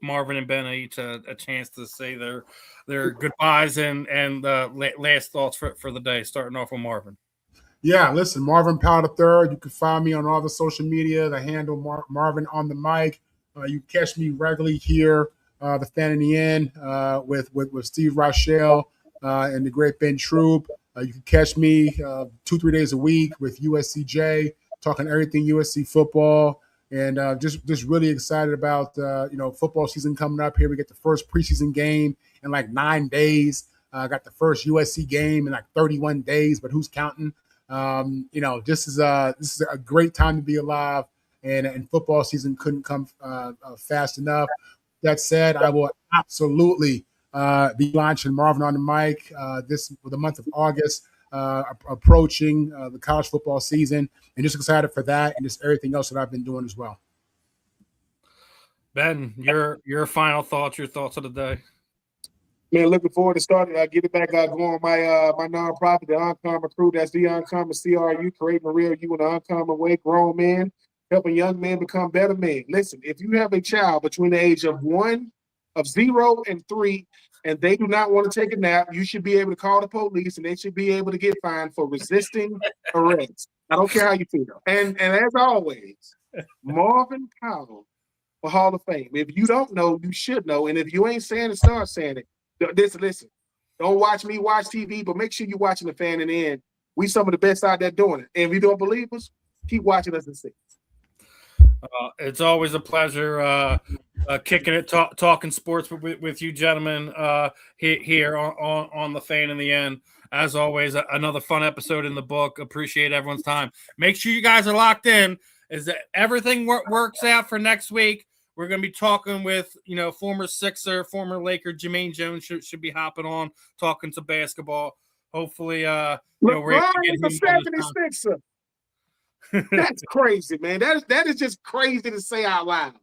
Marvin and Ben each a chance to say their goodbyes and last thoughts for the day. Starting off with Marvin. Yeah, listen, Marvin Powell III. You can find me on all the social media. The handle Marvin on the mic. You catch me regularly here, the Fan in the End, with Steve Rychel and the great Ben Troupe. You can catch me 2-3 days a week with USCJ, talking everything USC football, and just really excited about football season coming up here. We get the first preseason game in like 9 days. Got the first USC game in like 31 days, but who's counting? This is a great time to be alive, and football season couldn't come fast enough. That said, I will absolutely be launching Marvin on the mic for the month of August, approaching the college football season, and just excited for that and just everything else that I've been doing as well. Ben, your final thoughts, your thoughts of the day. Man, looking forward to starting. Get it back going on my nonprofit, the Uncommon Crew. That's the Uncommon CRU, creating a real you in an uncommon way. Grown men, helping young men become better men. Listen, if you have a child between the age of 0 and 3, and they do not want to take a nap, you should be able to call the police, and they should be able to get fined for resisting arrest. I don't care how you feel. And as always, Marvin Powell for Hall of Fame. If you don't know, you should know. And if you ain't saying it, start saying it. Listen, don't watch me watch TV, but make sure you're watching the Fan in the End. We some of the best out there doing it. And if you don't believe us, keep watching us and see. It's always a pleasure kicking it, talking sports with you gentlemen here on the Fan in the End. As always, another fun episode in the book. Appreciate everyone's time. Make sure you guys are locked in. Is that everything works out for next week? We're going to be talking with, former Sixer, former Laker, Jermaine Jones should be hopping on, talking to basketball. Hopefully, we're able to get him on this time. That's crazy, man. That is just crazy to say out loud.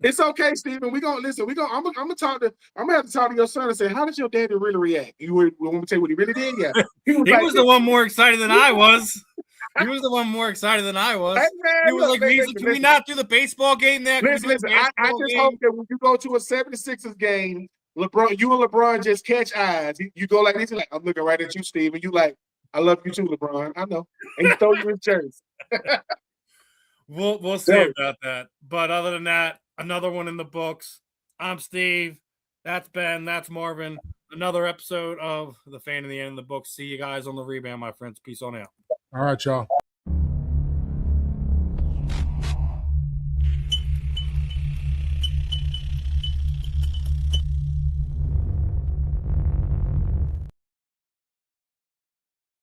It's okay, Steven. We're gonna listen. I'm gonna have to talk to your son and say, how did your daddy really react? You want me to tell you what he really did? Yeah. He was the one more excited than I was. He was the one more excited than I was. Hey, man, he was like, can we not do the baseball game there? Listen, I just hope that when you go to a 76ers game, LeBron, you and LeBron just catch eyes. You go like this, like, I'm looking right at you, Steve, and you like, I love you too, LeBron. I know. And you throw you his jersey. We'll see about that. But other than that, another one in the books. I'm Steve. That's Ben. That's Marvin. Another episode of the Fan in the End in the books. See you guys on the rebound, my friends. Peace on out. All right, y'all.